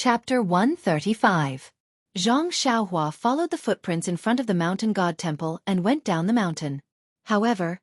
Chapter 135. Xianxia followed the footprints in front of the mountain god temple and went down the mountain. However,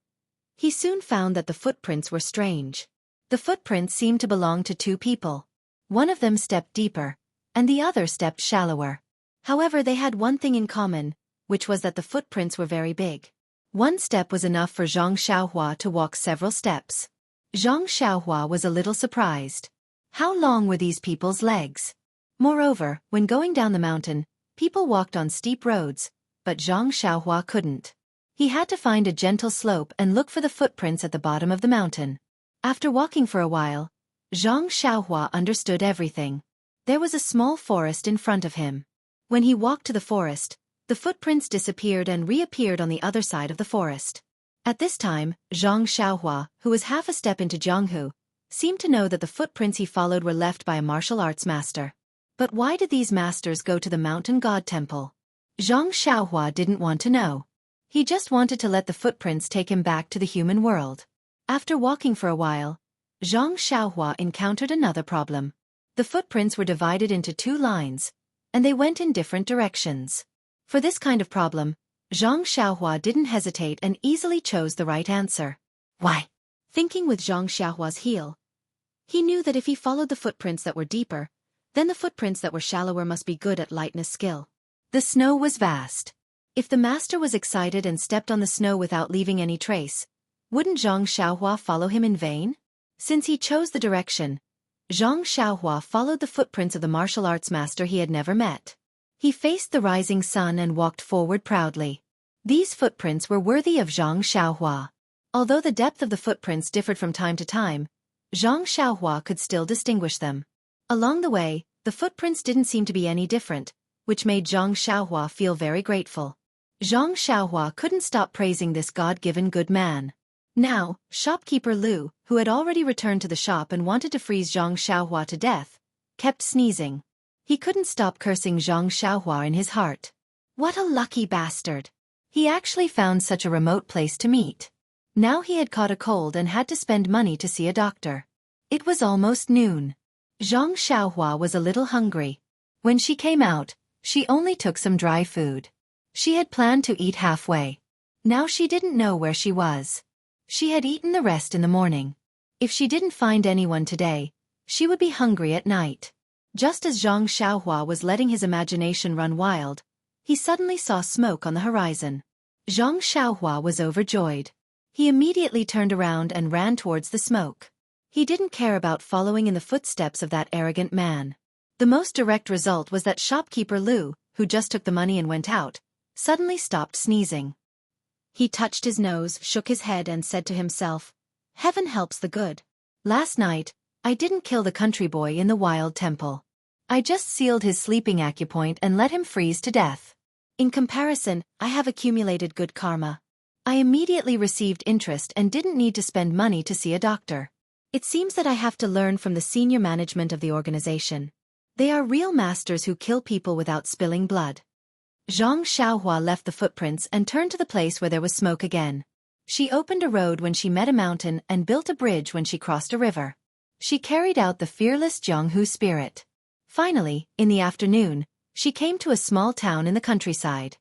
he soon found that the footprints were strange. The footprints seemed to belong to two people. One of them stepped deeper, and the other stepped shallower. However, they had one thing in common, which was that the footprints were very big. One step was enough for Xianxia to walk several steps. Xianxia was a little surprised. How long were these people's legs? Moreover, when going down the mountain, people walked on steep roads, but Xianxia couldn't. He had to find a gentle slope and look for the footprints at the bottom of the mountain. After walking for a while, Xianxia understood everything. There was a small forest in front of him. When he walked to the forest, the footprints disappeared and reappeared on the other side of the forest. At this time, Xianxia, who was half a step into Jianghu, seemed to know that the footprints he followed were left by a martial arts master. But why did these masters go to the mountain god temple? Xianxia didn't want to know. He just wanted to let the footprints take him back to the human world. After walking for a while, Xianxia encountered another problem. The footprints were divided into two lines, and they went in different directions. For this kind of problem, Xianxia didn't hesitate and easily chose the right answer. Why? Thinking with Xianxia's heel, he knew that if he followed the footprints that were deeper, then the footprints that were shallower must be good at lightness skill. The snow was vast. If the master was excited and stepped on the snow without leaving any trace, wouldn't Xianxia follow him in vain? Since he chose the direction, Xianxia followed the footprints of the martial arts master he had never met. He faced the rising sun and walked forward proudly. These footprints were worthy of Xianxia. Although the depth of the footprints differed from time to time, Xianxia could still distinguish them. Along the way, the footprints didn't seem to be any different, which made Xianxia feel very grateful. Xianxia couldn't stop praising this God-given good man. Now, shopkeeper Lu, who had already returned to the shop and wanted to freeze Xianxia to death, kept sneezing. He couldn't stop cursing Xianxia in his heart. What a lucky bastard! He actually found such a remote place to meet. Now he had caught a cold and had to spend money to see a doctor. It was almost noon. Xianxia was a little hungry. When she came out, she only took some dry food. She had planned to eat halfway. Now she didn't know where she was. She had eaten the rest in the morning. If she didn't find anyone today, she would be hungry at night. Just as Xianxia was letting his imagination run wild, he suddenly saw smoke on the horizon. Xianxia was overjoyed. He immediately turned around and ran towards the smoke. He didn't care about following in the footsteps of that arrogant man. The most direct result was that shopkeeper Lu, who just took the money and went out, suddenly stopped sneezing. He touched his nose, shook his head and said to himself, "Heaven helps the good. Last night, I didn't kill the country boy in the wild temple. I just sealed his sleeping acupoint and let him freeze to death. In comparison, I have accumulated good karma. I immediately received interest and didn't need to spend money to see a doctor. It seems that I have to learn from the senior management of the organization. They are real masters who kill people without spilling blood." Xianxia left the footprints and turned to the place where there was smoke again. She opened a road when she met a mountain and built a bridge when she crossed a river. She carried out the fearless Jianghu spirit. Finally, in the afternoon, she came to a small town in the countryside.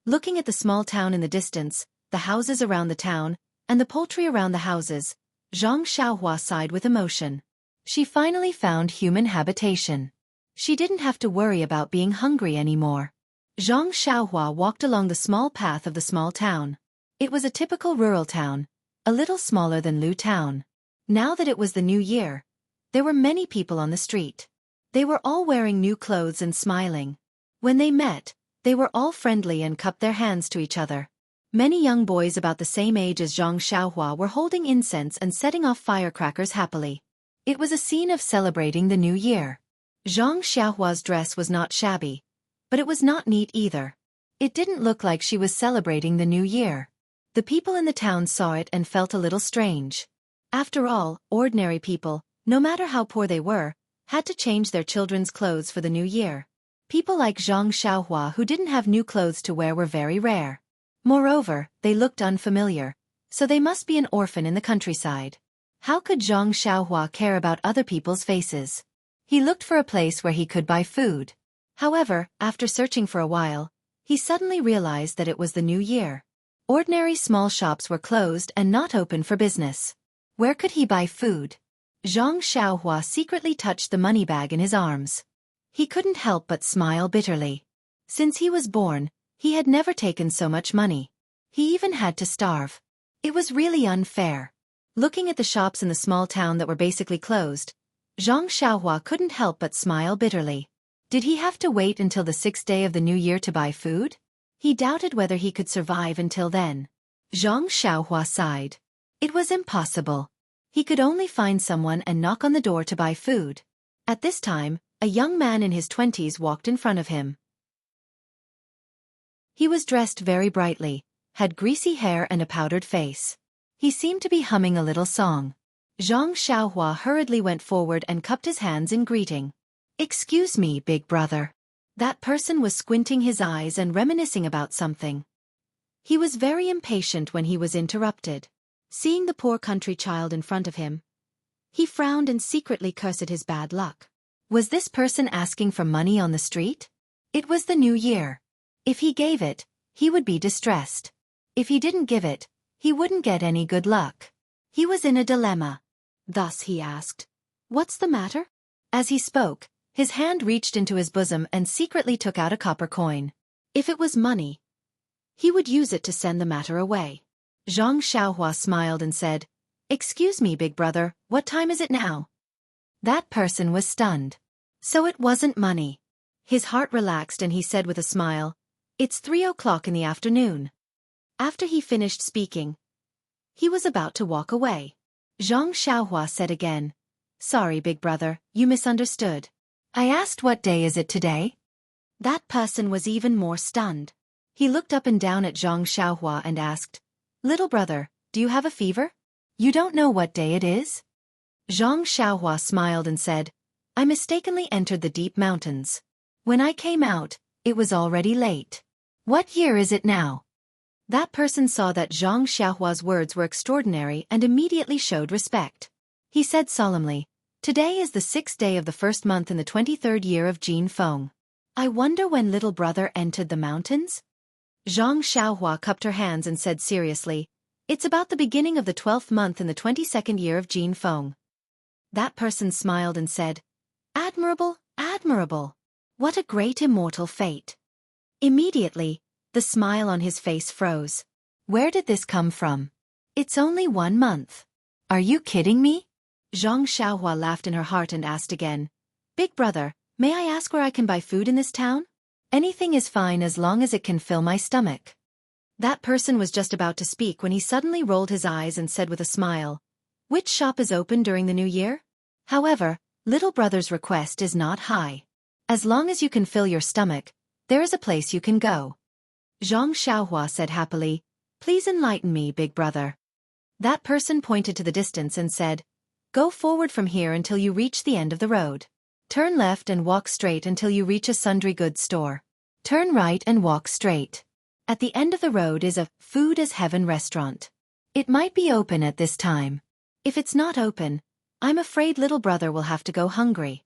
Looking at the small town in the distance, the houses around the town, and the poultry around the houses, Xianxia sighed with emotion. She finally found human habitation. She didn't have to worry about being hungry anymore. Xianxia walked along the small path of the small town. It was a typical rural town, a little smaller than Lu town. Now that it was the new year, there were many people on the street. They were all wearing new clothes and smiling. When they met, they were all friendly and cupped their hands to each other. Many young boys about the same age as Xianxia were holding incense and setting off firecrackers happily. It was a scene of celebrating the new year. Xianxia's dress was not shabby, but it was not neat either. It didn't look like she was celebrating the new year. The people in the town saw it and felt a little strange. After all, ordinary people, no matter how poor they were, had to change their children's clothes for the new year. People like Xianxia who didn't have new clothes to wear were very rare. Moreover, they looked unfamiliar, so they must be an orphan in the countryside. How could Xianxia care about other people's faces? He looked for a place where he could buy food. However, after searching for a while, he suddenly realized that it was the new year. Ordinary small shops were closed and not open for business. Where could he buy food? Xianxia secretly touched the money bag in his arms. He couldn't help but smile bitterly. Since he was born, he had never taken so much money. He even had to starve. It was really unfair. Looking at the shops in the small town that were basically closed, Xianxia couldn't help but smile bitterly. Did he have to wait until the 6th day of the new year to buy food? He doubted whether he could survive until then. Xianxia sighed. It was impossible. He could only find someone and knock on the door to buy food. At this time, a young man in his 20s walked in front of him. He was dressed very brightly, had greasy hair and a powdered face. He seemed to be humming a little song. Xianxia hurriedly went forward and cupped his hands in greeting. "Excuse me, big brother." That person was squinting his eyes and reminiscing about something. He was very impatient when he was interrupted. Seeing the poor country child in front of him, he frowned and secretly cursed his bad luck. Was this person asking for money on the street? It was the new year. If he gave it, he would be distressed. If he didn't give it, he wouldn't get any good luck. He was in a dilemma. Thus he asked, "What's the matter?" As he spoke, his hand reached into his bosom and secretly took out a copper coin. If it was money, he would use it to send the matter away. Xianxia smiled and said, "Excuse me, big brother, what time is it now?" That person was stunned. So it wasn't money. His heart relaxed and he said with a smile, "It's 3 o'clock in the afternoon." After he finished speaking, he was about to walk away. Xianxia said again, "Sorry, big brother, you misunderstood. I asked what day is it today?" That person was even more stunned. He looked up and down at Xianxia and asked, "Little brother, do you have a fever? You don't know what day it is?" Xianxia smiled and said, "I mistakenly entered the deep mountains. When I came out, it was already late. What year is it now?" That person saw that Xianxia's words were extraordinary and immediately showed respect. He said solemnly, "Today is the 6th day of the 1st month in the 23rd year of Jianghu. I wonder when little brother entered the mountains?" Xianxia cupped her hands and said seriously, "It's about the beginning of the 12th month in the 22nd year of Jianghu." That person smiled and said, "Admirable, admirable. What a great immortal fate." Immediately, the smile on his face froze. Where did this come from? It's only 1 month. Are you kidding me? Xianxia laughed in her heart and asked again, "Big brother, may I ask where I can buy food in this town? Anything is fine as long as it can fill my stomach." That person was just about to speak when he suddenly rolled his eyes and said with a smile, "Which shop is open during the new year? However, little brother's request is not high. As long as you can fill your stomach, there is a place you can go." Xianxia said happily, "Please enlighten me, big brother." That person pointed to the distance and said, "Go forward from here until you reach the end of the road. Turn left and walk straight until you reach a sundry goods store. Turn right and walk straight. At the end of the road is a Food as Heaven restaurant. It might be open at this time. If it's not open, I'm afraid little brother will have to go hungry."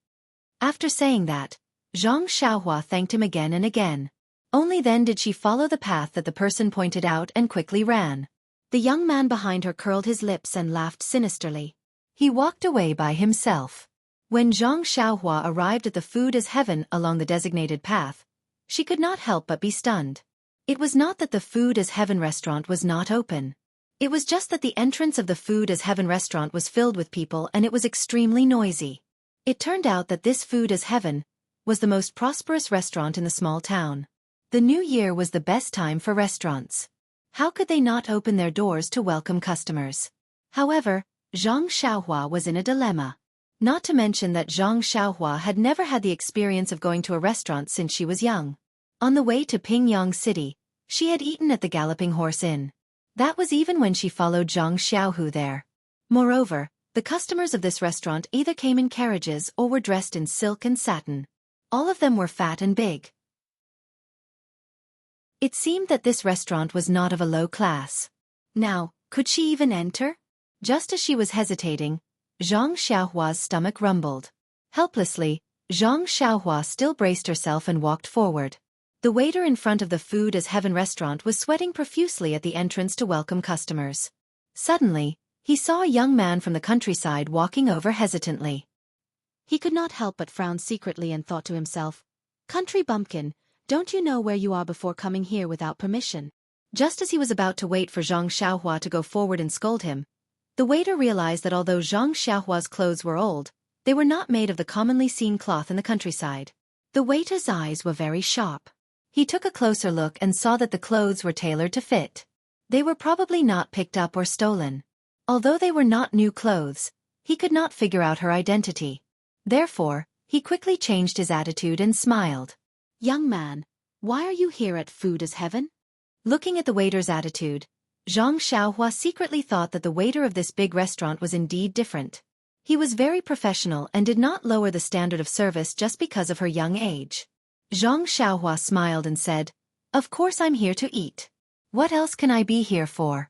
After saying that, Xianxia thanked him again and again. Only then did she follow the path that the person pointed out and quickly ran. The young man behind her curled his lips and laughed sinisterly. He walked away by himself. When Xianxia arrived at the Food as Heaven along the designated path, she could not help but be stunned. It was not that the Food as Heaven restaurant was not open. It was just that the entrance of the Food as Heaven restaurant was filled with people and it was extremely noisy. It turned out that this Food as Heaven was the most prosperous restaurant in the small town. The new year was the best time for restaurants. How could they not open their doors to welcome customers? However, Xianxia was in a dilemma. Not to mention that Xianxia had never had the experience of going to a restaurant since she was young. On the way to Pingyang City, she had eaten at the Galloping Horse Inn. That was even when she followed Jianghu there. Moreover, the customers of this restaurant either came in carriages or were dressed in silk and satin. All of them were fat and big. It seemed that this restaurant was not of a low class. Now, could she even enter? Just as she was hesitating, Xianxia's stomach rumbled. Helplessly, Zhang Xiaohua still braced herself and walked forward. The waiter in front of the Food as Heaven restaurant was sweating profusely at the entrance to welcome customers. Suddenly, he saw a young man from the countryside walking over hesitantly. He could not help but frown secretly and thought to himself, "Country bumpkin, don't you know where you are before coming here without permission?" Just as he was about to wait for Zhang Xiaohua to go forward and scold him, the waiter realized that although Zhang Xiaohua's clothes were old, they were not made of the commonly seen cloth in the countryside. The waiter's eyes were very sharp. He took a closer look and saw that the clothes were tailored to fit. They were probably not picked up or stolen. Although they were not new clothes, he could not figure out her identity. Therefore, he quickly changed his attitude and smiled. "Young man, why are you here at Food as Heaven?" Looking at the waiter's attitude, Zhang Xiaohua secretly thought that the waiter of this big restaurant was indeed different. He was very professional and did not lower the standard of service just because of her young age. Zhang Xiaohua smiled and said, "Of course I'm here to eat. What else can I be here for?"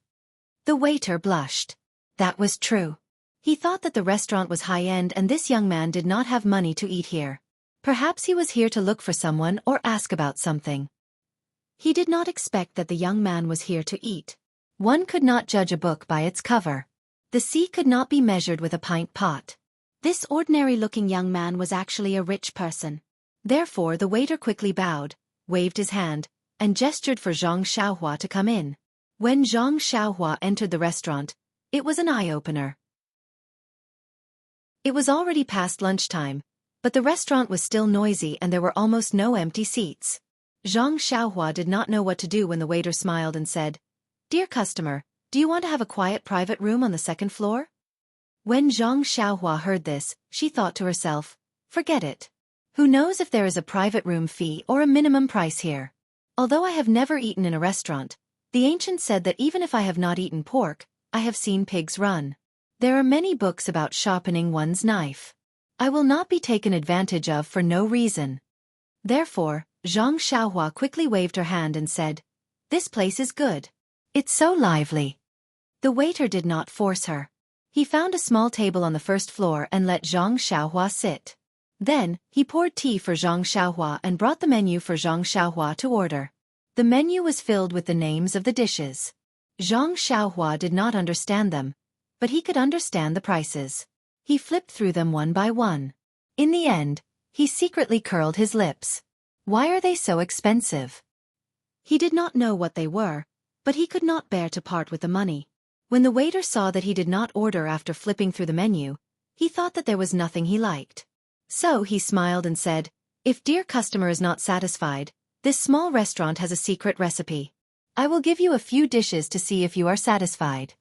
The waiter blushed. That was true. He thought that the restaurant was high-end and this young man did not have money to eat here. Perhaps he was here to look for someone or ask about something. He did not expect that the young man was here to eat. One could not judge a book by its cover. The sea could not be measured with a pint pot. This ordinary-looking young man was actually a rich person. Therefore the waiter quickly bowed, waved his hand, and gestured for Zhang Xiaohua to come in. When Zhang Xiaohua entered the restaurant, it was an eye-opener. It was already past lunchtime, but the restaurant was still noisy and there were almost no empty seats. Zhang Xiaohua did not know what to do when the waiter smiled and said, "Dear customer, do you want to have a quiet private room on the second floor?" When Zhang Xiaohua heard this, she thought to herself, "Forget it. Who knows if there is a private room fee or a minimum price here? Although I have never eaten in a restaurant, the ancient said that even if I have not eaten pork, I have seen pigs run. There are many books about sharpening one's knife. I will not be taken advantage of for no reason." Therefore, Zhang Xiaohua quickly waved her hand and said, "This place is good. It's so lively." The waiter did not force her. He found a small table on the first floor and let Zhang Xiaohua sit. Then, he poured tea for Zhang Xiaohua and brought the menu for Zhang Xiaohua to order. The menu was filled with the names of the dishes. Zhang Xiaohua did not understand them, but he could understand the prices. He flipped through them one by one. In the end, he secretly curled his lips. Why are they so expensive? He did not know what they were, but he could not bear to part with the money. When the waiter saw that he did not order after flipping through the menu, he thought that there was nothing he liked. So he smiled and said, "If dear customer is not satisfied, this small restaurant has a secret recipe. I will give you a few dishes to see if you are satisfied."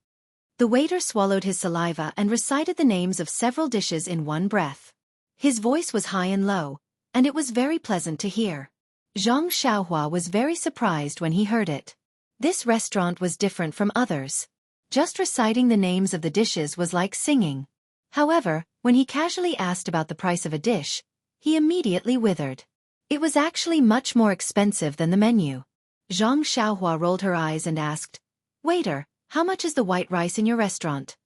The waiter swallowed his saliva and recited the names of several dishes in one breath. His voice was high and low, and it was very pleasant to hear. Zhang Xiaohua was very surprised when he heard it. This restaurant was different from others. Just reciting the names of the dishes was like singing. However, when he casually asked about the price of a dish, he immediately withered. It was actually much more expensive than the menu. Zhang Xiaohua rolled her eyes and asked, "Waiter, how much is the white rice in your restaurant?"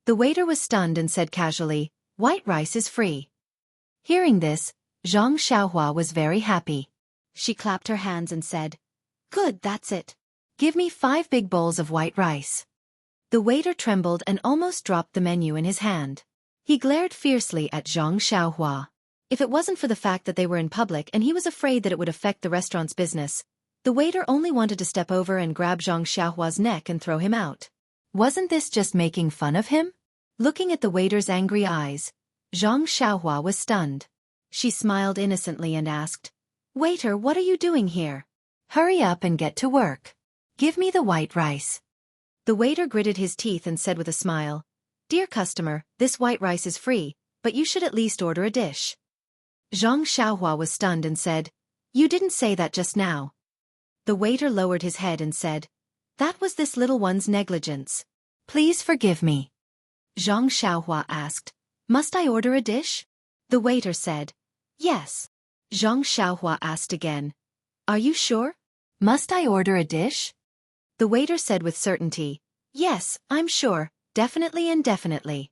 The waiter was stunned and said casually, "White rice is free." Hearing this, Zhang Xiaohua was very happy. She clapped her hands and said, "Good, that's it. Give me 5 big bowls of white rice." The waiter trembled and almost dropped the menu in his hand. He glared fiercely at Zhang Xiaohua. If it wasn't for the fact that they were in public and he was afraid that it would affect the restaurant's business, the waiter only wanted to step over and grab Zhang Xiaohua's neck and throw him out. Wasn't this just making fun of him? Looking at the waiter's angry eyes, Zhang Xiaohua was stunned. She smiled innocently and asked, "Waiter, what are you doing here? Hurry up and get to work. Give me the white rice." The waiter gritted his teeth and said with a smile, "Dear customer, this white rice is free, but you should at least order a dish." Zhang Xiaohua was stunned and said, "You didn't say that just now." The waiter lowered his head and said, "That was this little one's negligence. Please forgive me." Zhang Xiaohua asked, "Must I order a dish?" The waiter said, "Yes." Zhang Xiaohua asked again, "Are you sure? Must I order a dish?" The waiter said with certainty, "Yes, I'm sure, definitely and definitely."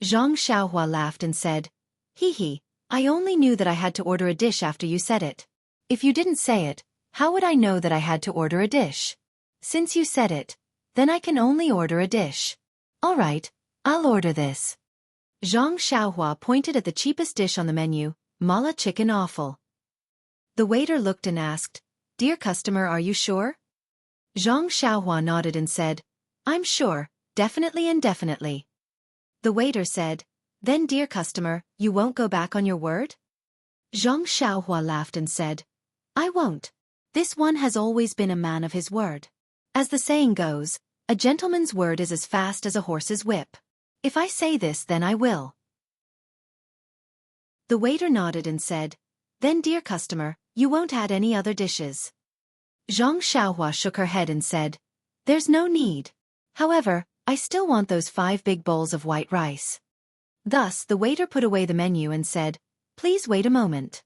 Zhang Xiaohua laughed and said, Hee hee, I only knew that I had to order a dish after you said it. If you didn't say it, how would I know that I had to order a dish? Since you said it, then I can only order a dish. All right, I'll order this. Zhang Xiaohua pointed at the cheapest dish on the menu, mala chicken offal. The waiter looked and asked, "Dear customer, are you sure?" Zhang Xiaohua nodded and said, "I'm sure, definitely and definitely." The waiter said, "Then dear customer, you won't go back on your word?" Zhang Xiaohua laughed and said, "I won't. This one has always been a man of his word. As the saying goes, a gentleman's word is as fast as a horse's whip. If I say this, then I will." The waiter nodded and said, "Then dear customer, you won't add any other dishes." Zhang Xiaohua shook her head and said, "There's no need. However, I still want those 5 big bowls of white rice." Thus the waiter put away the menu and said, "Please wait a moment."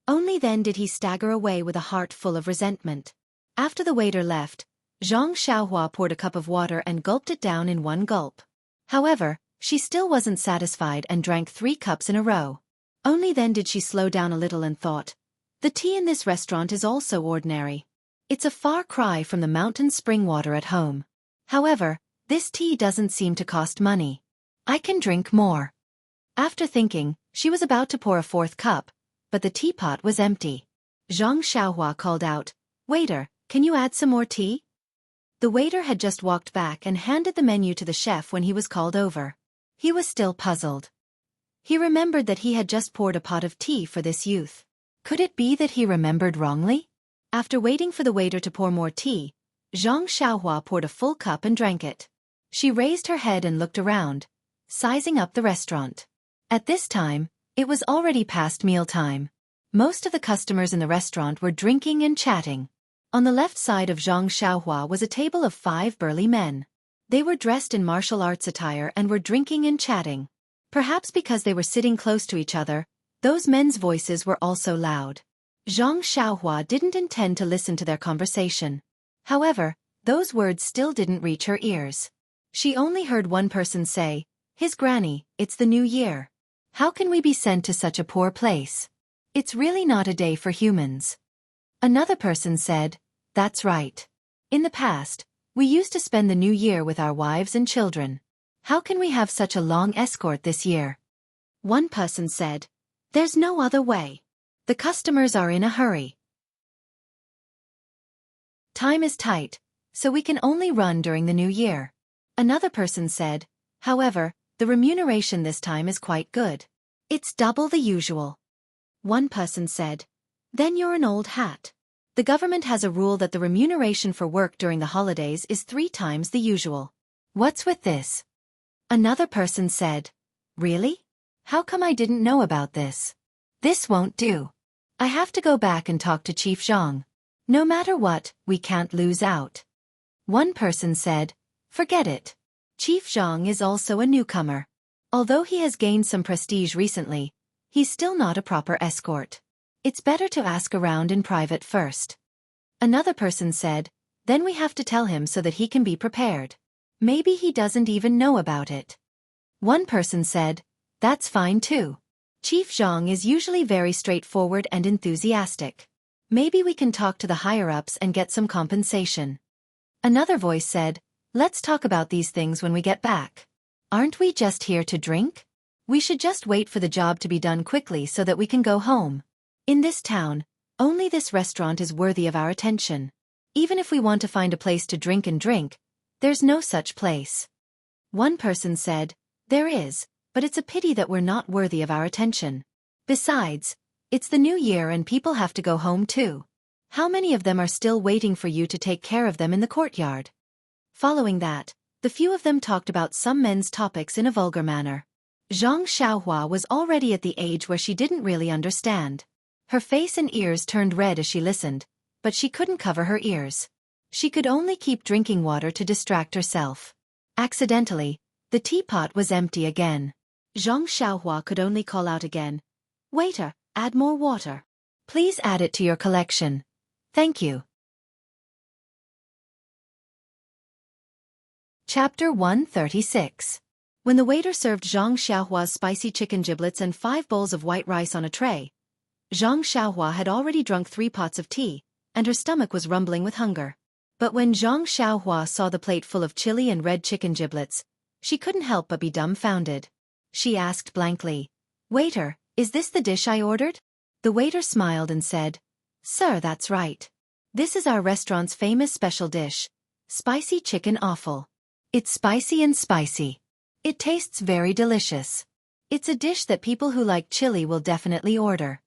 Only then did he stagger away with a heart full of resentment. After the waiter left, Zhang Xiaohua poured a cup of water and gulped it down in one gulp. However, she still wasn't satisfied and drank 3 cups in a row. Only then did she slow down a little and thought, the tea in this restaurant is also ordinary. It's a far cry from the mountain spring water at home. However, this tea doesn't seem to cost money. I can drink more. After thinking, she was about to pour a 4th cup, but the teapot was empty. Zhang Xiaohua called out, "Waiter, can you add some more tea?" The waiter had just walked back and handed the menu to the chef when he was called over. He was still puzzled. He remembered that he had just poured a pot of tea for this youth. Could it be that he remembered wrongly? After waiting for the waiter to pour more tea, Zhang Xiaohua poured a full cup and drank it. She raised her head and looked around, sizing up the restaurant. At this time, it was already past mealtime. Most of the customers in the restaurant were drinking and chatting. On the left side of Zhang Xiaohua was a table of 5 burly men. They were dressed in martial arts attire and were drinking and chatting. Perhaps because they were sitting close to each other, those men's voices were also loud. Zhang Xiaohua didn't intend to listen to their conversation. However, those words still didn't reach her ears. She only heard one person say, "His granny, it's the new year. How can we be sent to such a poor place? It's really not a day for humans." Another person said, "That's right. In the past, we used to spend the new year with our wives and children. How can we have such a long escort this year?" One person said, "There's no other way. The customers are in a hurry. Time is tight, so we can only run during the new year." Another person said, "However, the remuneration this time is quite good. It's double the usual." One person said, "Then you're an old hat. The government has a rule that the remuneration for work during the holidays is 3 times the usual. What's with this?" Another person said, "Really? How come I didn't know about this? This won't do. I have to go back and talk to Chief Zhang. No matter what, we can't lose out." One person said, "Forget it. Chief Zhang is also a newcomer. Although he has gained some prestige recently, he's still not a proper escort. It's better to ask around in private first." Another person said, "Then we have to tell him so that he can be prepared. Maybe he doesn't even know about it." One person said, "That's fine too. Chief Zhang is usually very straightforward and enthusiastic. Maybe we can talk to the higher-ups and get some compensation." Another voice said, "Let's talk about these things when we get back. Aren't we just here to drink? We should just wait for the job to be done quickly so that we can go home. In this town, only this restaurant is worthy of our attention. Even if we want to find a place to drink, there's no such place." One person said, "There is, but it's a pity that we're not worthy of our attention. Besides, it's the new year and people have to go home too. How many of them are still waiting for you to take care of them in the courtyard?" Following that, the few of them talked about some men's topics in a vulgar manner. Zhang Xiaohua was already at the age where she didn't really understand. Her face and ears turned red as she listened, but she couldn't cover her ears. She could only keep drinking water to distract herself. Accidentally, the teapot was empty again. Zhang Xiaohua could only call out again, "Waiter, add more water. Please add it to your collection. Thank you." Chapter 136. When the waiter served Zhang Xiaohua's spicy chicken giblets and 5 bowls of white rice on a tray, Zhang Xiaohua had already drunk 3 pots of tea, and her stomach was rumbling with hunger. But when Zhang Xiaohua saw the plate full of chili and red chicken giblets, she couldn't help but be dumbfounded. She asked blankly, "Waiter, is this the dish I ordered?" The waiter smiled and said, "Sir, that's right. This is our restaurant's famous special dish, spicy chicken offal. It's spicy and spicy. It tastes very delicious. It's a dish that people who like chili will definitely order."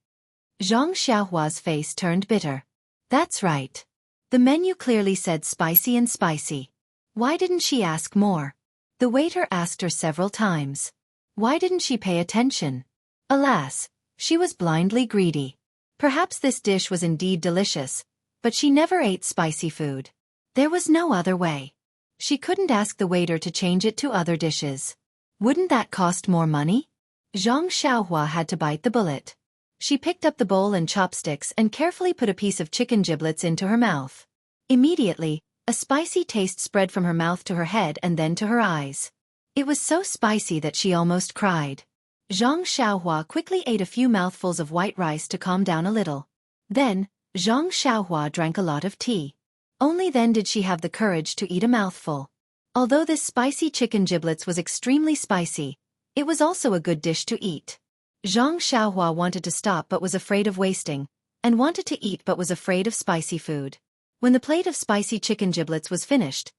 Zhang Xiaohua's face turned bitter. That's right. The menu clearly said spicy and spicy. Why didn't she ask more? The waiter asked her several times. Why didn't she pay attention? Alas, she was blindly greedy. Perhaps this dish was indeed delicious, but she never ate spicy food. There was no other way. She couldn't ask the waiter to change it to other dishes. Wouldn't that cost more money? Zhang Xiaohua had to bite the bullet. She picked up the bowl and chopsticks and carefully put a piece of chicken giblets into her mouth. Immediately, a spicy taste spread from her mouth to her head and then to her eyes. It was so spicy that she almost cried. Zhang Xiaohua quickly ate a few mouthfuls of white rice to calm down a little. Then, Zhang Xiaohua drank a lot of tea. Only then did she have the courage to eat a mouthful. Although this spicy chicken giblets was extremely spicy, it was also a good dish to eat. Zhang Xiaohua wanted to stop but was afraid of wasting, and wanted to eat but was afraid of spicy food. When the plate of spicy chicken giblets was finished,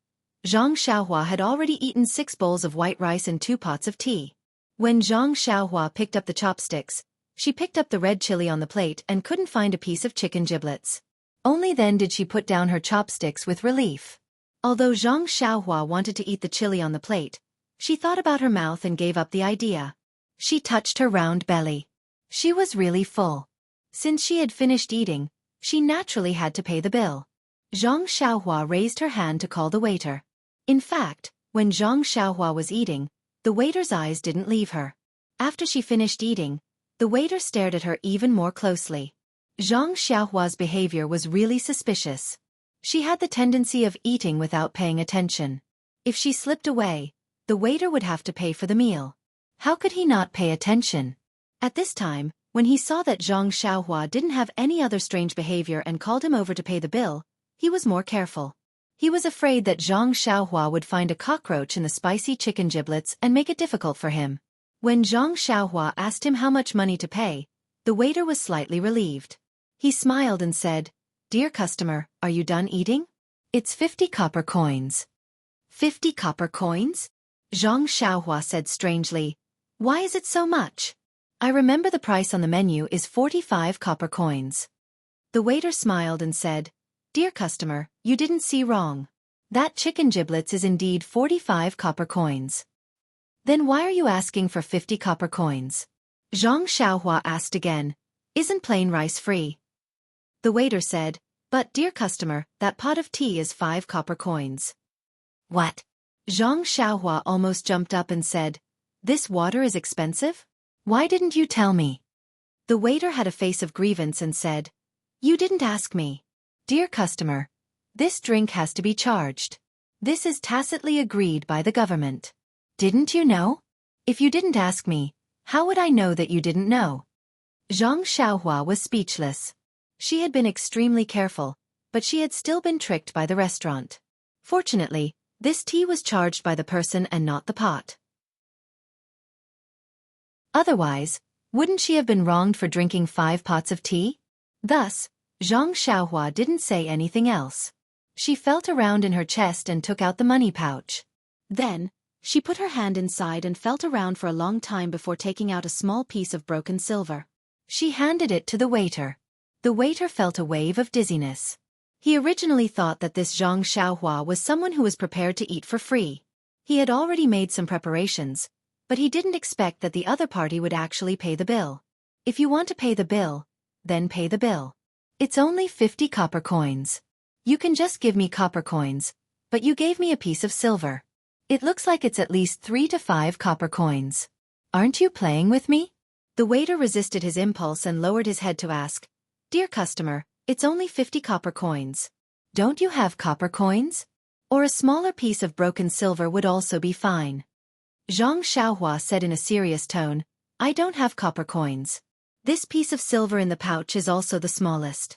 Zhang Xiaohua had already eaten 6 bowls of white rice and 2 pots of tea. When Zhang Xiaohua picked up the chopsticks, she picked up the red chili on the plate and couldn't find a piece of chicken giblets. Only then did she put down her chopsticks with relief. Although Zhang Xiaohua wanted to eat the chili on the plate, she thought about her mouth and gave up the idea. She touched her round belly. She was really full. Since she had finished eating, she naturally had to pay the bill. Zhang Xiaohua raised her hand to call the waiter. In fact, when Zhang Xiaohua was eating, the waiter's eyes didn't leave her. After she finished eating, the waiter stared at her even more closely. Zhang Xiaohua's behavior was really suspicious. She had the tendency of eating without paying attention. If she slipped away, the waiter would have to pay for the meal. How could he not pay attention? At this time, when he saw that Zhang Xiaohua didn't have any other strange behavior and called him over to pay the bill, he was more careful. He was afraid that Zhang Xiaohua would find a cockroach in the spicy chicken giblets and make it difficult for him. When Zhang Xiaohua asked him how much money to pay, the waiter was slightly relieved. He smiled and said, "Dear customer, are you done eating? It's 50 copper coins." 50 copper coins? Zhang Xiaohua said strangely. Why is it so much? I remember the price on the menu is 45 copper coins. The waiter smiled and said, "Dear customer, you didn't see wrong. That chicken giblets is indeed 45 copper coins." Then why are you asking for 50 copper coins? Zhang Xiaohua asked again. Isn't plain rice free? The waiter said, "But dear customer, that pot of tea is 5 copper coins." What? Zhang Xiaohua almost jumped up and said, "This water is expensive? Why didn't you tell me?" The waiter had a face of grievance and said, "You didn't ask me. Dear customer, this drink has to be charged. This is tacitly agreed by the government. Didn't you know? If you didn't ask me, how would I know that you didn't know?" Zhang Xiaohua was speechless. She had been extremely careful, but she had still been tricked by the restaurant. Fortunately, this tea was charged by the person and not the pot. Otherwise, wouldn't she have been wronged for drinking 5 pots of tea? Thus, Zhang Xiaohua didn't say anything else. She felt around in her chest and took out the money pouch. Then, she put her hand inside and felt around for a long time before taking out a small piece of broken silver. She handed it to the waiter. The waiter felt a wave of dizziness. He originally thought that this Zhang Xiaohua was someone who was prepared to eat for free. He had already made some preparations, but he didn't expect that the other party would actually pay the bill. If you want to pay the bill, then pay the bill. It's only 50 copper coins. You can just give me copper coins, but you gave me a piece of silver. It looks like it's at least 3 to 5 copper coins. Aren't you playing with me? The waiter resisted his impulse and lowered his head to ask, "Dear customer, it's only 50 copper coins. Don't you have copper coins? Or a smaller piece of broken silver would also be fine." Zhang Xiaohua said in a serious tone, I don't have copper coins. This piece of silver in the pouch is also the smallest.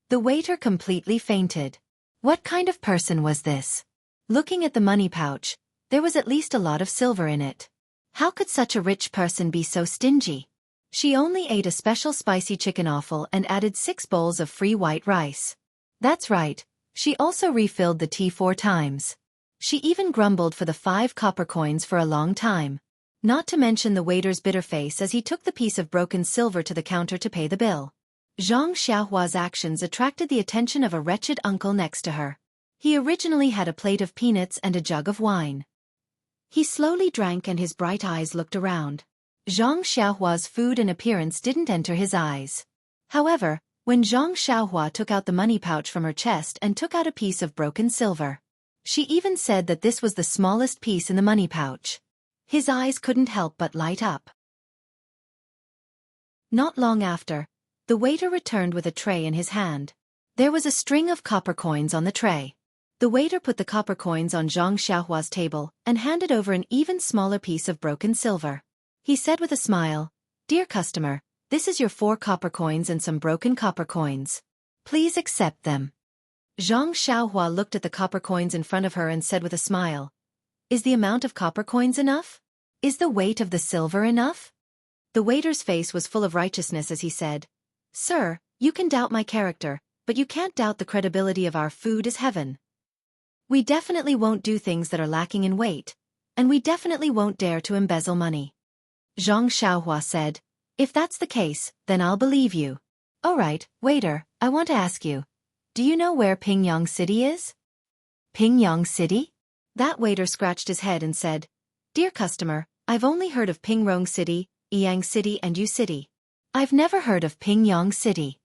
The waiter completely fainted. What kind of person was this? Looking at the money pouch, there was at least a lot of silver in it. How could such a rich person be so stingy? She only ate a special spicy chicken offal and added 6 bowls of free white rice. That's right, she also refilled the tea 4 times. She even grumbled for the 5 copper coins for a long time. Not to mention the waiter's bitter face as he took the piece of broken silver to the counter to pay the bill. Zhang Xiaohua's actions attracted the attention of a wretched uncle next to her. He originally had a plate of peanuts and a jug of wine. He slowly drank and his bright eyes looked around. Zhang Xiaohua's food and appearance didn't enter his eyes. However, when Zhang Xiaohua took out the money pouch from her chest and took out a piece of broken silver, she even said that this was the smallest piece in the money pouch. His eyes couldn't help but light up. Not long after, the waiter returned with a tray in his hand. There was a string of copper coins on the tray. The waiter put the copper coins on Zhang Xiaohua's table and handed over an even smaller piece of broken silver. He said with a smile, Dear customer, this is your 4 copper coins and some broken copper coins. Please accept them. Zhang Xiaohua looked at the copper coins in front of her and said with a smile, Is the amount of copper coins enough? Is the weight of the silver enough? The waiter's face was full of righteousness as he said, Sir, you can doubt my character, but you can't doubt the credibility of our food is heaven. We definitely won't do things that are lacking in weight, and we definitely won't dare to embezzle money. Zhang Xiaohua said, If that's the case, then I'll believe you. Alright, waiter, I want to ask you, do you know where Pingyang City is? Pingyang City? That waiter scratched his head and said, Dear customer, I've only heard of Pingrong City, Yang City and Yu City. I've never heard of Pingyang City.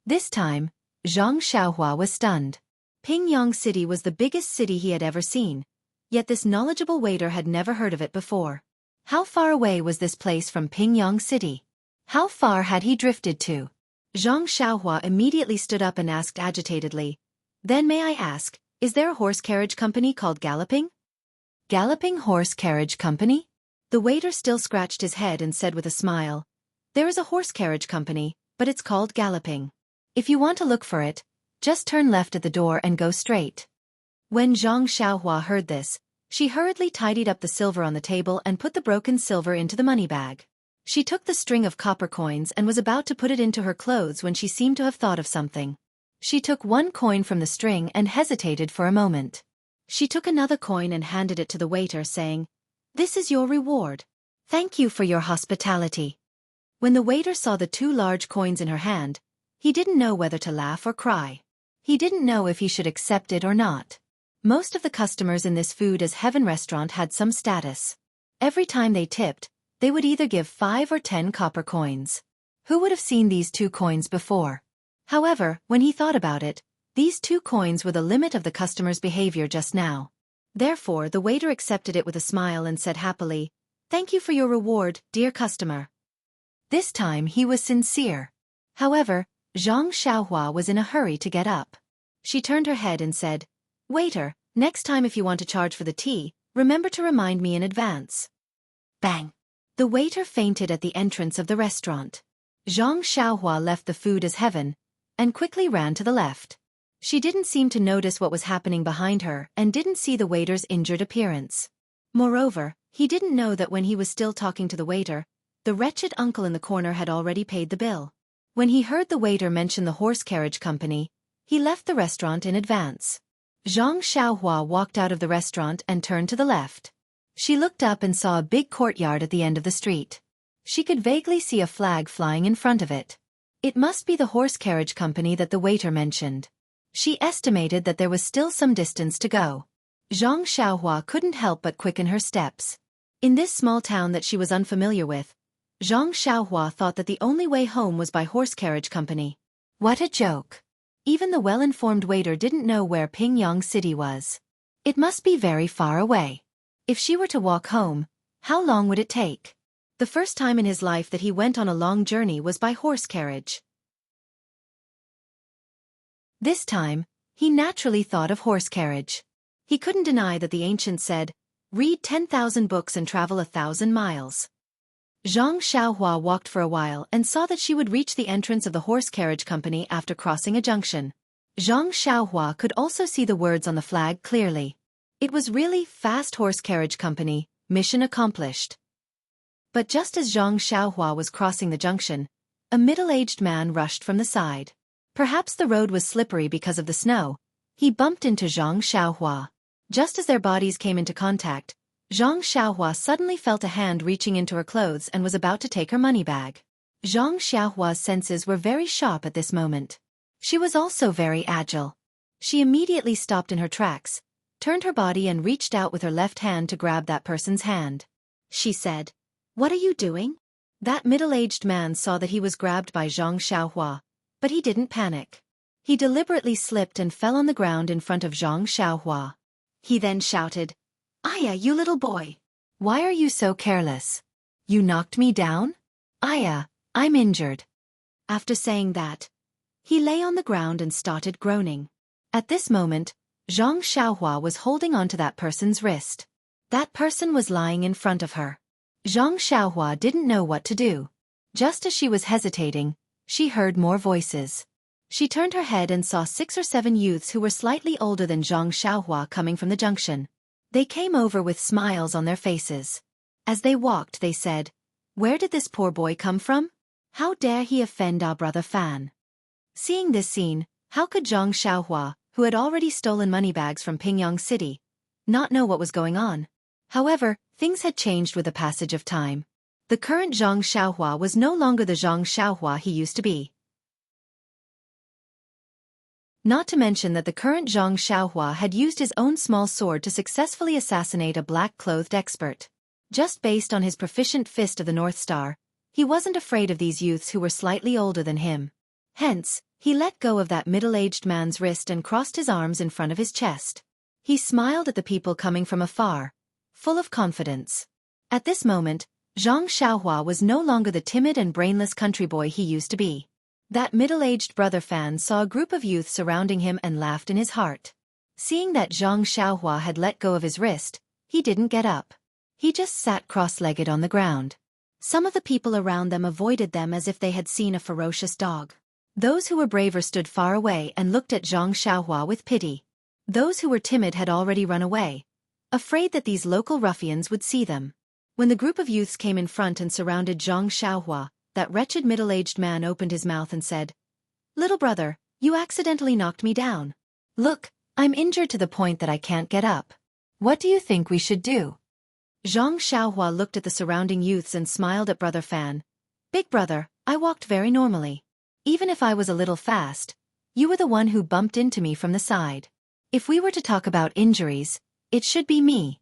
This time, Zhang Xiaohua was stunned. Pingyang City was the biggest city he had ever seen, yet this knowledgeable waiter had never heard of it before. How far away was this place from Pingyang City? How far had he drifted to? Zhang Xiaohua immediately stood up and asked agitatedly, Then may I ask, is there a horse carriage company called Galloping? Galloping Horse Carriage Company? The waiter still scratched his head and said with a smile, There is a horse carriage company, but it's called Galloping. If you want to look for it, just turn left at the door and go straight. When Zhang Xiaohua heard this, she hurriedly tidied up the silver on the table and put the broken silver into the money bag. She took the string of copper coins and was about to put it into her clothes when she seemed to have thought of something. She took 1 coin from the string and hesitated for a moment. She took another coin and handed it to the waiter saying, This is your reward. Thank you for your hospitality. When the waiter saw the 2 large coins in her hand, he didn't know whether to laugh or cry. He didn't know if he should accept it or not. Most of the customers in this food as heaven restaurant had some status. Every time they tipped, they would either give 5 or 10 copper coins. Who would have seen these 2 coins before? However, when he thought about it, these 2 coins were the limit of the customer's behavior just now. Therefore, the waiter accepted it with a smile and said happily, Thank you for your reward, dear customer. This time he was sincere. However, Zhang Xiaohua was in a hurry to get up. She turned her head and said, Waiter, next time if you want to charge for the tea, remember to remind me in advance. Bang! The waiter fainted at the entrance of the restaurant. Zhang Xiaohua left the food as heaven, and quickly ran to the left. She didn't seem to notice what was happening behind her and didn't see the waiter's injured appearance. Moreover, he didn't know that when he was still talking to the waiter, the wretched uncle in the corner had already paid the bill. When he heard the waiter mention the horse carriage company, he left the restaurant in advance. Zhang Xiaohua walked out of the restaurant and turned to the left. She looked up and saw a big courtyard at the end of the street. She could vaguely see a flag flying in front of it. It must be the horse carriage company that the waiter mentioned. She estimated that there was still some distance to go. Zhang Xiaohua couldn't help but quicken her steps. In this small town that she was unfamiliar with, Zhang Xiaohua thought that the only way home was by horse carriage company. What a joke! Even the well-informed waiter didn't know where Pingyang City was. It must be very far away. If she were to walk home, how long would it take? The first time in his life that he went on a long journey was by horse carriage. This time, he naturally thought of horse carriage. He couldn't deny that the ancients said, Read 10,000 books and travel 1,000 miles. Xianxia walked for a while and saw that she would reach the entrance of the horse carriage company after crossing a junction. Xianxia could also see the words on the flag clearly. It was really Fast Horse Carriage Company, mission accomplished. But just as Xianxia was crossing the junction, a middle-aged man rushed from the side. Perhaps the road was slippery because of the snow. He bumped into Xianxia. Just as their bodies came into contact, Xianxia suddenly felt a hand reaching into her clothes and was about to take her money bag. Xianxia's senses were very sharp at this moment. She was also very agile. She immediately stopped in her tracks, turned her body and reached out with her left hand to grab that person's hand. She said, "What are you doing?" That middle-aged man saw that he was grabbed by Xianxia, but he didn't panic. He deliberately slipped and fell on the ground in front of Xianxia. He then shouted, "Aya, you little boy! Why are you so careless? You knocked me down? Aya, I'm injured." After saying that, he lay on the ground and started groaning. At this moment, Xianxia was holding onto that person's wrist. That person was lying in front of her. Xianxia didn't know what to do. Just as she was hesitating, she heard more voices. She turned her head and saw 6 or 7 youths who were slightly older than Xianxia coming from the junction. They came over with smiles on their faces. As they walked, they said, "Where did this poor boy come from? How dare he offend our brother Fan?" Seeing this scene, how could Xianxia, who had already stolen money bags from Pingyang City, not know what was going on? However, things had changed with the passage of time. The current Xianxia was no longer the Xianxia he used to be. Not to mention that the current Xianxia had used his own small sword to successfully assassinate a black-clothed expert. Just based on his proficient fist of the North Star, he wasn't afraid of these youths who were slightly older than him. Hence, he let go of that middle-aged man's wrist and crossed his arms in front of his chest. He smiled at the people coming from afar, full of confidence. At this moment, Xianxia was no longer the timid and brainless country boy he used to be. That middle-aged brother Fan saw a group of youths surrounding him and laughed in his heart. Seeing that Xianxia had let go of his wrist, he didn't get up. He just sat cross-legged on the ground. Some of the people around them avoided them as if they had seen a ferocious dog. Those who were braver stood far away and looked at Xianxia with pity. Those who were timid had already run away, afraid that these local ruffians would see them. When the group of youths came in front and surrounded Xianxia, that wretched middle-aged man opened his mouth and said, "Little brother, you accidentally knocked me down. Look, I'm injured to the point that I can't get up. What do you think we should do?" Xianxia looked at the surrounding youths and smiled at Brother Fan. "Big brother, I walked very normally. Even if I was a little fast, you were the one who bumped into me from the side. If we were to talk about injuries, it should be me."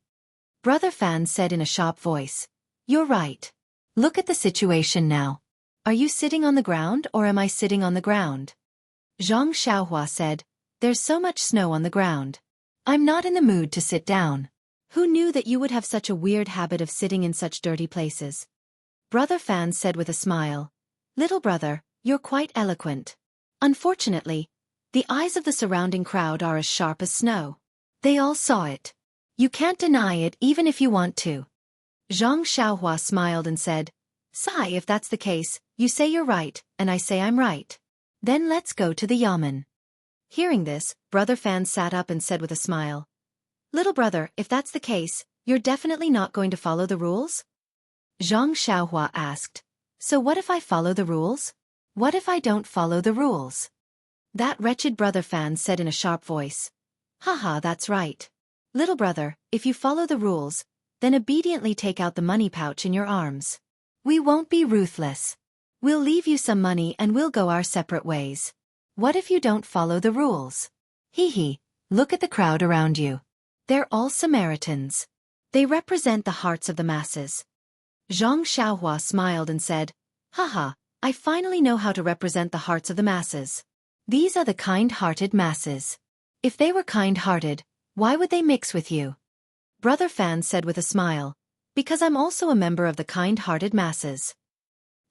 Brother Fan said in a sharp voice, "You're right. Look at the situation now. Are you sitting on the ground or am I sitting on the ground?" Xianxia said, "There's so much snow on the ground. I'm not in the mood to sit down. Who knew that you would have such a weird habit of sitting in such dirty places?" Brother Fan said with a smile, "Little brother, you're quite eloquent. Unfortunately, the eyes of the surrounding crowd are as sharp as snow. They all saw it. You can't deny it even if you want to." Xianxia smiled and said, "Sai, if that's the case, you say you're right, and I say I'm right. Then let's go to the yamen." Hearing this, Brother Fan sat up and said with a smile, "Little brother, if that's the case, you're definitely not going to follow the rules?" Xianxia asked, "So what if I follow the rules? What if I don't follow the rules?" That wretched Brother Fan said in a sharp voice, "Haha, that's right. Little brother, if you follow the rules, then obediently take out the money pouch in your arms. We won't be ruthless. We'll leave you some money and we'll go our separate ways. What if you don't follow the rules? Hee hee, look at the crowd around you. They're all Samaritans. They represent the hearts of the masses." Xianxia smiled and said, "Haha, I finally know how to represent the hearts of the masses. These are the kind-hearted masses. If they were kind-hearted, why would they mix with you?" Brother Fan said with a smile, "Because I'm also a member of the kind-hearted masses."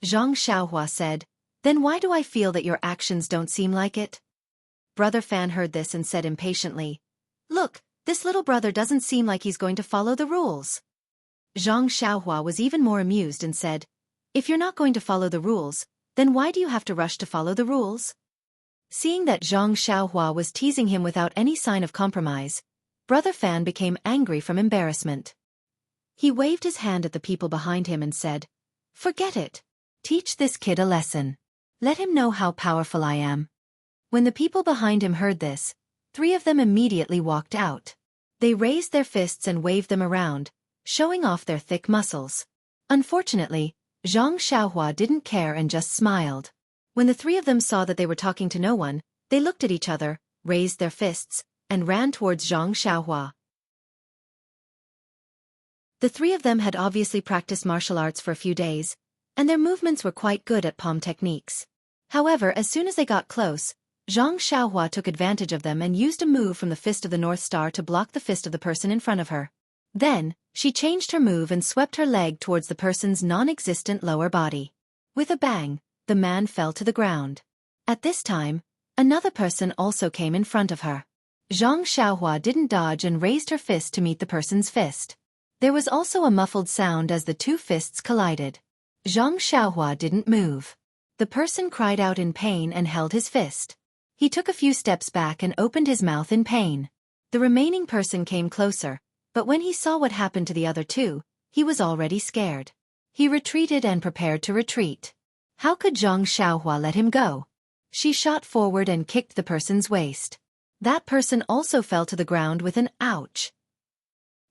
Xianxia said, "Then why do I feel that your actions don't seem like it?" Brother Fan heard this and said impatiently, "Look, This little brother doesn't seem like he's going to follow the rules. Xianxia was even more amused and said, "If you're not going to follow the rules, then why do you have to rush to follow the rules?" Seeing that Xianxia was teasing him without any sign of compromise, Brother Fan became angry from embarrassment. He waved his hand at the people behind him and said, "Forget it. Teach this kid a lesson. Let him know how powerful I am." When the people behind him heard this, 3 of them immediately walked out. They raised their fists and waved them around, showing off their thick muscles. Unfortunately, Xianxia didn't care and just smiled. When the 3 of them saw that they were talking to no one, they looked at each other, raised their fists, and ran towards Xianxia. The 3 of them had obviously practiced martial arts for a few days, and their movements were quite good at palm techniques. However, as soon as they got close, Xianxia took advantage of them and used a move from the Fist of the North Star to block the fist of the person in front of her. Then, she changed her move and swept her leg towards the person's non-existent lower body. With a bang, the man fell to the ground. At this time, another person also came in front of her. Xianxia didn't dodge and raised her fist to meet the person's fist. There was also a muffled sound as the 2 fists collided. Xianxia didn't move. The person cried out in pain and held his fist. He took a few steps back and opened his mouth in pain. The remaining person came closer, but when he saw what happened to the other 2, he was already scared. He retreated and prepared to retreat. How could Xianxia let him go? She shot forward and kicked the person's waist. That person also fell to the ground with an ouch.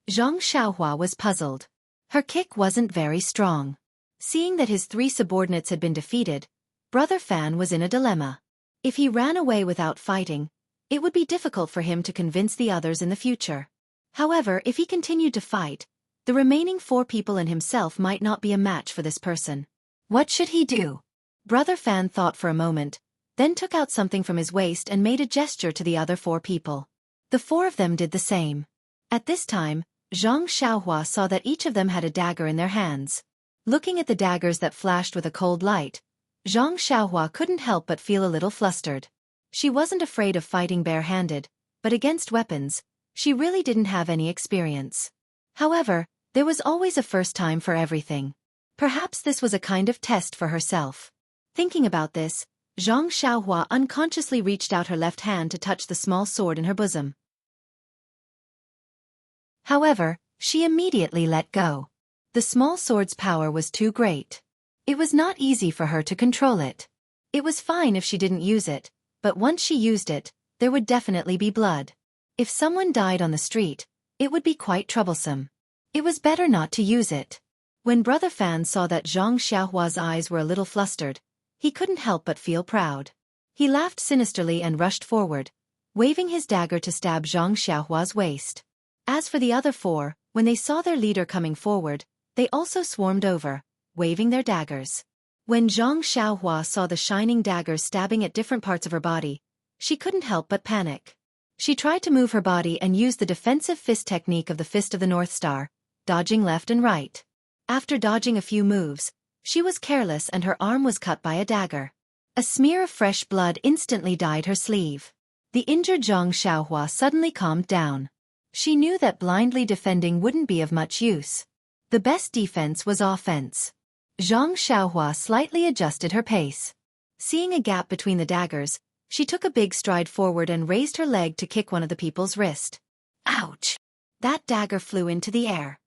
Xianxia was puzzled. Her kick wasn't very strong. Seeing that his 3 subordinates had been defeated, Brother Fan was in a dilemma. If he ran away without fighting, it would be difficult for him to convince the others in the future. However, if he continued to fight, the remaining 4 people and himself might not be a match for this person. What should he do? Brother Fan thought for a moment, then took out something from his waist and made a gesture to the other 4 people. The 4 of them did the same. At this time, Xianxia saw that each of them had a dagger in their hands. Looking at the daggers that flashed with a cold light, Xianxia couldn't help but feel a little flustered. She wasn't afraid of fighting bare-handed, but against weapons, she really didn't have any experience. However, there was always a first time for everything. Perhaps this was a kind of test for herself. Thinking about this, Xianxia unconsciously reached out her left hand to touch the small sword in her bosom. However, she immediately let go. The small sword's power was too great. It was not easy for her to control it. It was fine if she didn't use it, but once she used it, there would definitely be blood. If someone died on the street, it would be quite troublesome. It was better not to use it. When Brother Fan saw that Xianxia's eyes were a little flustered, he couldn't help but feel proud. He laughed sinisterly and rushed forward, waving his dagger to stab Xianxia's waist. As for the other 4, when they saw their leader coming forward, they also swarmed over, waving their daggers. When Xianxia saw the shining daggers stabbing at different parts of her body, she couldn't help but panic. She tried to move her body and used the defensive fist technique of the Fist of the North Star, dodging left and right. After dodging a few moves, she was careless and her arm was cut by a dagger. A smear of fresh blood instantly dyed her sleeve. The injured Xianxia suddenly calmed down. She knew that blindly defending wouldn't be of much use. The best defense was offense. Xianxia slightly adjusted her pace. Seeing a gap between the daggers, she took a big stride forward and raised her leg to kick one of the people's wrist. Ouch! That dagger flew into the air.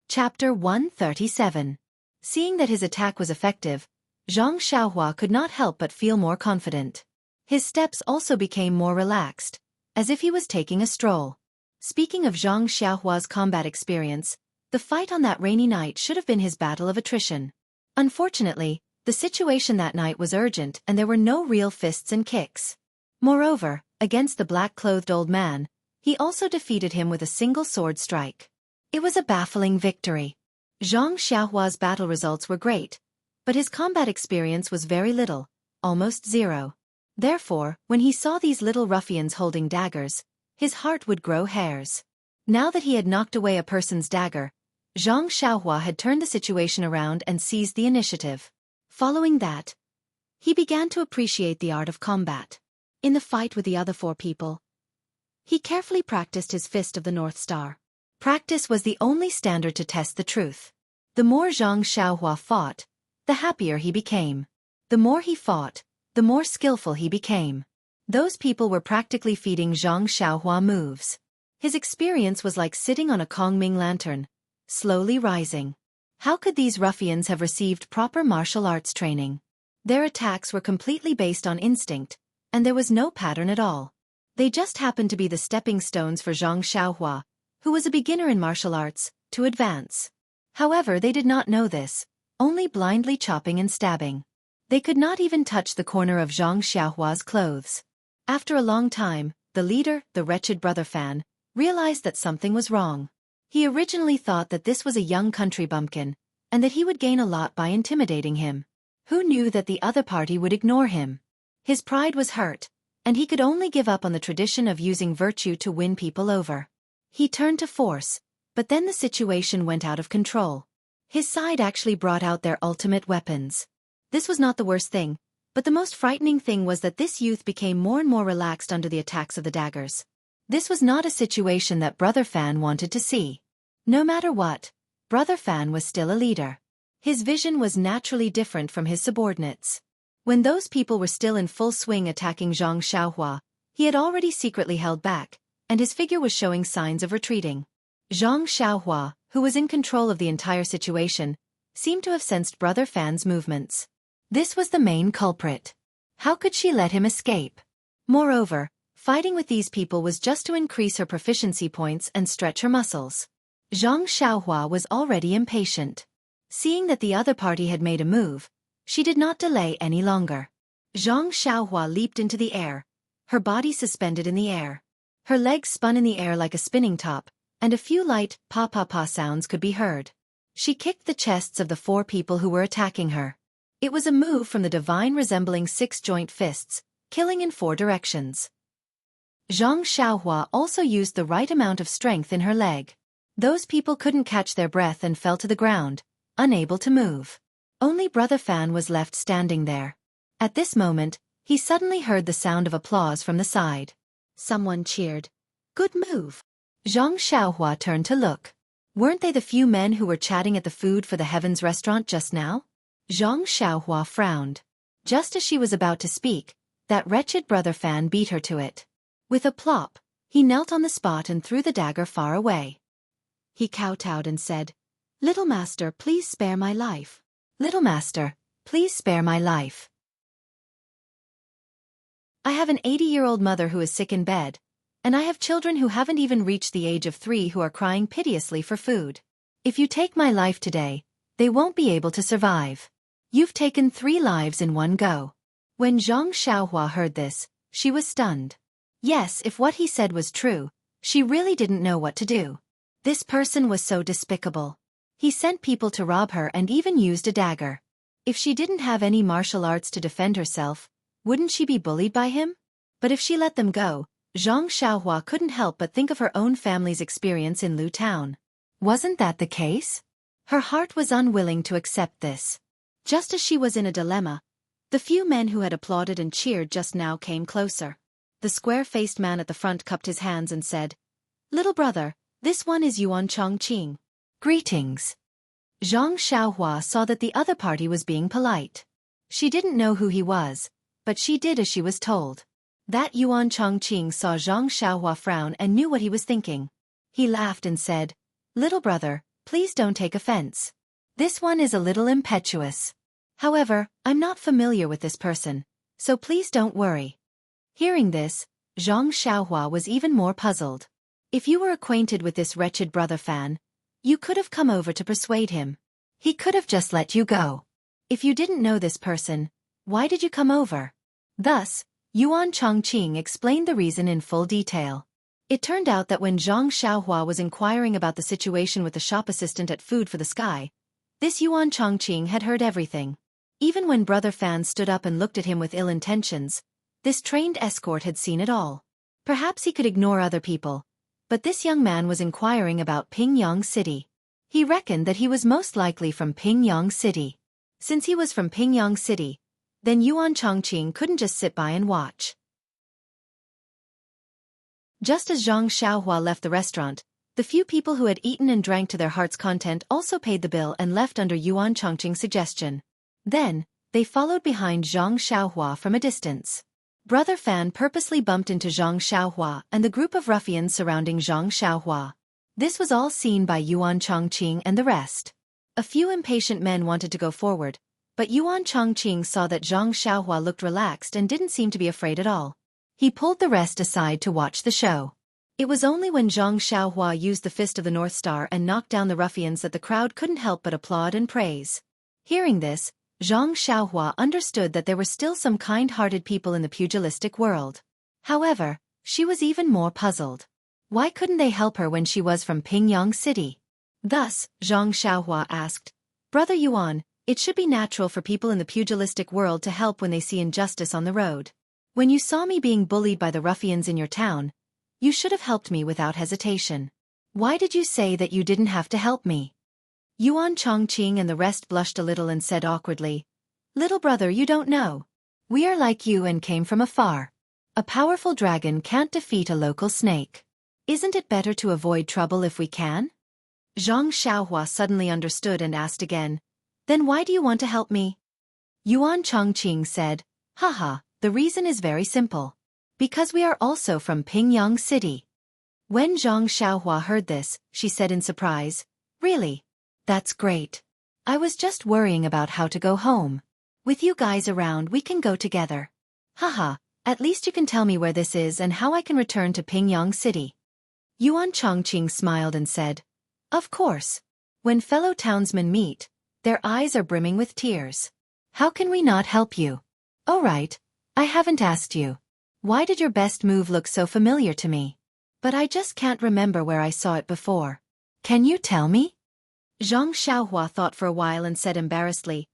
Chapter 137. Seeing that his attack was effective, Xianxia could not help but feel more confident. His steps also became more relaxed, as if he was taking a stroll. Speaking of Xianxia's combat experience, the fight on that rainy night should have been his battle of attrition. Unfortunately, the situation that night was urgent and there were no real fists and kicks. Moreover, against the black-clothed old man, he also defeated him with a single sword strike. It was a baffling victory. Xianxia's battle results were great, but his combat experience was very little, almost zero. Therefore, when he saw these little ruffians holding daggers, his heart would grow hairs. Now that he had knocked away a person's dagger, Xianxia had turned the situation around and seized the initiative. Following that, he began to appreciate the art of combat. In the fight with the other 4 people, he carefully practiced his fist of the North Star. Practice was the only standard to test the truth. The more Zhang Xiaohua fought, the happier he became. The more he fought, the more skillful he became. Those people were practically feeding Zhang Xiaohua moves. His experience was like sitting on a Kongming lantern, slowly rising. How could these ruffians have received proper martial arts training? Their attacks were completely based on instinct, and there was no pattern at all. They just happened to be the stepping stones for Zhang Xiaohua, who was a beginner in martial arts, to advance. However, they did not know this, only blindly chopping and stabbing. They could not even touch the corner of Zhang Xiaohua's clothes. After a long time, the leader, the wretched brother Fan, realized that something was wrong. He originally thought that this was a young country bumpkin, and that he would gain a lot by intimidating him. Who knew that the other party would ignore him? His pride was hurt, and he could only give up on the tradition of using virtue to win people over. He turned to force, but then the situation went out of control. His side actually brought out their ultimate weapons. This was not the worst thing, but the most frightening thing was that this youth became more and more relaxed under the attacks of the daggers. This was not a situation that Brother Fan wanted to see. No matter what, Brother Fan was still a leader. His vision was naturally different from his subordinates. When those people were still in full swing attacking Zhang Xiaohua, he had already secretly held back, and his figure was showing signs of retreating. Zhang Xiaohua, who was in control of the entire situation, seemed to have sensed Brother Fan's movements. This was the main culprit. How could she let him escape? Moreover, fighting with these people was just to increase her proficiency points and stretch her muscles. Zhang Xiaohua was already impatient. Seeing that the other party had made a move, she did not delay any longer. Zhang Xiaohua leaped into the air, her body suspended in the air. Her legs spun in the air like a spinning top, and a few light pa-pa-pa sounds could be heard. She kicked the chests of the 4 people who were attacking her. It was a move from the divine resembling 6-joint fists, killing in 4 directions. Zhang Xiaohua also used the right amount of strength in her leg. Those people couldn't catch their breath and fell to the ground, unable to move. Only Brother Fan was left standing there. At this moment, he suddenly heard the sound of applause from the side. Someone cheered. "Good move." Zhang Xiaohua turned to look. Weren't they the few men who were chatting at the Food for the Heavens restaurant just now? Zhang Xiaohua frowned. Just as she was about to speak, that wretched Brother Fan beat her to it. With a plop, he knelt on the spot and threw the dagger far away. He kowtowed and said, "Little master, please spare my life. Little master, please spare my life. I have an 80-year-old mother who is sick in bed, and I have children who haven't even reached the age of 3 who are crying piteously for food. If you take my life today, they won't be able to survive. You've taken 3 lives in one go." When Zhang Xiaohua heard this, she was stunned. Yes, if what he said was true, she really didn't know what to do. This person was so despicable. He sent people to rob her and even used a dagger. If she didn't have any martial arts to defend herself, wouldn't she be bullied by him? But if she let them go, Zhang Xiaohua couldn't help but think of her own family's experience in Lu Town. Wasn't that the case? Her heart was unwilling to accept this. Just as she was in a dilemma, the few men who had applauded and cheered just now came closer. The square-faced man at the front cupped his hands and said, "Little brother, this one is Yuan Chongqing. Greetings." Zhang Xiaohua saw that the other party was being polite. She didn't know who he was, but she did as she was told. That Yuan Chongqing saw Zhang Xiaohua frown and knew what he was thinking. He laughed and said, "Little brother, please don't take offense. This one is a little impetuous. However, I'm not familiar with this person, so please don't worry." Hearing this, Zhang Xiaohua was even more puzzled. If you were acquainted with this wretched Brother Fan, you could have come over to persuade him. He could have just let you go. If you didn't know this person, why did you come over? Thus, Yuan Chongqing explained the reason in full detail. It turned out that when Zhang Xiaohua was inquiring about the situation with the shop assistant at Food for the Sky, this Yuan Chongqing had heard everything. Even when Brother Fan stood up and looked at him with ill intentions, this trained escort had seen it all. Perhaps he could ignore other people, but this young man was inquiring about Pingyang City. He reckoned that he was most likely from Pingyang City. Since he was from Pingyang City, then Yuan Chongqing couldn't just sit by and watch. Just as Zhang Xiaohua left the restaurant, the few people who had eaten and drank to their heart's content also paid the bill and left under Yuan Chongqing's suggestion. Then, they followed behind Zhang Xiaohua from a distance. Brother Fan purposely bumped into Zhang Xiaohua and the group of ruffians surrounding Zhang Xiaohua. This was all seen by Yuan Chongqing and the rest. A few impatient men wanted to go forward, but Yuan Chongqing saw that Zhang Xiaohua looked relaxed and didn't seem to be afraid at all. He pulled the rest aside to watch the show. It was only when Zhang Xiaohua used the Fist of the North Star and knocked down the ruffians that the crowd couldn't help but applaud and praise. Hearing this, Zhang Xiaohua understood that there were still some kind-hearted people in the pugilistic world. However, she was even more puzzled. Why couldn't they help her when she was from Pingyang City? Thus, Zhang Xiaohua asked, "Brother Yuan, it should be natural for people in the pugilistic world to help when they see injustice on the road. When you saw me being bullied by the ruffians in your town, you should have helped me without hesitation. Why did you say that you didn't have to help me?" Yuan Chongqing and the rest blushed a little and said awkwardly, "Little brother, you don't know. We are like you and came from afar. A powerful dragon can't defeat a local snake. Isn't it better to avoid trouble if we can?" Zhang Xiaohua suddenly understood and asked again, "Then why do you want to help me?" Yuan Chongqing said, "Haha, the reason is very simple. Because we are also from Pingyang City." When Zhang Xiaohua heard this, she said in surprise, "Really? That's great. I was just worrying about how to go home. With you guys around we can go together. Haha, at least you can tell me where this is and how I can return to Pingyang City." Yuan Chongqing smiled and said, "Of course. When fellow townsmen meet, their eyes are brimming with tears. How can we not help you? Oh right, I haven't asked you. Why did your best move look so familiar to me? But I just can't remember where I saw it before. Can you tell me?" Zhang Xiaohua thought for a while and said embarrassedly,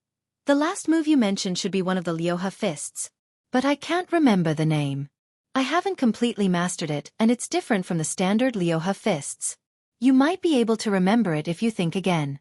"The last move you mentioned should be one of the Liuhe fists. But I can't remember the name. I haven't completely mastered it and it's different from the standard Liuhe fists. You might be able to remember it if you think again."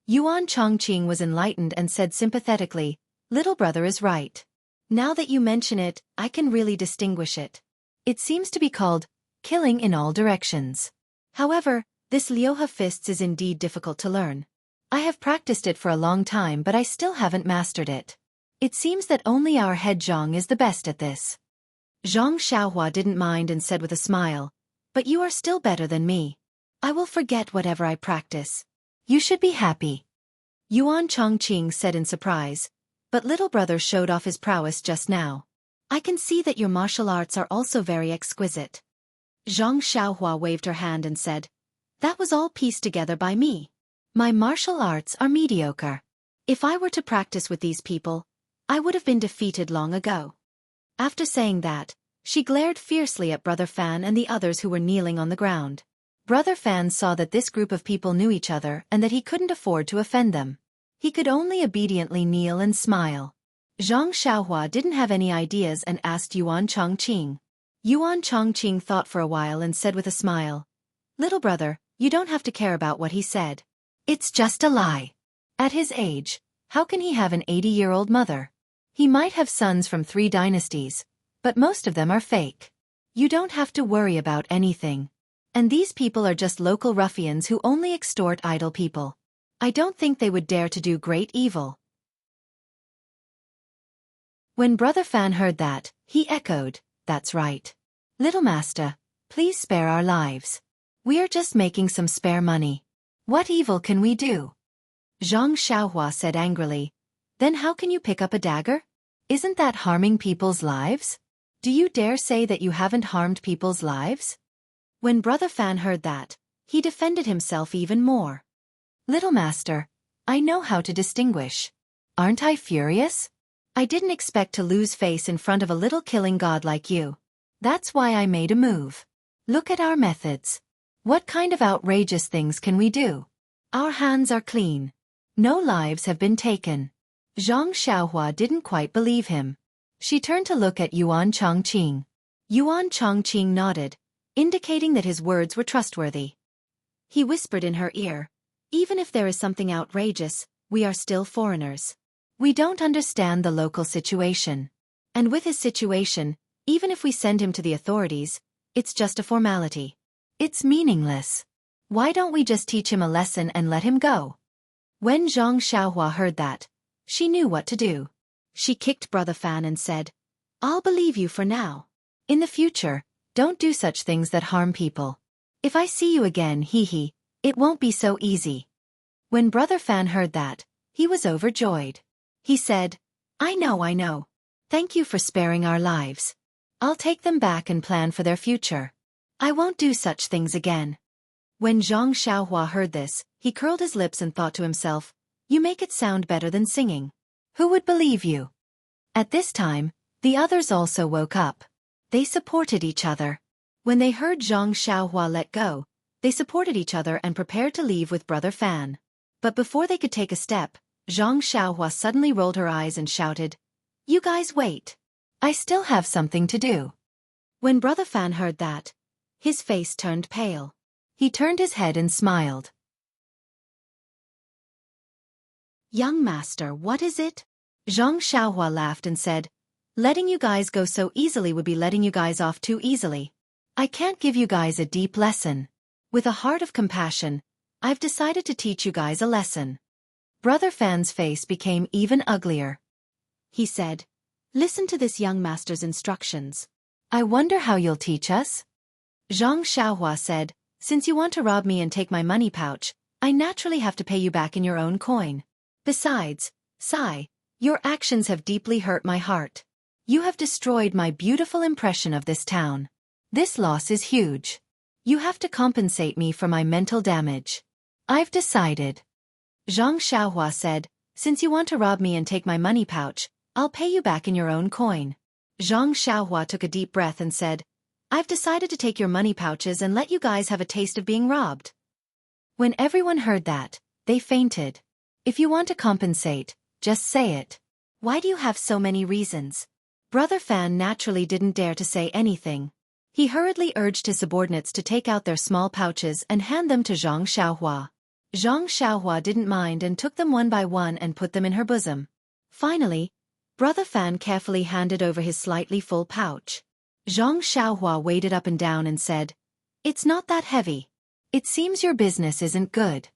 Yuan Chongqing was enlightened and said sympathetically, "Little brother is right. Now that you mention it, I can really distinguish it. It seems to be called killing in all directions. However, this Liuhe fists is indeed difficult to learn. I have practiced it for a long time but I still haven't mastered it. It seems that only our head Zhang is the best at this." Zhang Xiaohua didn't mind and said with a smile, "But you are still better than me. I will forget whatever I practice. You should be happy." Yuan Chongqing said in surprise, "But little brother showed off his prowess just now. I can see that your martial arts are also very exquisite." Zhang Xiaohua waved her hand and said, "That was all pieced together by me. My martial arts are mediocre. If I were to practice with these people, I would have been defeated long ago." After saying that, she glared fiercely at Brother Fan and the others who were kneeling on the ground. Brother Fan saw that this group of people knew each other and that he couldn't afford to offend them. He could only obediently kneel and smile. Zhang Xiaohua didn't have any ideas and asked Yuan Chongqing. Yuan Chongqing thought for a while and said with a smile, "Little brother, you don't have to care about what he said. It's just a lie. At his age, how can he have an 80-year-old mother? He might have sons from 3 dynasties, but most of them are fake. You don't have to worry about anything. And these people are just local ruffians who only extort idle people. I don't think they would dare to do great evil." When Brother Fan heard that, he echoed, "That's right. Little master, please spare our lives. We are just making some spare money. What evil can we do?" Zhang Xiaohua said angrily, "Then how can you pick up a dagger? Isn't that harming people's lives? Do you dare say that you haven't harmed people's lives?" When Brother Fan heard that, he defended himself even more. "Little master, I know how to distinguish. Aren't I furious? I didn't expect to lose face in front of a little killing god like you. That's why I made a move. Look at our methods. What kind of outrageous things can we do? Our hands are clean. No lives have been taken." Zhang Xiaohua didn't quite believe him. She turned to look at Yuan Chongqing. Yuan Chongqing nodded, indicating that his words were trustworthy. He whispered in her ear, "Even if there is something outrageous, we are still foreigners. We don't understand the local situation. And with his situation, even if we send him to the authorities, It's just a formality. It's meaningless. Why don't we just teach him a lesson and let him go? When Zhang Xiaohua heard that, she knew what to do. She kicked Brother Fan and said, I'll believe you for now. In the future, don't do such things that harm people. If I see you again, hee, it won't be so easy. When Brother Fan heard that, he was overjoyed. He said, I know. Thank you for sparing our lives. I'll take them back and plan for their future. I won't do such things again. When Zhang Xiaohua heard this, he curled his lips and thought to himself, You make it sound better than singing. Who would believe you? At this time, the others also woke up. They supported each other. When they heard Zhang Xiaohua let go, they supported each other and prepared to leave with Brother Fan. But before they could take a step, Zhang Xiaohua suddenly rolled her eyes and shouted, You guys wait. I still have something to do. When Brother Fan heard that, his face turned pale. He turned his head and smiled. Young master, what is it? Zhang Xiaohua laughed and said, Letting you guys go so easily would be letting you guys off too easily. I can't give you guys a deep lesson. With a heart of compassion, I've decided to teach you guys a lesson. Brother Fan's face became even uglier. He said, Listen to this young master's instructions. I wonder how you'll teach us? Zhang Xiaohua said, Since you want to rob me and take my money pouch, I naturally have to pay you back in your own coin. Besides, Sai, your actions have deeply hurt my heart. You have destroyed my beautiful impression of this town. This loss is huge. You have to compensate me for my mental damage. I've decided. Zhang Xiaohua said, Since you want to rob me and take my money pouch, I'll pay you back in your own coin. Zhang Xiaohua took a deep breath and said, I've decided to take your money pouches and let you guys have a taste of being robbed. When everyone heard that, they fainted. If you want to compensate, just say it. Why do you have so many reasons? Brother Fan naturally didn't dare to say anything. He hurriedly urged his subordinates to take out their small pouches and hand them to Zhang Xiaohua. Zhang Xiaohua didn't mind and took them one by one and put them in her bosom. Finally, Brother Fan carefully handed over his slightly full pouch. Zhang Xiaohua weighed it up and down and said, It's not that heavy. It seems your business isn't good.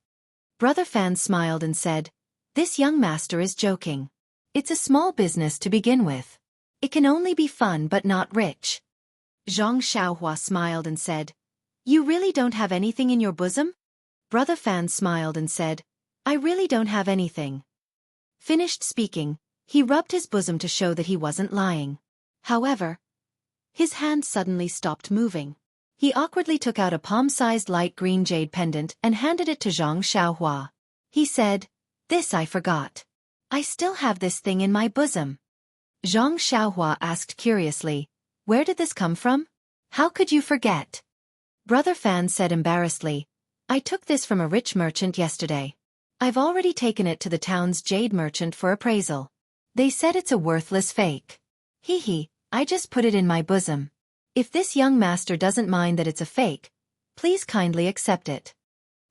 Brother Fan smiled and said, This young master is joking. It's a small business to begin with. It can only be fun but not rich. Zhang Xiaohua smiled and said, You really don't have anything in your bosom? Brother Fan smiled and said, I really don't have anything. Finished speaking, he rubbed his bosom to show that he wasn't lying. However, his hand suddenly stopped moving. He awkwardly took out a palm-sized light green jade pendant and handed it to Zhang Xiaohua. He said, This I forgot. I still have this thing in my bosom. Zhang Xiaohua asked curiously, Where did this come from? How could you forget? Brother Fan said embarrassedly, I took this from a rich merchant yesterday. I've already taken it to the town's jade merchant for appraisal. They said it's a worthless fake. Hee, I just put it in my bosom. If this young master doesn't mind that it's a fake, please kindly accept it.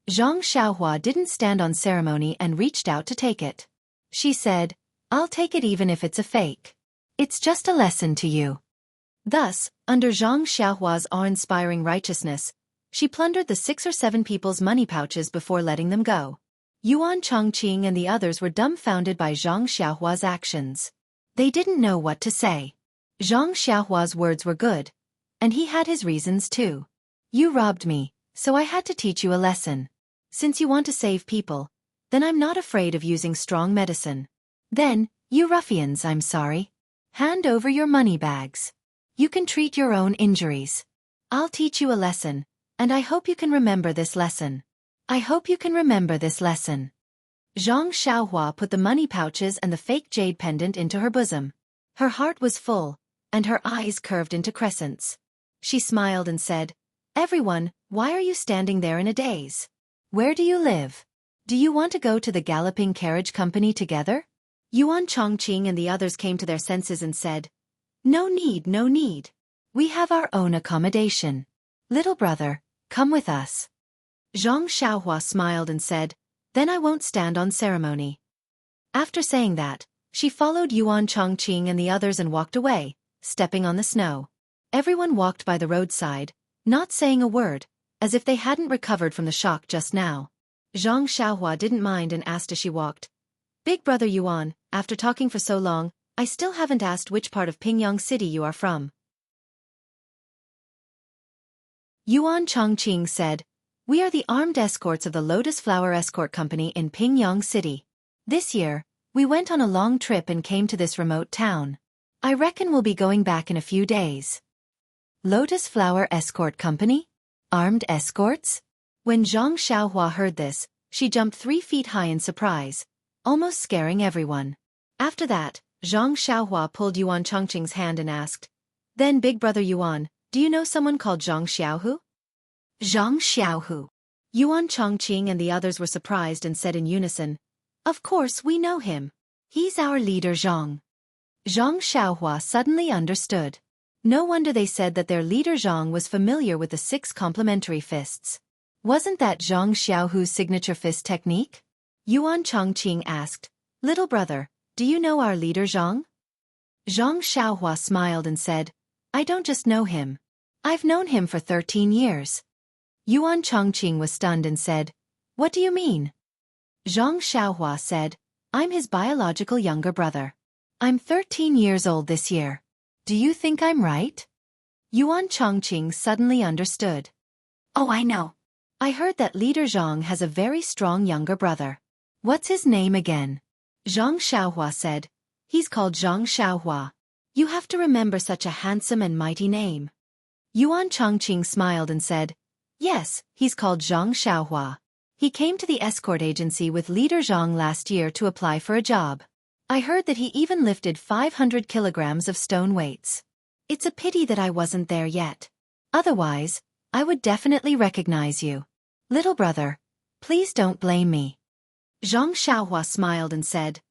Zhang Xiaohua didn't stand on ceremony and reached out to take it. She said, I'll take it even if it's a fake. It's just a lesson to you. Thus, under Zhang Xiaohua's awe-inspiring righteousness, she plundered the 6 or 7 people's money pouches before letting them go. Yuan Chongqing and the others were dumbfounded by Zhang Xiaohua's actions. They didn't know what to say. Zhang Xiaohua's words were good, and he had his reasons too. You robbed me, so I had to teach you a lesson. Since you want to save people, then I'm not afraid of using strong medicine. Then, you ruffians, I'm sorry. Hand over your money bags. You can treat your own injuries. I'll teach you a lesson, and I hope you can remember this lesson. I hope you can remember this lesson. Zhang Xiaohua put the money pouches and the fake jade pendant into her bosom. Her heart was full, and her eyes curved into crescents. She smiled and said, Everyone, why are you standing there in a daze? Where do you live? Do you want to go to the galloping carriage company together? Yuan Chongqing and the others came to their senses and said, No need, no need. We have our own accommodation. Little brother, come with us. Zhang Xiaohua smiled and said, Then I won't stand on ceremony. After saying that, she followed Yuan Chongqing and the others and walked away, stepping on the snow. Everyone walked by the roadside, not saying a word, as if they hadn't recovered from the shock just now. Xianxia didn't mind and asked as she walked. Big brother Yuan, after talking for so long, I still haven't asked which part of Pingyang City you are from. Yuan Chongqing said, we are the armed escorts of the Lotus Flower Escort Company in Pingyang City. This year, we went on a long trip and came to this remote town. I reckon we'll be going back in a few days. Lotus Flower Escort Company? Armed escorts? When Zhang Xiaohua heard this, she jumped 3 feet high in surprise, almost scaring everyone. After that, Zhang Xiaohua pulled Yuan Chongqing's hand and asked, then Big Brother Yuan, do you know someone called Zhang Xiaohu? Zhang Xiaohu. Yuan Chongqing and the others were surprised and said in unison, of course we know him. He's our leader Zhang. Zhang Xiaohua suddenly understood. No wonder they said that their leader Zhang was familiar with the 6 complementary fists. Wasn't that Zhang Xiaohu's signature fist technique? Yuan Chongqing asked, little brother, do you know our leader Zhang? Zhang Xiaohua smiled and said, I don't just know him. I've known him for 13 years. Yuan Chongqing was stunned and said, what do you mean? Zhang Xiaohua said, I'm his biological younger brother. I'm 13 years old this year. Do you think I'm right? Yuan Chongqing suddenly understood. Oh, I know. I heard that leader Zhang has a very strong younger brother. What's his name again? Zhang Xiaohua said, he's called Zhang Xiaohua. You have to remember such a handsome and mighty name. Yuan Chongqing smiled and said, yes, he's called Zhang Xiaohua. He came to the escort agency with leader Zhang last year to apply for a job. I heard that he even lifted 500 kilograms of stone weights. It's a pity that I wasn't there yet. Otherwise, I would definitely recognize you. Little brother, please don't blame me. Zhang Xiaohua smiled and said,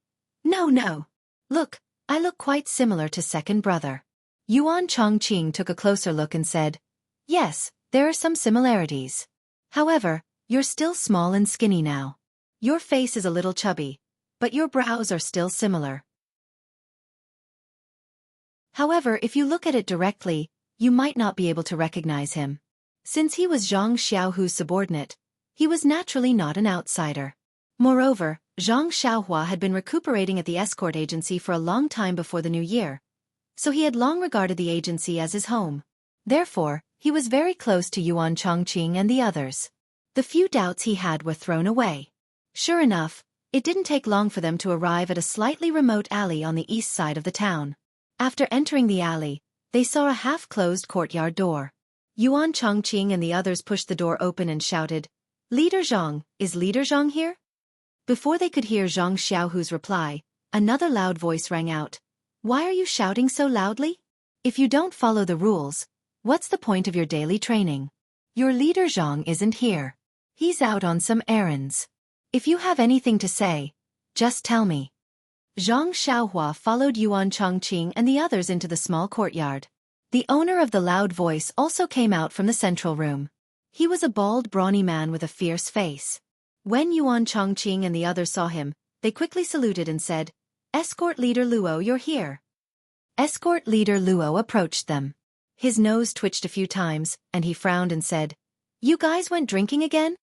no. Look, I look quite similar to second brother. Yuan Chongqing took a closer look and said, yes, there are some similarities. However, you're still small and skinny now. Your face is a little chubby, but your brows are still similar. However, if you look at it directly, you might not be able to recognize him. Since he was Zhang Xiaohu's subordinate, he was naturally not an outsider. Moreover, Zhang Xiaohua had been recuperating at the escort agency for a long time before the new year, so he had long regarded the agency as his home. Therefore, he was very close to Yuan Chongqing and the others. The few doubts he had were thrown away. Sure enough, it didn't take long for them to arrive at a slightly remote alley on the east side of the town. After entering the alley, they saw a half-closed courtyard door. Yuan Chongqing and the others pushed the door open and shouted, Leader Zhang, is Leader Zhang here? Before they could hear Zhang Xiaohu's reply, another loud voice rang out. Why are you shouting so loudly? If you don't follow the rules, what's the point of your daily training? Your leader Zhang isn't here. He's out on some errands. If you have anything to say, just tell me. Zhang Xiaohua followed Yuan Chongqing and the others into the small courtyard. The owner of the loud voice also came out from the central room. He was a bald, brawny man with a fierce face. When Yuan Chongqing and the others saw him, they quickly saluted and said, Escort Leader Luo, you're here. Escort Leader Luo approached them. His nose twitched a few times, and he frowned and said, You guys went drinking again?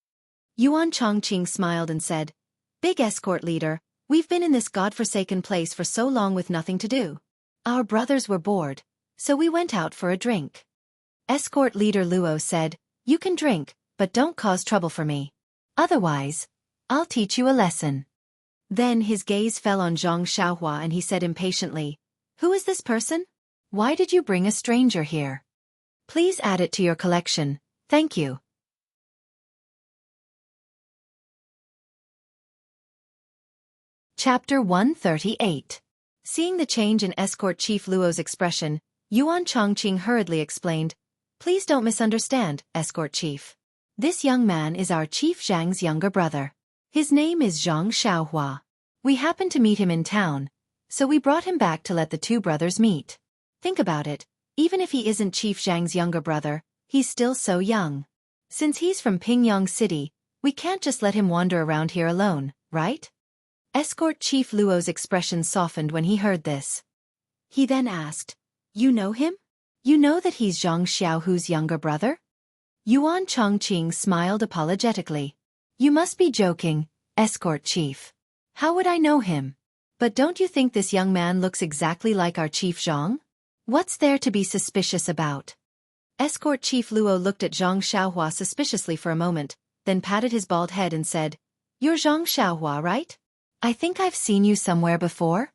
Yuan Chongqing smiled and said, Big escort leader, we've been in this godforsaken place for so long with nothing to do. Our brothers were bored, so we went out for a drink. Escort leader Luo said, You can drink, but don't cause trouble for me. Otherwise, I'll teach you a lesson. Then his gaze fell on Zhang Xiaohua and he said impatiently, Who is this person? Why did you bring a stranger here? Please add it to your collection, thank you. Chapter 138. Seeing the change in escort chief Luo's expression, Yuan Chongqing hurriedly explained, Please don't misunderstand, escort chief. This young man is our chief Zhang's younger brother. His name is Zhang Xiaohua. We happened to meet him in town, so we brought him back to let the two brothers meet. Think about it, even if he isn't Chief Zhang's younger brother, he's still so young. Since he's from Pingyang City, we can't just let him wander around here alone, right? Escort Chief Luo's expression softened when he heard this. He then asked, You know him? You know that he's Zhang Xiaohu's younger brother? Yuan Chongqing smiled apologetically. You must be joking, escort chief. How would I know him? But don't you think this young man looks exactly like our Chief Zhang? What's there to be suspicious about? Escort Chief Luo looked at Zhang Xiaohua suspiciously for a moment, then patted his bald head and said, You're Zhang Xiaohua, right? I think I've seen you somewhere before.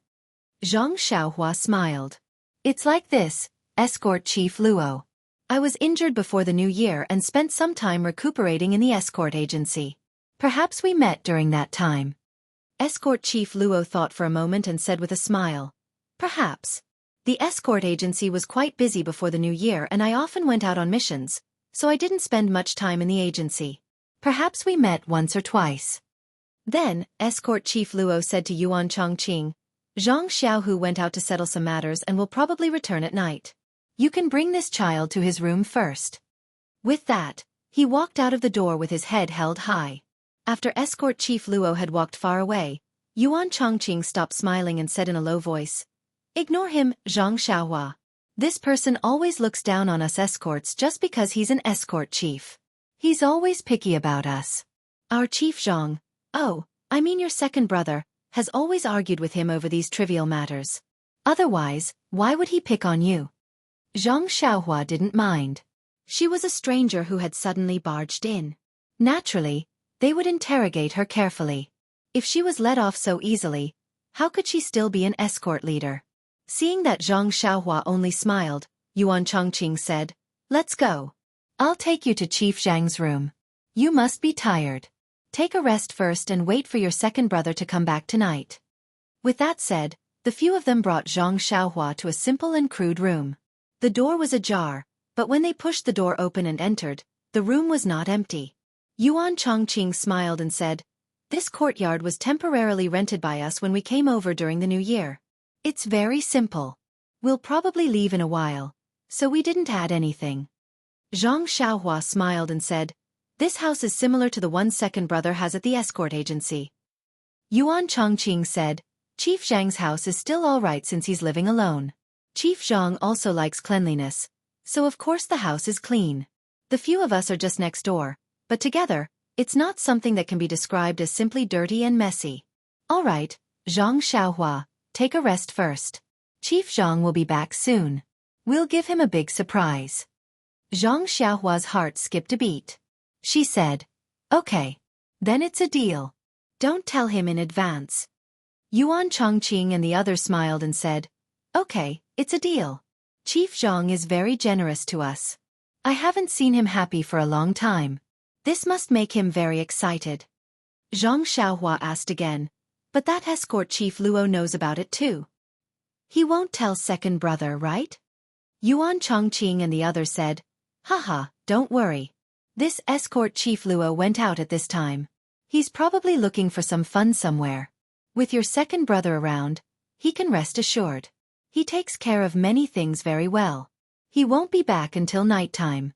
Zhang Xiaohua smiled. It's like this, Escort Chief Luo. I was injured before the new year and spent some time recuperating in the escort agency. Perhaps we met during that time. Escort Chief Luo thought for a moment and said with a smile, Perhaps. The escort agency was quite busy before the new year and I often went out on missions, so I didn't spend much time in the agency. Perhaps we met once or twice. Then, Escort Chief Luo said to Yuan Chongqing, Zhang Xiaohu went out to settle some matters and will probably return at night. You can bring this child to his room first. With that, he walked out of the door with his head held high. After Escort Chief Luo had walked far away, Yuan Chongqing stopped smiling and said in a low voice, Ignore him, Zhang Xiaohua. This person always looks down on us escorts just because he's an escort chief. He's always picky about us. Our Chief Zhang, I mean your second brother, has always argued with him over these trivial matters. Otherwise, why would he pick on you? Zhang Xiaohua didn't mind. She was a stranger who had suddenly barged in. Naturally, they would interrogate her carefully. If she was let off so easily, how could she still be an escort leader? Seeing that Zhang Xiaohua only smiled, Yuan Chongqing said, Let's go. I'll take you to Chief Zhang's room. You must be tired. Take a rest first and wait for your second brother to come back tonight. With that said, the few of them brought Zhang Xiaohua to a simple and crude room. The door was ajar, but when they pushed the door open and entered, the room was not empty. Yuan Chongqing smiled and said, This courtyard was temporarily rented by us when we came over during the new year. It's very simple. We'll probably leave in a while, so we didn't add anything. Zhang Xiaohua smiled and said, This house is similar to the one second brother has at the escort agency. Yuan Chongqing said, Chief Zhang's house is still all right since he's living alone. Chief Zhang also likes cleanliness, so of course the house is clean. The few of us are just next door, but together, it's not something that can be described as simply dirty and messy. All right, Zhang Xiaohua, take a rest first. Chief Zhang will be back soon. We'll give him a big surprise. Zhang Xiaohua's heart skipped a beat. She said, Okay. Then it's a deal. Don't tell him in advance. Yuan Chongqing and the others smiled and said, Okay, it's a deal. Chief Zhang is very generous to us. I haven't seen him happy for a long time. This must make him very excited. Zhang Xiaohua asked again, But that escort Chief Luo knows about it too. He won't tell second brother, right? Yuan Chongqing and the others said, Haha, don't worry. This escort Chief Luo went out at this time. He's probably looking for some fun somewhere. With your second brother around, he can rest assured. He takes care of many things very well. He won't be back until nighttime.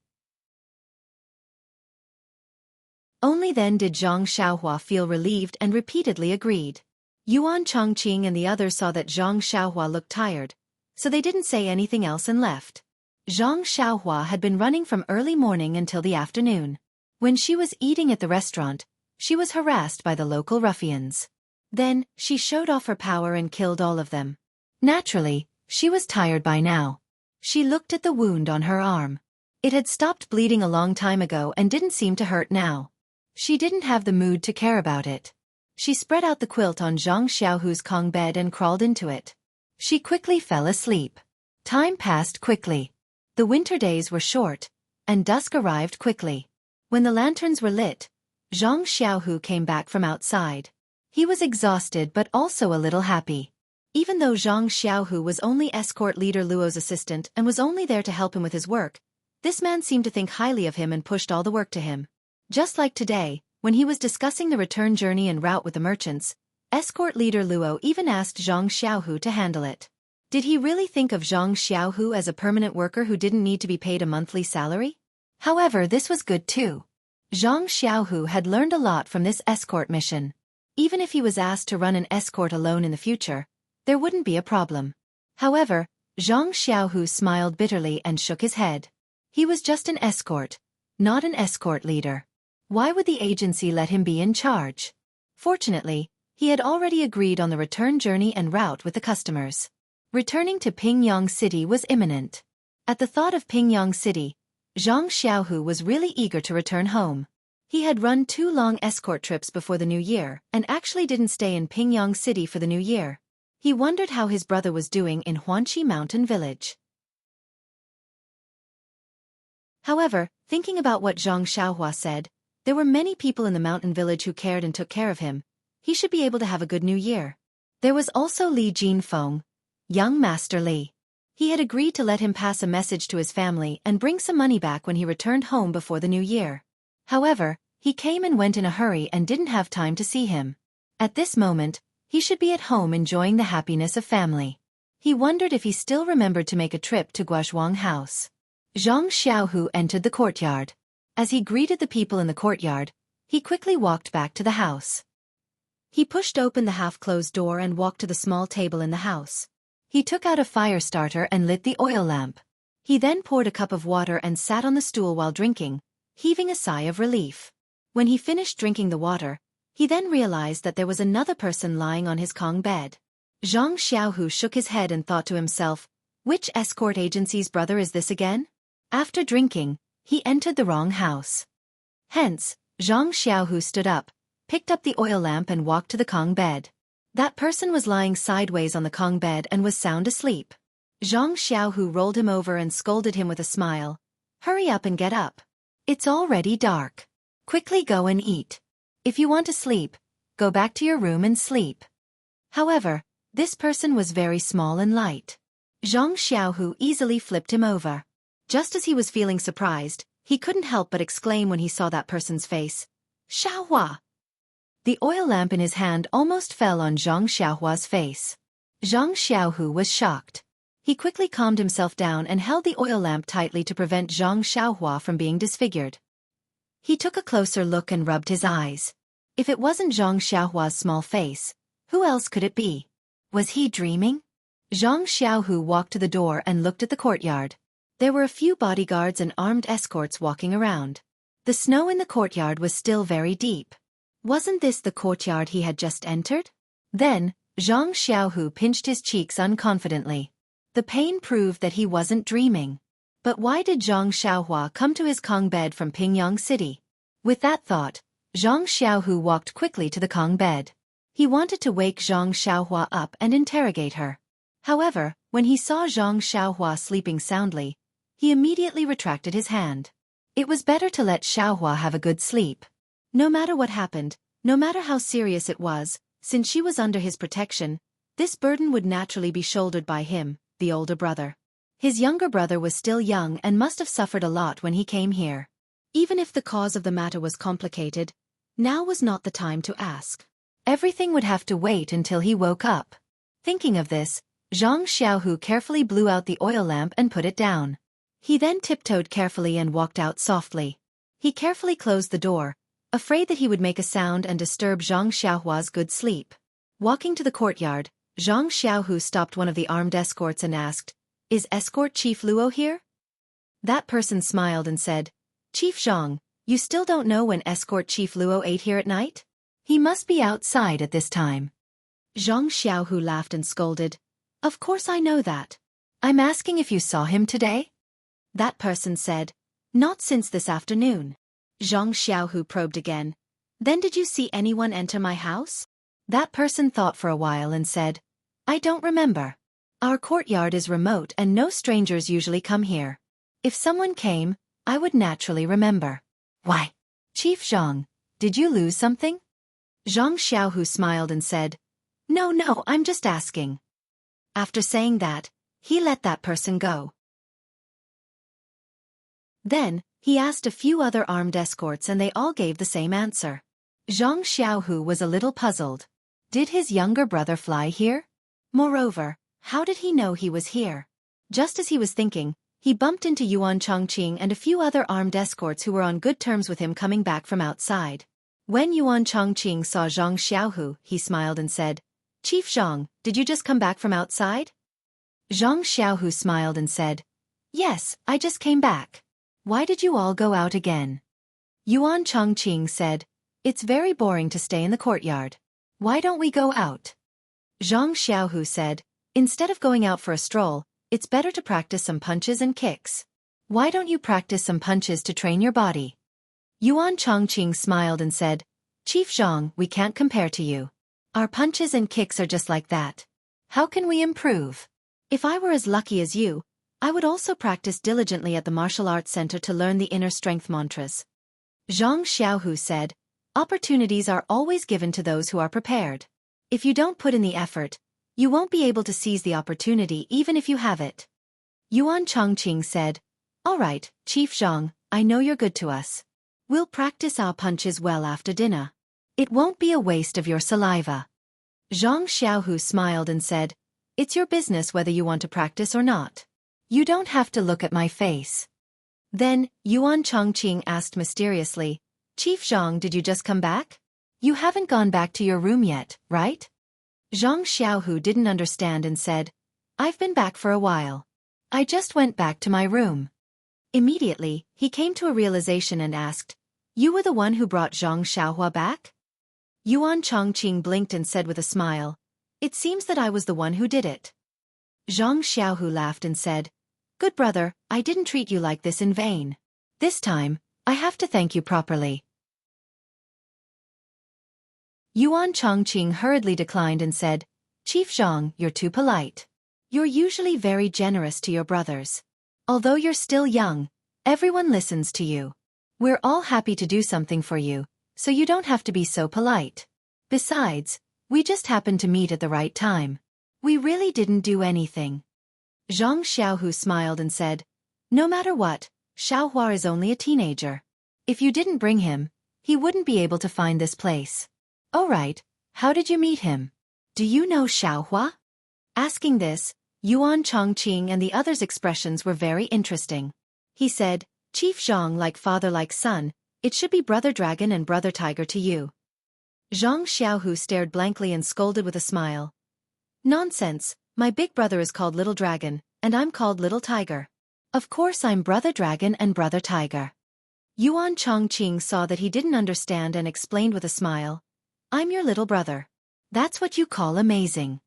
Only then did Zhang Xiaohua feel relieved and repeatedly agreed. Yuan Chongqing and the others saw that Zhang Xiaohua looked tired, so they didn't say anything else and left. Zhang Xiaohua had been running from early morning until the afternoon. When she was eating at the restaurant, she was harassed by the local ruffians. Then, she showed off her power and killed all of them. Naturally, she was tired by now. She looked at the wound on her arm. It had stopped bleeding a long time ago and didn't seem to hurt now. She didn't have the mood to care about it. She spread out the quilt on Zhang Xiaohu's Kong bed and crawled into it. She quickly fell asleep. Time passed quickly. The winter days were short, and dusk arrived quickly. When the lanterns were lit, Zhang Xiaohu came back from outside. He was exhausted but also a little happy. Even though Zhang Xiaohu was only escort leader Luo's assistant and was only there to help him with his work, this man seemed to think highly of him and pushed all the work to him. Just like today, when he was discussing the return journey en route with the merchants, escort leader Luo even asked Zhang Xiaohu to handle it. Did he really think of Zhang Xiaohu as a permanent worker who didn't need to be paid a monthly salary? However, this was good too. Zhang Xiaohu had learned a lot from this escort mission. Even if he was asked to run an escort alone in the future, there wouldn't be a problem. However, Zhang Xiaohu smiled bitterly and shook his head. He was just an escort, not an escort leader. Why would the agency let him be in charge? Fortunately, he had already agreed on the return journey and route with the customers. Returning to Pingyang City was imminent. At the thought of Pingyang City, Xianxia was really eager to return home. He had run 2 long escort trips before the new year and actually didn't stay in Pingyang City for the new year. He wondered how his brother was doing in Huanqi Mountain Village. However, thinking about what Zhang Xiaohua said, there were many people in the mountain village who cared and took care of him. He should be able to have a good new year. There was also Li Jinfeng, young Master Li. He had agreed to let him pass a message to his family and bring some money back when he returned home before the new year. However, he came and went in a hurry and didn't have time to see him. At this moment, he should be at home enjoying the happiness of family. He wondered if he still remembered to make a trip to Guozhuang House. Zhang Xiaohu entered the courtyard. As he greeted the people in the courtyard, he quickly walked back to the house. He pushed open the half-closed door and walked to the small table in the house. He took out a fire starter and lit the oil lamp. He then poured a cup of water and sat on the stool while drinking, heaving a sigh of relief. When he finished drinking the water, he then realized that there was another person lying on his Kong bed. Zhang Xiaohu shook his head and thought to himself, which escort agency's brother is this again? After drinking, he entered the wrong house. Hence, Zhang Xiaohu stood up, picked up the oil lamp and walked to the Kong bed. That person was lying sideways on the Kong bed and was sound asleep. Zhang Xiaohu rolled him over and scolded him with a smile. Hurry up and get up. It's already dark. Quickly go and eat. If you want to sleep, go back to your room and sleep. However, this person was very small and light. Zhang Xiaohu easily flipped him over. Just as he was feeling surprised, he couldn't help but exclaim when he saw that person's face. Xiaohua! The oil lamp in his hand almost fell on Zhang Xiaohua's face. Zhang Xiaohu was shocked. He quickly calmed himself down and held the oil lamp tightly to prevent Zhang Xiaohua from being disfigured. He took a closer look and rubbed his eyes. If it wasn't Zhang Xiaohua's small face, who else could it be? Was he dreaming? Zhang Xiaohu walked to the door and looked at the courtyard. There were a few bodyguards and armed escorts walking around. The snow in the courtyard was still very deep. Wasn't this the courtyard he had just entered? Then, Zhang Xiaohu pinched his cheeks unconfidently. The pain proved that he wasn't dreaming. But why did Zhang Xiaohua come to his Kong bed from Pingyang City? With that thought, Zhang Xiaohu walked quickly to the Kong bed. He wanted to wake Zhang Xiaohua up and interrogate her. However, when he saw Zhang Xiaohua sleeping soundly, he immediately retracted his hand. It was better to let Xiaohua have a good sleep. No matter what happened, no matter how serious it was, since she was under his protection, this burden would naturally be shouldered by him, the older brother. His younger brother was still young and must have suffered a lot when he came here. Even if the cause of the matter was complicated, now was not the time to ask. Everything would have to wait until he woke up. Thinking of this, Zhang Xiaohu carefully blew out the oil lamp and put it down. He then tiptoed carefully and walked out softly. He carefully closed the door, afraid that he would make a sound and disturb Zhang Xiaohua's good sleep. Walking to the courtyard, Zhang Xiaohu stopped one of the armed escorts and asked, "Is Escort Chief Luo here?" That person smiled and said, "Chief Zhang, you still don't know when Escort Chief Luo ate here at night? He must be outside at this time." Zhang Xiaohu laughed and scolded, "Of course I know that. I'm asking if you saw him today?" That person said, "Not since this afternoon." Zhang Xiaohu probed again, "Then did you see anyone enter my house?" That person thought for a while and said, "I don't remember. Our courtyard is remote and no strangers usually come here. If someone came, I would naturally remember." "Why? Chief Zhang, did you lose something?" Zhang Xiaohu smiled and said, No, I'm just asking." After saying that, he let that person go. Then, he asked a few other armed escorts and they all gave the same answer. Zhang Xiaohu was a little puzzled. Did his younger brother fly here? Moreover, how did he know he was here? Just as he was thinking, he bumped into Yuan Chongqing and a few other armed escorts who were on good terms with him coming back from outside. When Yuan Chongqing saw Zhang Xiaohu, he smiled and said, "Chief Zhang, did you just come back from outside?" Zhang Xiaohu smiled and said, "Yes, I just came back." Why did you all go out again? Yuan Chongqing said, It's very boring to stay in the courtyard. Why don't we go out? Zhang Xiaohu said, Instead of going out for a stroll, it's better to practice some punches and kicks. Why don't you practice some punches to train your body? Yuan Chongqing smiled and said, Chief Zhang, we can't compare to you. Our punches and kicks are just like that. How can we improve? If I were as lucky as you, I would also practice diligently at the martial arts center to learn the inner strength mantras. Zhang Xiaohu said, Opportunities are always given to those who are prepared. If you don't put in the effort, you won't be able to seize the opportunity even if you have it. Yuan Chongqing said, All right, Chief Zhang, I know you're good to us. We'll practice our punches well after dinner. It won't be a waste of your saliva. Zhang Xiaohu smiled and said, It's your business whether you want to practice or not. You don't have to look at my face. Then, Yuan Chongqing asked mysteriously, Chief Zhang, did you just come back? You haven't gone back to your room yet, right? Zhang Xiaohu didn't understand and said, I've been back for a while. I just went back to my room. Immediately, he came to a realization and asked, You were the one who brought Zhang Xiaohua back? Yuan Chongqing blinked and said with a smile, It seems that I was the one who did it. Zhang Xiaohu laughed and said, Good brother, I didn't treat you like this in vain. This time, I have to thank you properly. Yuan Chongqing hurriedly declined and said, Chief Zhang, you're too polite. You're usually very generous to your brothers. Although you're still young, everyone listens to you. We're all happy to do something for you, so you don't have to be so polite. Besides, we just happened to meet at the right time. We really didn't do anything. Zhang Xiaohu smiled and said, No matter what, Xiaohua is only a teenager. If you didn't bring him, he wouldn't be able to find this place. All right, how did you meet him? Do you know Xiaohua? Asking this, Yuan Chongqing and the others' expressions were very interesting. He said, Chief Zhang, like father like son, it should be Brother Dragon and Brother Tiger to you. Zhang Xiaohu stared blankly and scolded with a smile. Nonsense, my big brother is called Little Dragon, and I'm called Little Tiger. Of course I'm Brother Dragon and Brother Tiger. Yuan Chongqing saw that he didn't understand and explained with a smile, I'm your little brother. That's what you call amazing.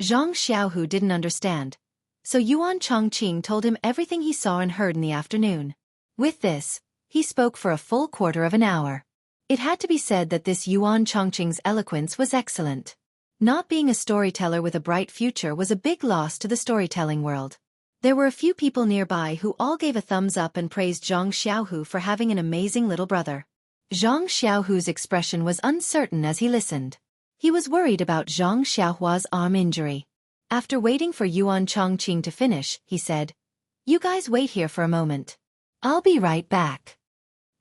Zhang Xiaohu didn't understand, so Yuan Chongqing told him everything he saw and heard in the afternoon. With this, he spoke for a full quarter of an hour. It had to be said that this Yuan Chongqing's eloquence was excellent. Not being a storyteller with a bright future was a big loss to the storytelling world. There were a few people nearby who all gave a thumbs up and praised Zhang Xiaohu for having an amazing little brother. Zhang Xiaohu's expression was uncertain as he listened. He was worried about Zhang Xiaohua's arm injury. After waiting for Yuan Chongqing to finish, he said, You guys wait here for a moment. I'll be right back.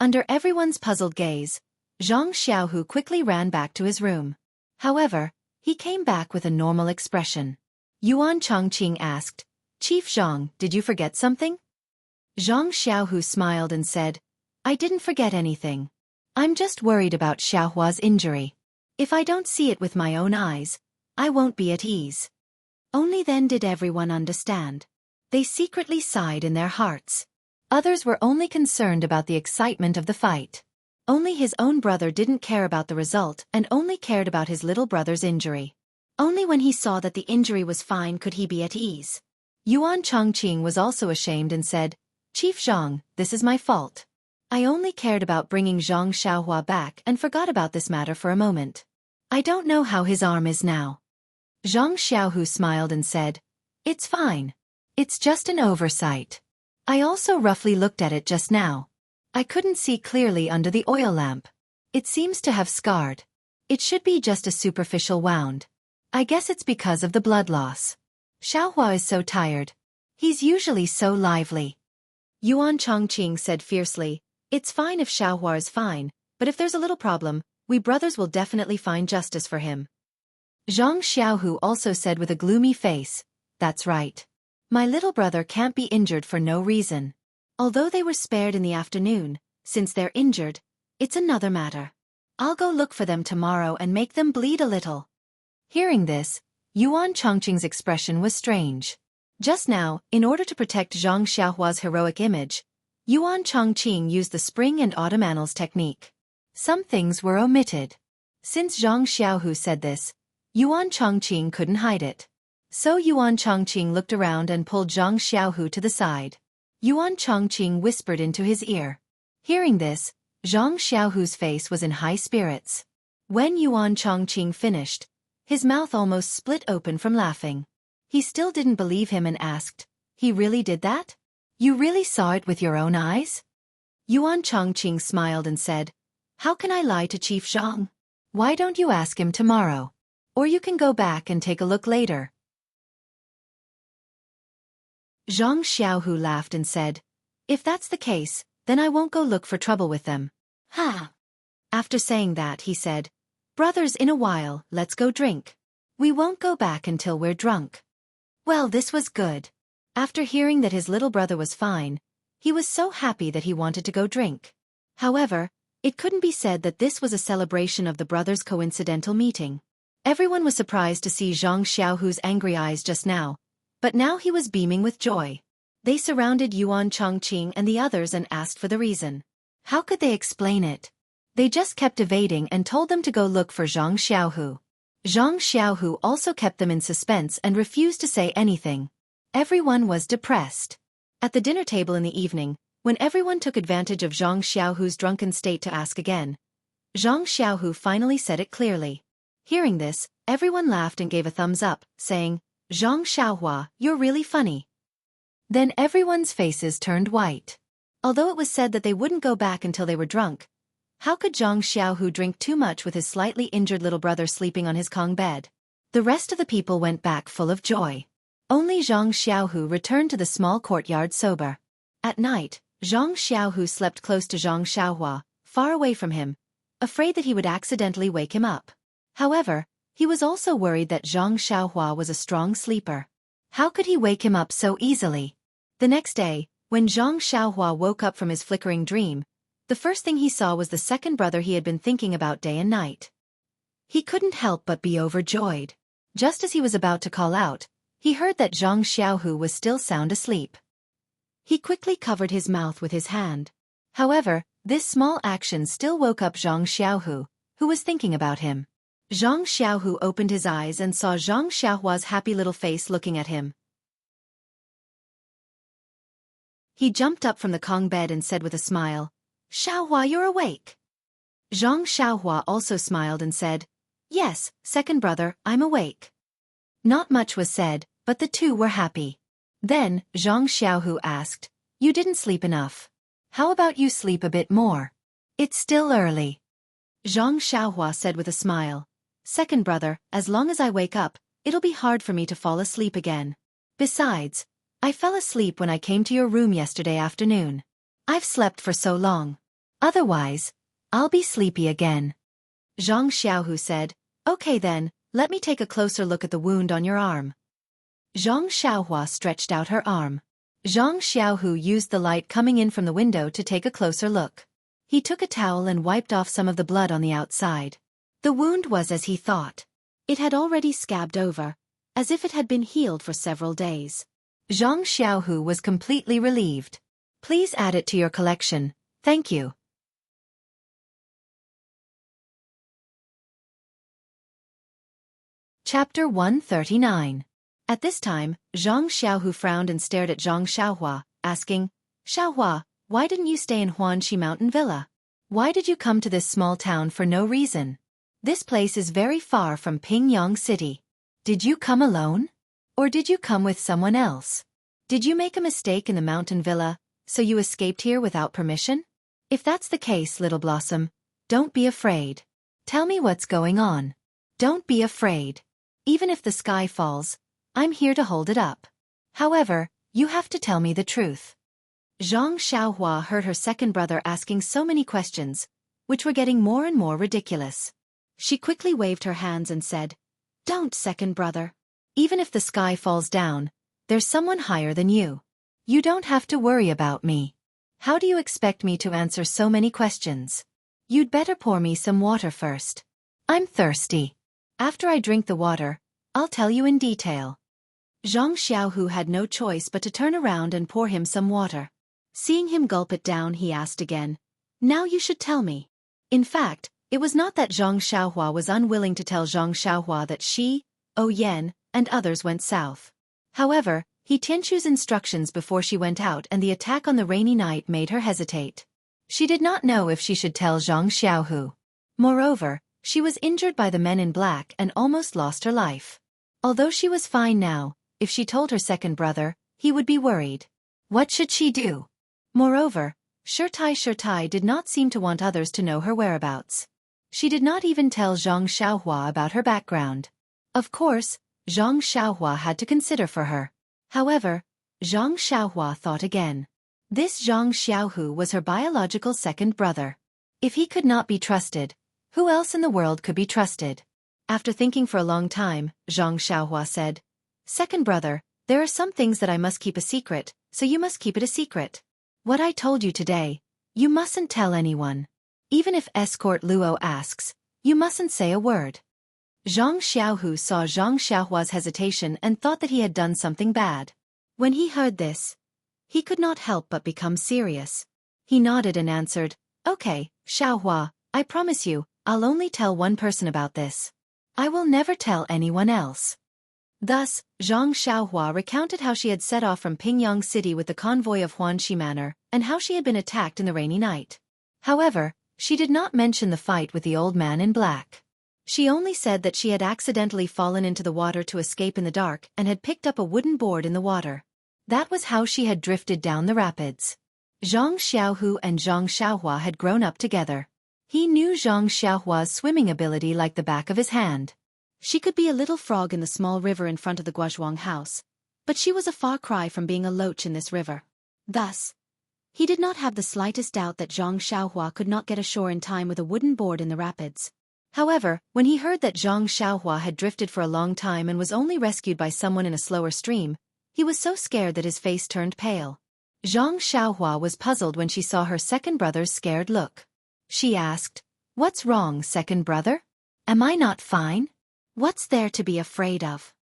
Under everyone's puzzled gaze, Zhang Xiaohu quickly ran back to his room. However, he came back with a normal expression. Yuan Chongqing asked, Chief Zhang, did you forget something? Zhang Xiaohu smiled and said, I didn't forget anything. I'm just worried about Xiaohua's injury. If I don't see it with my own eyes, I won't be at ease. Only then did everyone understand. They secretly sighed in their hearts. Others were only concerned about the excitement of the fight. Only his own brother didn't care about the result and only cared about his little brother's injury. Only when he saw that the injury was fine could he be at ease. Yuan Chongqing was also ashamed and said, Chief Zhang, this is my fault. I only cared about bringing Zhang Xiaohua back and forgot about this matter for a moment. I don't know how his arm is now. Zhang Xiaohu smiled and said, It's fine. It's just an oversight. I also roughly looked at it just now. I couldn't see clearly under the oil lamp. It seems to have scarred. It should be just a superficial wound. I guess it's because of the blood loss. Xiaohua is so tired. He's usually so lively. Yuan Chongqing said fiercely, It's fine if Xiaohua is fine, but if there's a little problem, we brothers will definitely find justice for him. Zhang Xiaohu also said with a gloomy face, That's right. My little brother can't be injured for no reason. Although they were spared in the afternoon, since they're injured, it's another matter. I'll go look for them tomorrow and make them bleed a little. Hearing this, Yuan Chongqing's expression was strange. Just now, in order to protect Zhang Xiaohua's heroic image, Yuan Chongqing used the spring and autumn annals technique. Some things were omitted. Since Zhang Xiaohu said this, Yuan Chongqing couldn't hide it. So Yuan Chongqing looked around and pulled Zhang Xiaohu to the side. Yuan Chongqing whispered into his ear. Hearing this, Zhang Xiaohu's face was in high spirits. When Yuan Chongqing finished, his mouth almost split open from laughing. He still didn't believe him and asked, "He really did that? You really saw it with your own eyes?" Yuan Chongqing smiled and said, "How can I lie to Chief Zhang? Why don't you ask him tomorrow? Or you can go back and take a look later." Zhang Xiaohu laughed and said, "If that's the case, then I won't go look for trouble with them." Ha! After saying that, he said, "Brothers, in a while, let's go drink. We won't go back until we're drunk." Well, this was good. After hearing that his little brother was fine, he was so happy that he wanted to go drink. However, it couldn't be said that this was a celebration of the brothers' coincidental meeting. Everyone was surprised to see Zhang Xiaohu's angry eyes just now, but now he was beaming with joy. They surrounded Yuan Chongqing and the others and asked for the reason. How could they explain it? They just kept evading and told them to go look for Zhang Xiaohu. Zhang Xiaohu also kept them in suspense and refused to say anything. Everyone was depressed. At the dinner table in the evening, when everyone took advantage of Zhang Xiaohu's drunken state to ask again, Zhang Xiaohu finally said it clearly. Hearing this, everyone laughed and gave a thumbs up, saying, "Zhang Xiaohua, you're really funny." Then everyone's faces turned white. Although it was said that they wouldn't go back until they were drunk, how could Zhang Xiaohu drink too much with his slightly injured little brother sleeping on his Kong bed? The rest of the people went back full of joy. Only Zhang Xiaohu returned to the small courtyard sober. At night, Zhang Xiaohu slept close to Zhang Xiaohua, far away from him, afraid that he would accidentally wake him up. However, he was also worried that Zhang Xiaohua was a strong sleeper. How could he wake him up so easily? The next day, when Zhang Xiaohua woke up from his flickering dream, the first thing he saw was the second brother he had been thinking about day and night. He couldn't help but be overjoyed. Just as he was about to call out, he heard that Zhang Xiaohu was still sound asleep. He quickly covered his mouth with his hand. However, this small action still woke up Zhang Xiaohu, who was thinking about him. Zhang Xiaohu opened his eyes and saw Zhang Xiaohua's happy little face looking at him. He jumped up from the Kong bed and said with a smile, "Xiaohua, you're awake." Zhang Xiaohua also smiled and said, "Yes, second brother, I'm awake." Not much was said, but the two were happy. Then, Zhang Xiaohu asked, "You didn't sleep enough. How about you sleep a bit more? It's still early." Zhang Xiaohua said with a smile, "Second brother, as long as I wake up, it'll be hard for me to fall asleep again. Besides, I fell asleep when I came to your room yesterday afternoon. I've slept for so long. Otherwise, I'll be sleepy again." Zhang Xiaohu said, "Okay then, let me take a closer look at the wound on your arm." Zhang Xiaohua stretched out her arm. Zhang Xiaohu used the light coming in from the window to take a closer look. He took a towel and wiped off some of the blood on the outside. The wound was as he thought. It had already scabbed over, as if it had been healed for several days. Zhang Xiaohu was completely relieved. "Please add it to your collection, thank you." Chapter 139. At this time, Zhang Xiaohu frowned and stared at Zhang Xiaohua, asking, "Xiaohua, why didn't you stay in Huanxi Mountain Villa? Why did you come to this small town for no reason? This place is very far from Pingyang City. Did you come alone? Or did you come with someone else? Did you make a mistake in the mountain villa, so you escaped here without permission? If that's the case, Little Blossom, don't be afraid. Tell me what's going on. Don't be afraid. Even if the sky falls, I'm here to hold it up. However, you have to tell me the truth." Zhang Xiaohua heard her second brother asking so many questions, which were getting more and more ridiculous. She quickly waved her hands and said, "Don't, second brother. Even if the sky falls down, there's someone higher than you. You don't have to worry about me. How do you expect me to answer so many questions? You'd better pour me some water first. I'm thirsty. After I drink the water, I'll tell you in detail." Zhang Xiaohu had no choice but to turn around and pour him some water. Seeing him gulp it down, he asked again, "Now you should tell me." In fact, it was not that Zhang Xiaohua was unwilling to tell Zhang Xiaohua that she, Yan, and others went south. However, he Tianchu's instructions before she went out, and the attack on the rainy night made her hesitate. She did not know if she should tell Zhang Xiaohu. Moreover, she was injured by the men in black and almost lost her life. Although she was fine now, if she told her second brother, he would be worried. What should she do? Moreover, Shirtai did not seem to want others to know her whereabouts. She did not even tell Zhang Xiaohua about her background. Of course, Zhang Xiaohua had to consider for her. However, Zhang Xiaohua thought again. This Zhang Xiaohu was her biological second brother. If he could not be trusted, who else in the world could be trusted? After thinking for a long time, Zhang Xiaohua said, "Second brother, there are some things that I must keep a secret, so you must keep it a secret. What I told you today, you mustn't tell anyone. Even if escort Luo asks, you mustn't say a word." Zhang Xiaohu saw Zhang Xiaohua's hesitation and thought that he had done something bad. When he heard this, he could not help but become serious. He nodded and answered, "Okay, Xiaohua, I promise you, I'll only tell one person about this. I will never tell anyone else." Thus, Zhang Xiaohua recounted how she had set off from Pingyang City with the convoy of Huanxi Manor, and how she had been attacked in the rainy night. However, she did not mention the fight with the old man in black. She only said that she had accidentally fallen into the water to escape in the dark and had picked up a wooden board in the water. That was how she had drifted down the rapids. Zhang Xiaohu and Zhang Xiaohua had grown up together. He knew Zhang Xiaohua's swimming ability like the back of his hand. She could be a little frog in the small river in front of the Guozhuang house, but she was a far cry from being a loach in this river. Thus, he did not have the slightest doubt that Zhang Xiaohua could not get ashore in time with a wooden board in the rapids. However, when he heard that Zhang Xiaohua had drifted for a long time and was only rescued by someone in a slower stream, he was so scared that his face turned pale. Zhang Xiaohua was puzzled when she saw her second brother's scared look. She asked, "What's wrong, second brother? Am I not fine? What's there to be afraid of?"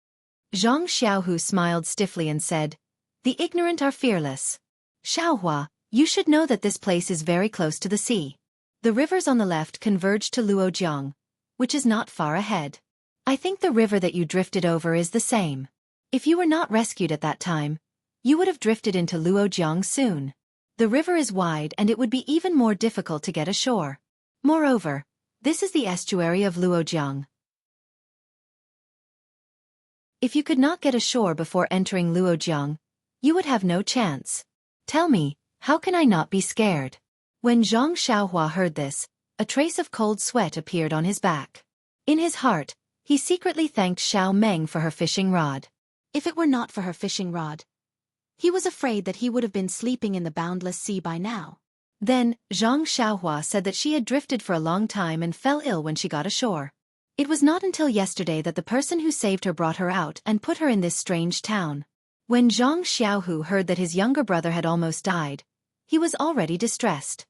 Zhang Xiaohu smiled stiffly and said, "The ignorant are fearless. Xiaohua, you should know that this place is very close to the sea. The rivers on the left converge to Luojiang, which is not far ahead. I think the river that you drifted over is the same. If you were not rescued at that time, you would have drifted into Luojiang soon. The river is wide and it would be even more difficult to get ashore. Moreover, this is the estuary of Luojiang. If you could not get ashore before entering Luojiang, you would have no chance. Tell me, how can I not be scared?" When Zhang Xiaohua heard this, a trace of cold sweat appeared on his back. In his heart, he secretly thanked Xiao Meng for her fishing rod. If it were not for her fishing rod, he was afraid that he would have been sleeping in the boundless sea by now. Then, Zhang Xiaohua said that she had drifted for a long time and fell ill when she got ashore. It was not until yesterday that the person who saved her brought her out and put her in this strange town. When Zhang Xiaohu heard that his younger brother had almost died, he was already distressed.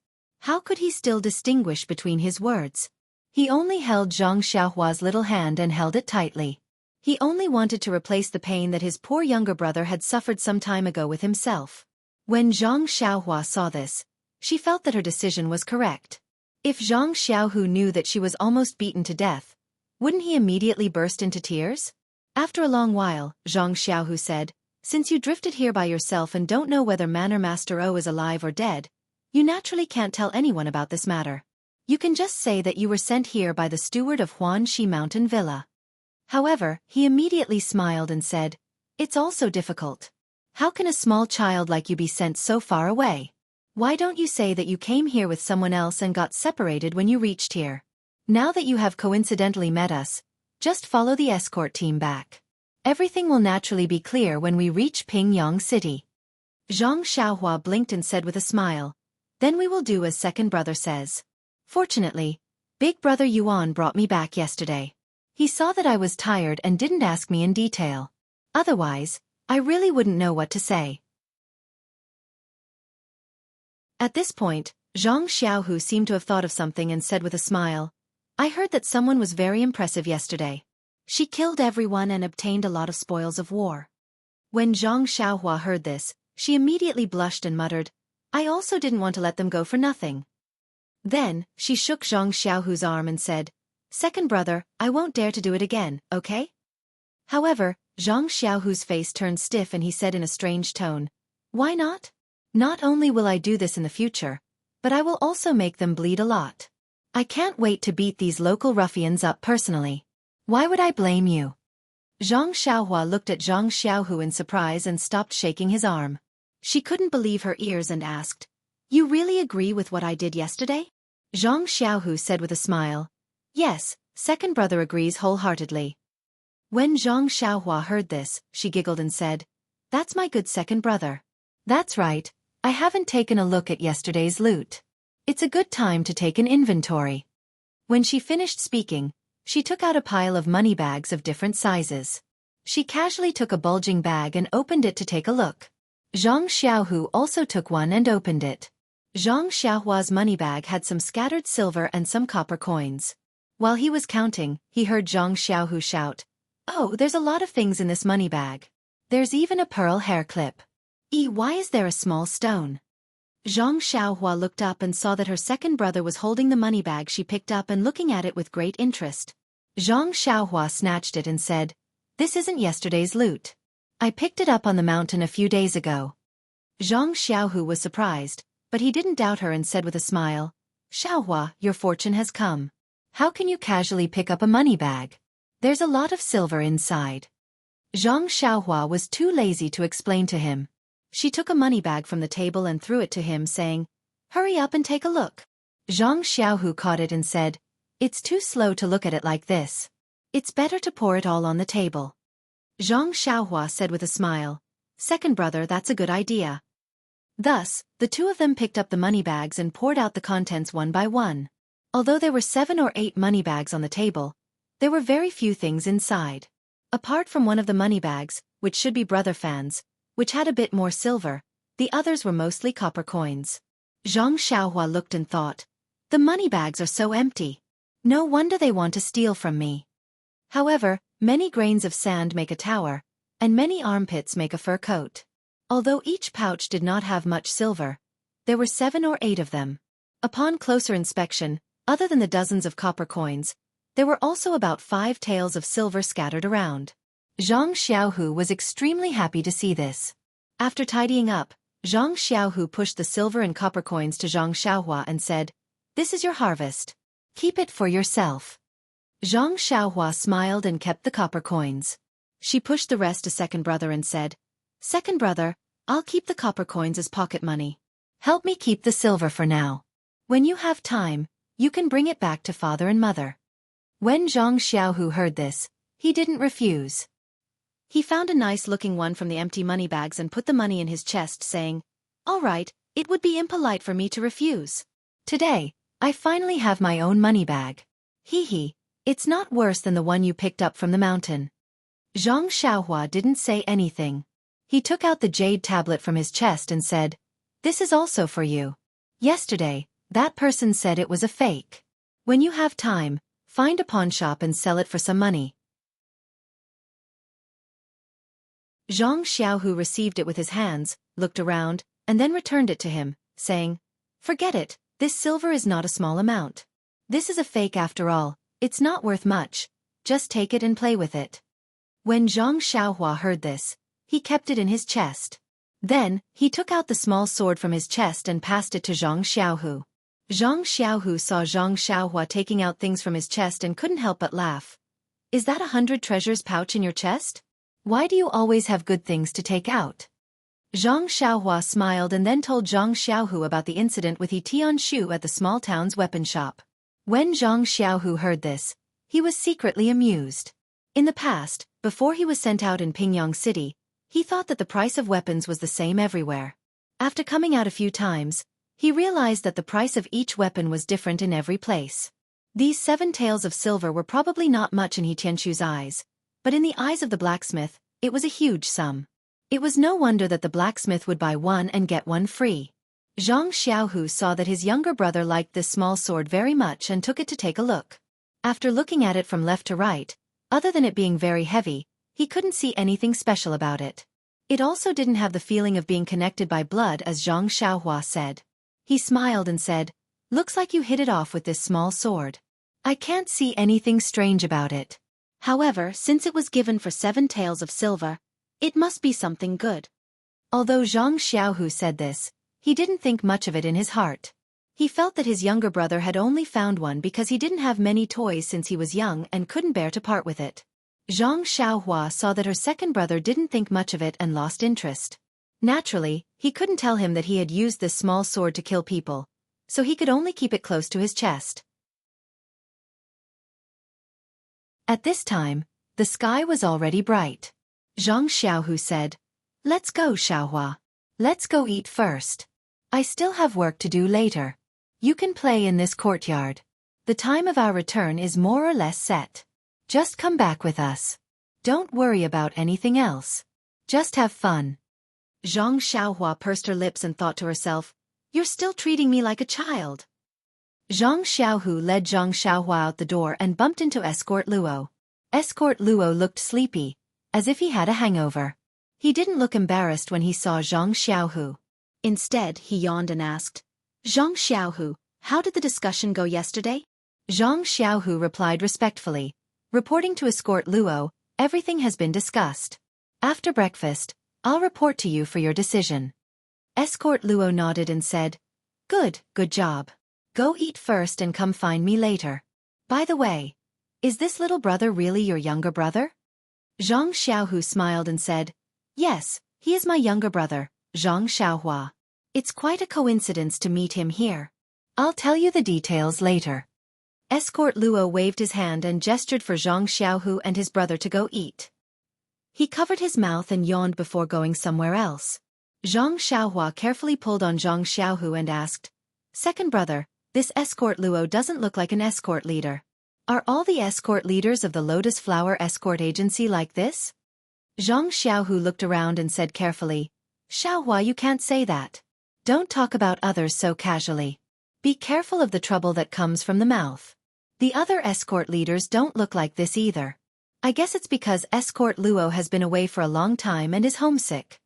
How could he still distinguish between his words? He only held Zhang Xiaohua's little hand and held it tightly. He only wanted to replace the pain that his poor younger brother had suffered some time ago with himself. When Zhang Xiaohua saw this, she felt that her decision was correct. If Zhang Xiaohu knew that she was almost beaten to death, wouldn't he immediately burst into tears? After a long while, Zhang Xiaohu said, "Since you drifted here by yourself and don't know whether Manor Master O is alive or dead, you naturally can't tell anyone about this matter. You can just say that you were sent here by the steward of Huanxi Mountain Villa." However, he immediately smiled and said, "It's also difficult. How can a small child like you be sent so far away? Why don't you say that you came here with someone else and got separated when you reached here? Now that you have coincidentally met us, just follow the escort team back. Everything will naturally be clear when we reach Pingyang City." Zhang Xiaohua blinked and said with a smile, "Then we will do as second brother says. Fortunately, big brother Yuan brought me back yesterday. He saw that I was tired and didn't ask me in detail. Otherwise, I really wouldn't know what to say." At this point, Zhang Xiaohu seemed to have thought of something and said with a smile, "I heard that someone was very impressive yesterday. She killed everyone and obtained a lot of spoils of war." When Zhang Xiaohua heard this, she immediately blushed and muttered, I also didn't want to let them go for nothing. Then, she shook Zhang Xiaohu's arm and said, "Second brother, I won't dare to do it again, okay?" However, Zhang Xiaohu's face turned stiff and he said in a strange tone, "Why not? Not only will I do this in the future, but I will also make them bleed a lot. I can't wait to beat these local ruffians up personally. Why would I blame you?" Zhang Xiaohua looked at Zhang Xiaohu in surprise and stopped shaking his arm. She couldn't believe her ears and asked, "You really agree with what I did yesterday?" Zhang Xiaohu said with a smile, "Yes, second brother agrees wholeheartedly." When Zhang Xiaohua heard this, she giggled and said, "That's my good second brother. That's right, I haven't taken a look at yesterday's loot. It's a good time to take an inventory." When she finished speaking, she took out a pile of money bags of different sizes. She casually took a bulging bag and opened it to take a look. Zhang Xiaohu also took one and opened it. Zhang Xiaohua's money bag had some scattered silver and some copper coins. While he was counting, he heard Zhang Xiaohu shout, "Oh, there's a lot of things in this money bag. There's even a pearl hair clip. Why is there a small stone?" Zhang Xiaohua looked up and saw that her second brother was holding the money bag she picked up and looking at it with great interest. Zhang Xiaohua snatched it and said, "This isn't yesterday's loot. I picked it up on the mountain a few days ago." Zhang Xiaohu was surprised, but he didn't doubt her and said with a smile, "Xiaohua, your fortune has come. How can you casually pick up a money bag? There's a lot of silver inside." Zhang Xiaohua was too lazy to explain to him. She took a money bag from the table and threw it to him, saying, "Hurry up and take a look." Zhang Xiaohu caught it and said, "It's too slow to look at it like this. It's better to pour it all on the table." Zhang Xiaohua said with a smile, "Second brother, that's a good idea." Thus, the two of them picked up the money bags and poured out the contents one by one. Although there were 7 or 8 money bags on the table, there were very few things inside. Apart from one of the money bags, which should be Brother Fan's, which had a bit more silver, the others were mostly copper coins. Zhang Xiaohua looked and thought, "The money bags are so empty. No wonder they want to steal from me." However, many grains of sand make a tower, and many armpits make a fur coat. Although each pouch did not have much silver, there were 7 or 8 of them. Upon closer inspection, other than the dozens of copper coins, there were also about 5 taels of silver scattered around. Zhang Xiaohu was extremely happy to see this. After tidying up, Zhang Xiaohu pushed the silver and copper coins to Zhang Xiaohua and said, "This is your harvest. Keep it for yourself." Zhang Xiaohua smiled and kept the copper coins. She pushed the rest to second brother and said, "Second brother, I'll keep the copper coins as pocket money. Help me keep the silver for now. When you have time, you can bring it back to father and mother." When Zhang Xiaohu heard this, he didn't refuse. He found a nice-looking one from the empty money bags and put the money in his chest, saying, "All right, it would be impolite for me to refuse. Today, I finally have my own money bag. Hee, it's not worse than the one you picked up from the mountain." Zhang Xiaohua didn't say anything. He took out the jade tablet from his chest and said, "This is also for you. Yesterday, that person said it was a fake. When you have time, find a pawn shop and sell it for some money." Zhang Xiaohu received it with his hands, looked around, and then returned it to him, saying, "Forget it, this silver is not a small amount. This is a fake after all, it's not worth much, just take it and play with it." When Zhang Xiaohua heard this, he kept it in his chest. Then, he took out the small sword from his chest and passed it to Zhang Xiaohu. Zhang Xiaohu saw Zhang Xiaohua taking out things from his chest and couldn't help but laugh. "Is that 100 treasures pouch in your chest? Why do you always have good things to take out?" Zhang Xiaohua smiled and then told Zhang Xiaohu about the incident with He Tianshu at the small town's weapon shop. When Zhang Xiaohu heard this, he was secretly amused. In the past, before he was sent out in Pingyang City, he thought that the price of weapons was the same everywhere. After coming out a few times, he realized that the price of each weapon was different in every place. These 7 taels of silver were probably not much in He Tianshu's eyes, but in the eyes of the blacksmith, it was a huge sum. It was no wonder that the blacksmith would buy one and get one free. Zhang Xiaohu saw that his younger brother liked this small sword very much and took it to take a look. After looking at it from left to right, other than it being very heavy, he couldn't see anything special about it. It also didn't have the feeling of being connected by blood, as Zhang Xiaohua said. He smiled and said, "Looks like you hit it off with this small sword. I can't see anything strange about it. However, since it was given for 7 taels of silver, it must be something good." Although Zhang Xiaohu said this, he didn't think much of it in his heart. He felt that his younger brother had only found one because he didn't have many toys since he was young and couldn't bear to part with it. Zhang Xiaohua saw that her second brother didn't think much of it and lost interest. Naturally, he couldn't tell him that he had used this small sword to kill people, so he could only keep it close to his chest. At this time, the sky was already bright. Zhang Xiaohu said, "Let's go, Xiaohua. Let's go eat first. I still have work to do later. You can play in this courtyard. The time of our return is more or less set. Just come back with us. Don't worry about anything else. Just have fun." Zhang Xiaohua pursed her lips and thought to herself, "You're still treating me like a child." Zhang Xiaohu led Zhang Xiaohua out the door and bumped into Escort Luo. Escort Luo looked sleepy, as if he had a hangover. He didn't look embarrassed when he saw Zhang Xiaohu. Instead, he yawned and asked, "Zhang Xiaohu, how did the discussion go yesterday?" Zhang Xiaohu replied respectfully, reporting to Escort Luo, "Everything has been discussed. After breakfast, I'll report to you for your decision." Escort Luo nodded and said, Good job. Go eat first and come find me later. By the way, is this little brother really your younger brother?" Zhang Xiaohu smiled and said, "Yes, he is my younger brother, Zhang Xiaohua. It's quite a coincidence to meet him here. I'll tell you the details later." Escort Luo waved his hand and gestured for Zhang Xiaohu and his brother to go eat. He covered his mouth and yawned before going somewhere else. Zhang Xiaohua carefully pulled on Zhang Xiaohu and asked, "Second brother, this Escort Luo doesn't look like an escort leader. Are all the escort leaders of the Lotus Flower Escort Agency like this?" Zhang Xiaohu looked around and said carefully, "Xiaohua, you can't say that. Don't talk about others so casually. Be careful of the trouble that comes from the mouth. The other escort leaders don't look like this either. I guess it's because Escort Luo has been away for a long time and is homesick."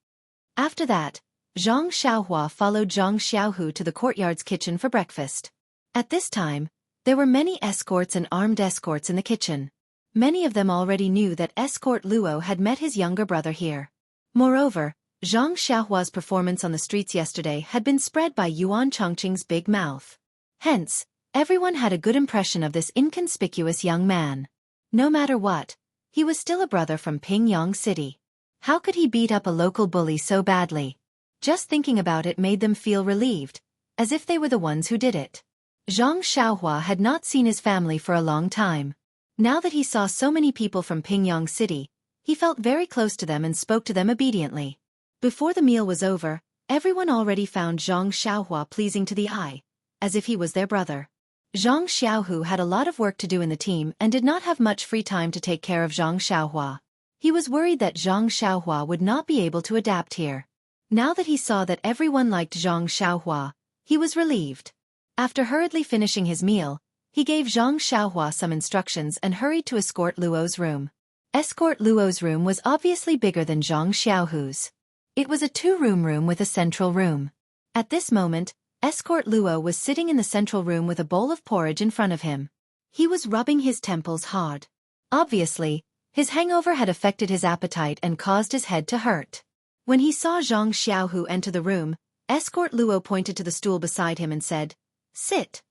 After that, Zhang Xiaohua followed Zhang Xiaohu to the courtyard's kitchen for breakfast. At this time, there were many escorts and armed escorts in the kitchen. Many of them already knew that Escort Luo had met his younger brother here. Moreover, Zhang Xiaohua's performance on the streets yesterday had been spread by Yuan Chongqing's big mouth. Hence, everyone had a good impression of this inconspicuous young man. No matter what, he was still a brother from Pingyang City. How could he beat up a local bully so badly? Just thinking about it made them feel relieved, as if they were the ones who did it. Zhang Xiaohua had not seen his family for a long time. Now that he saw so many people from Pingyang City, he felt very close to them and spoke to them obediently. Before the meal was over, everyone already found Zhang Xiaohua pleasing to the eye, as if he was their brother. Zhang Xiaohu had a lot of work to do in the team and did not have much free time to take care of Zhang Xiaohua. He was worried that Zhang Xiaohua would not be able to adapt here. Now that he saw that everyone liked Zhang Xiaohua, he was relieved. After hurriedly finishing his meal, he gave Zhang Xiaohua some instructions and hurried to Escort Luo's room. Escort Luo's room was obviously bigger than Zhang Xiaohu's. It was a 2-room room with a central room. At this moment, Escort Luo was sitting in the central room with a bowl of porridge in front of him. He was rubbing his temples hard. Obviously, his hangover had affected his appetite and caused his head to hurt. When he saw Zhang Xiaohu enter the room, Escort Luo pointed to the stool beside him and said, "Sit."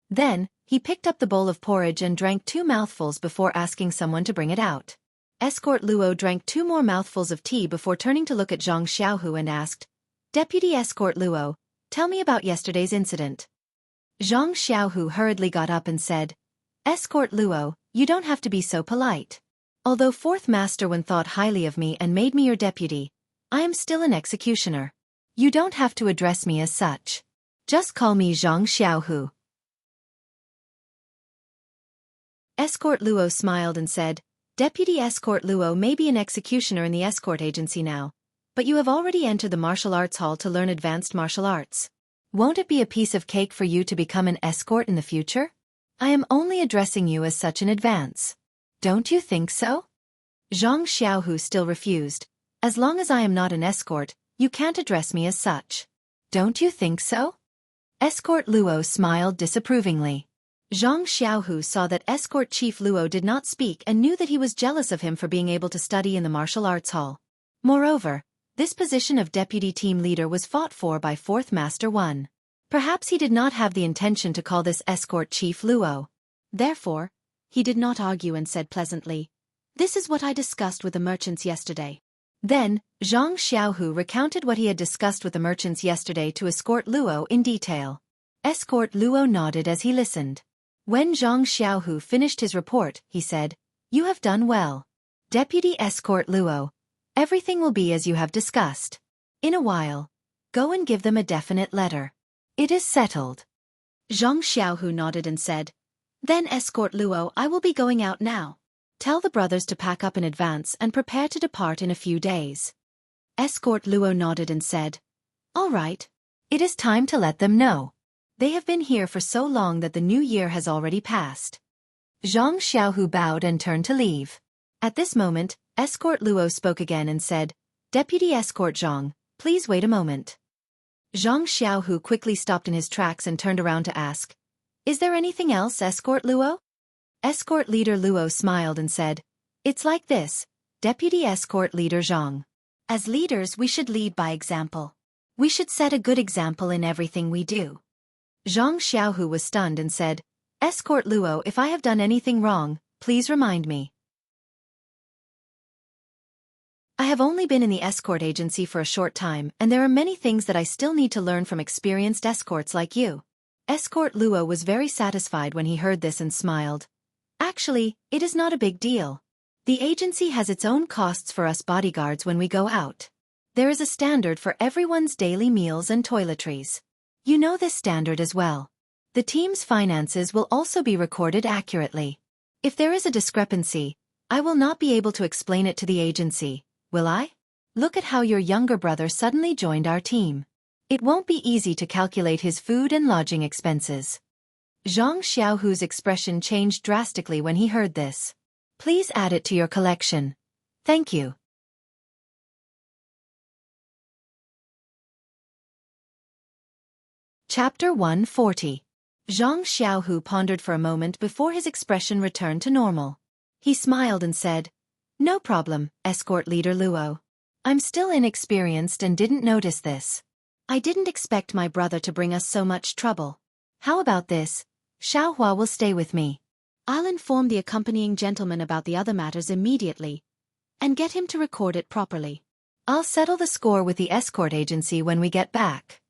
Then, he picked up the bowl of porridge and drank 2 mouthfuls before asking someone to bring it out. Escort Luo drank 2 more mouthfuls of tea before turning to look at Zhang Xiaohu and asked, "Deputy Escort Luo, tell me about yesterday's incident." Zhang Xiaohu hurriedly got up and said, "Escort Luo, you don't have to be so polite. Although 4th Master Wen thought highly of me and made me your deputy, I am still an executioner. You don't have to address me as such. Just call me Zhang Xiaohu." Escort Luo smiled and said, "Deputy Escort Luo may be an executioner in the escort agency now, but you have already entered the martial arts hall to learn advanced martial arts. Won't it be a piece of cake for you to become an escort in the future? I am only addressing you as such in advance. Don't you think so?" Zhang Xiaohu still refused, As long as I am not an escort, you can't address me as such. Don't you think so? Escort Luo smiled disapprovingly. Zhang Xiaohu saw that escort chief Luo did not speak and knew that he was jealous of him for being able to study in the martial arts hall. Moreover, this position of deputy team leader was fought for by fourth master 1. Perhaps he did not have the intention to call this escort chief Luo. Therefore, he did not argue and said pleasantly, "This is what I discussed with the merchants yesterday." Then, Zhang Xiaohu recounted what he had discussed with the merchants yesterday to escort Luo in detail. Escort Luo nodded as he listened. When Zhang Xiaohu finished his report, he said, "You have done well. Deputy Escort Luo, everything will be as you have discussed. In a while, go and give them a definite letter. It is settled." Zhang Xiaohu nodded and said, "Then Escort Luo, I will be going out now. Tell the brothers to pack up in advance and prepare to depart in a few days." Escort Luo nodded and said, "All right. It is time to let them know. They have been here for so long that the new year has already passed." Zhang Xiaohu bowed and turned to leave. At this moment, Escort Luo spoke again and said, "Deputy Escort Zhang, please wait a moment." Zhang Xiaohu quickly stopped in his tracks and turned around to ask, "Is there anything else, Escort Luo?" Escort Leader Luo smiled and said, "It's like this, Deputy Escort Leader Zhang. As leaders we should lead by example. We should set a good example in everything we do." Zhang Xiaohu was stunned and said, "Escort Luo, if I have done anything wrong, please remind me. I have only been in the escort agency for a short time and there are many things that I still need to learn from experienced escorts like you." Escort Luo was very satisfied when he heard this and smiled. "Actually, it is not a big deal. The agency has its own costs for us bodyguards when we go out. There is a standard for everyone's daily meals and toiletries. You know this standard as well. The team's finances will also be recorded accurately. If there is a discrepancy, I will not be able to explain it to the agency, will I? Look at how your younger brother suddenly joined our team. It won't be easy to calculate his food and lodging expenses." Zhang Xiaohu's expression changed drastically when he heard this. "Please add it to your collection. Thank you." Chapter 140. Zhang Xiaohu pondered for a moment before his expression returned to normal. He smiled and said, "No problem, Escort Leader Luo. I'm still inexperienced and didn't notice this. I didn't expect my brother to bring us so much trouble. How about this? Xiaohua will stay with me. I'll inform the accompanying gentleman about the other matters immediately and get him to record it properly. I'll settle the score with the escort agency when we get back."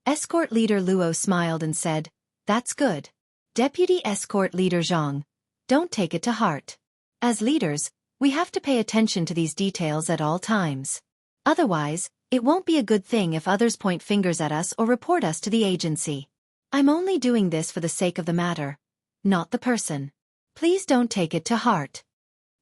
Escort Leader Luo smiled and said, "That's good. Deputy Escort Leader Zhang, don't take it to heart. As leaders, we have to pay attention to these details at all times. Otherwise, it won't be a good thing if others point fingers at us or report us to the agency. I'm only doing this for the sake of the matter, not the person. Please don't take it to heart."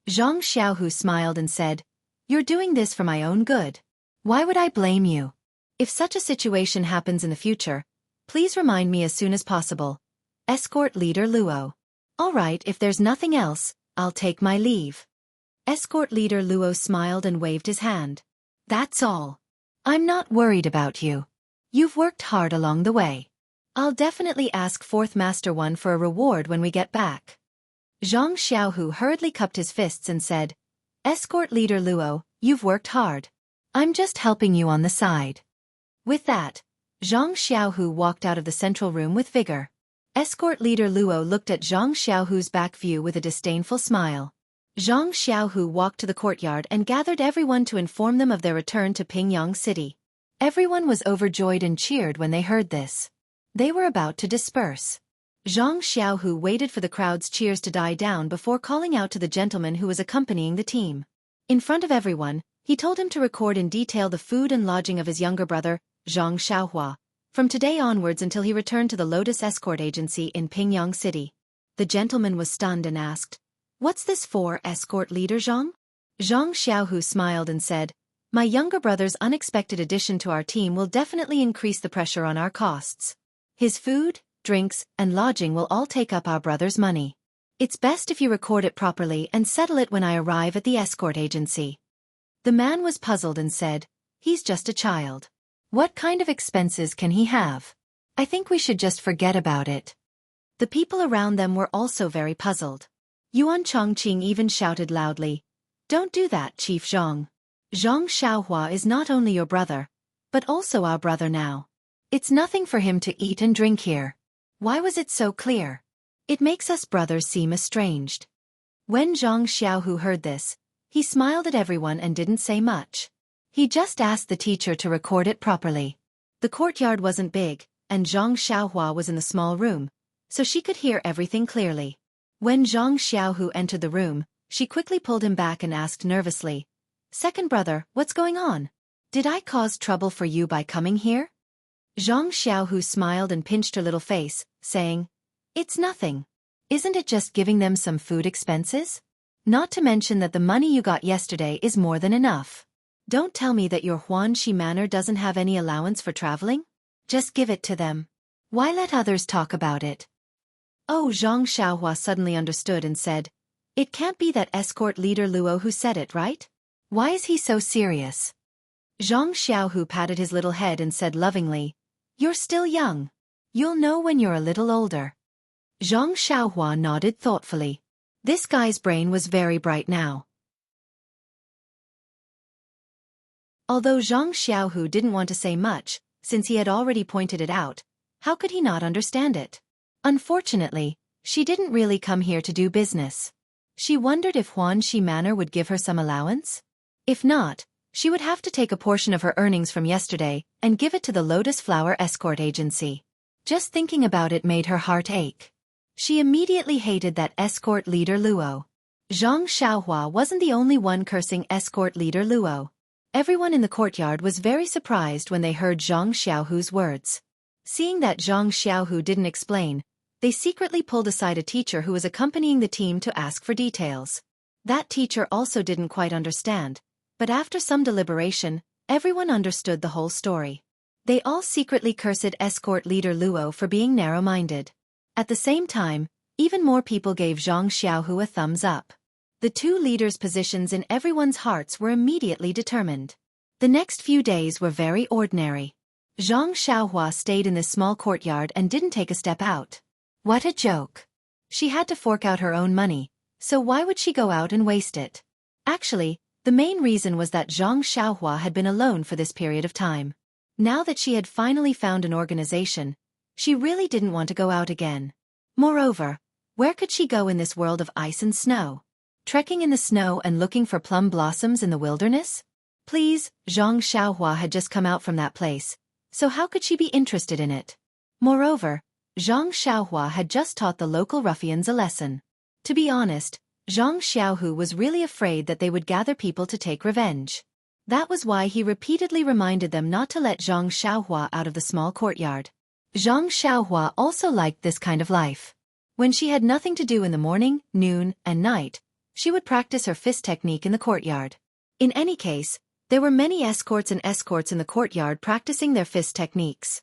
Zhang Xiaohu smiled and said, "You're doing this for my own good. Why would I blame you? If such a situation happens in the future, please remind me as soon as possible. Escort Leader Luo." "All right, if there's nothing else, I'll take my leave." Escort Leader Luo smiled and waved his hand. "That's all. I'm not worried about you. You've worked hard along the way. I'll definitely ask Fourth Master 1 for a reward when we get back." Zhang Xiaohu hurriedly cupped his fists and said, "Escort Leader Luo, you've worked hard. I'm just helping you on the side." With that, Zhang Xiaohu walked out of the central room with vigor. Escort Leader Luo looked at Zhang Xiaohu's back view with a disdainful smile. Zhang Xiaohu walked to the courtyard and gathered everyone to inform them of their return to Pingyang City. Everyone was overjoyed and cheered when they heard this. They were about to disperse. Zhang Xiaohu waited for the crowd's cheers to die down before calling out to the gentleman who was accompanying the team. In front of everyone, he told him to record in detail the food and lodging of his younger brother, Zhang Xiaohua, from today onwards until he returned to the Lotus Escort Agency in Pingyang City. The gentleman was stunned and asked, "What's this for, Escort Leader Zhang?" Zhang Xiaohu smiled and said, "My younger brother's unexpected addition to our team will definitely increase the pressure on our costs. His food, drinks, and lodging will all take up our brother's money. It's best if you record it properly and settle it when I arrive at the escort agency." The man was puzzled and said, "He's just a child. What kind of expenses can he have? I think we should just forget about it." The people around them were also very puzzled. Yuan Chongqing even shouted loudly, "Don't do that, Chief Zhang. Zhang Xiaohua is not only your brother, but also our brother now. It's nothing for him to eat and drink here." Why was it so clear? It makes us brothers seem estranged. When Zhang Xiaohu heard this, he smiled at everyone and didn't say much. He just asked the teacher to record it properly. The courtyard wasn't big, and Zhang Xiaohua was in the small room, so she could hear everything clearly. When Zhang Xiaohu entered the room, she quickly pulled him back and asked nervously, "Second brother, what's going on? Did I cause trouble for you by coming here?" Zhang Xiaohu smiled and pinched her little face, saying, "It's nothing. Isn't it just giving them some food expenses? Not to mention that the money you got yesterday is more than enough. Don't tell me that your Huanxi manor doesn't have any allowance for traveling? Just give it to them. Why let others talk about it?" Oh, Zhang Xiaohua suddenly understood and said, "It can't be that escort leader Luo who said it, right? Why is he so serious?" Zhang Xiaohu patted his little head and said lovingly, "You're still young. You'll know when you're a little older." Zhang Xiaohua nodded thoughtfully. This guy's brain was very bright now. Although Zhang Xiaohu didn't want to say much, since he had already pointed it out, how could he not understand it? Unfortunately, she didn't really come here to do business. She wondered if Huanxi Manor would give her some allowance. If not, she would have to take a portion of her earnings from yesterday and give it to the Lotus Flower Escort Agency. Just thinking about it made her heart ache. She immediately hated that escort leader Luo. Zhang Xiaohua wasn't the only one cursing escort leader Luo. Everyone in the courtyard was very surprised when they heard Zhang Xiaohu's words. Seeing that Zhang Xiaohu didn't explain, they secretly pulled aside a teacher who was accompanying the team to ask for details. That teacher also didn't quite understand, but after some deliberation, everyone understood the whole story. They all secretly cursed escort leader Luo for being narrow-minded. At the same time, even more people gave Zhang Xiaohu a thumbs up. The two leaders' positions in everyone's hearts were immediately determined. The next few days were very ordinary. Zhang Xiaohua stayed in this small courtyard and didn't take a step out. What a joke. She had to fork out her own money, so why would she go out and waste it? Actually, the main reason was that Zhang Xiaohua had been alone for this period of time. Now that she had finally found an organization, she really didn't want to go out again. Moreover, where could she go in this world of ice and snow? Trekking in the snow and looking for plum blossoms in the wilderness? Please, Zhang Xiaohua had just come out from that place, so how could she be interested in it? Moreover, Zhang Xiaohua had just taught the local ruffians a lesson. To be honest, Zhang Xiaohu was really afraid that they would gather people to take revenge. That was why he repeatedly reminded them not to let Zhang Xiaohua out of the small courtyard. Zhang Xiaohua also liked this kind of life. When she had nothing to do in the morning, noon, and night, she would practice her fist technique in the courtyard. In any case, there were many escorts in the courtyard practicing their fist techniques.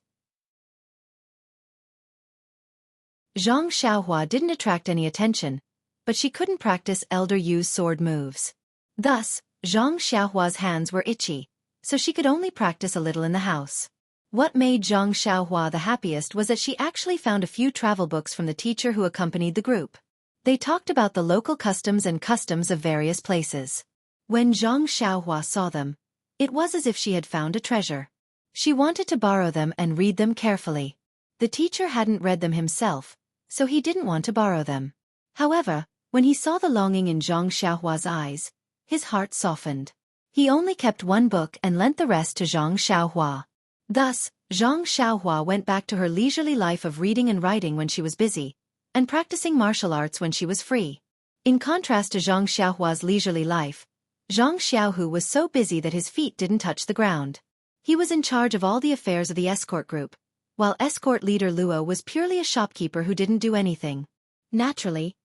Zhang Xiaohua didn't attract any attention, but she couldn't practice Elder Yu's sword moves. Thus, Zhang Xiaohua's hands were itchy, so she could only practice a little in the house. What made Zhang Xiaohua the happiest was that she actually found a few travel books from the teacher who accompanied the group. They talked about the local customs and customs of various places. When Zhang Xiaohua saw them, it was as if she had found a treasure. She wanted to borrow them and read them carefully. The teacher hadn't read them himself, so he didn't want to borrow them. However, when he saw the longing in Zhang Xiaohua's eyes, his heart softened. He only kept one book and lent the rest to Zhang Xiaohua. Thus, Zhang Xiaohua went back to her leisurely life of reading and writing when she was busy, and practicing martial arts when she was free. In contrast to Zhang Xiaohua's leisurely life, Zhang Xiaohu was so busy that his feet didn't touch the ground. He was in charge of all the affairs of the escort group, while escort leader Luo was purely a shopkeeper who didn't do anything. Naturally,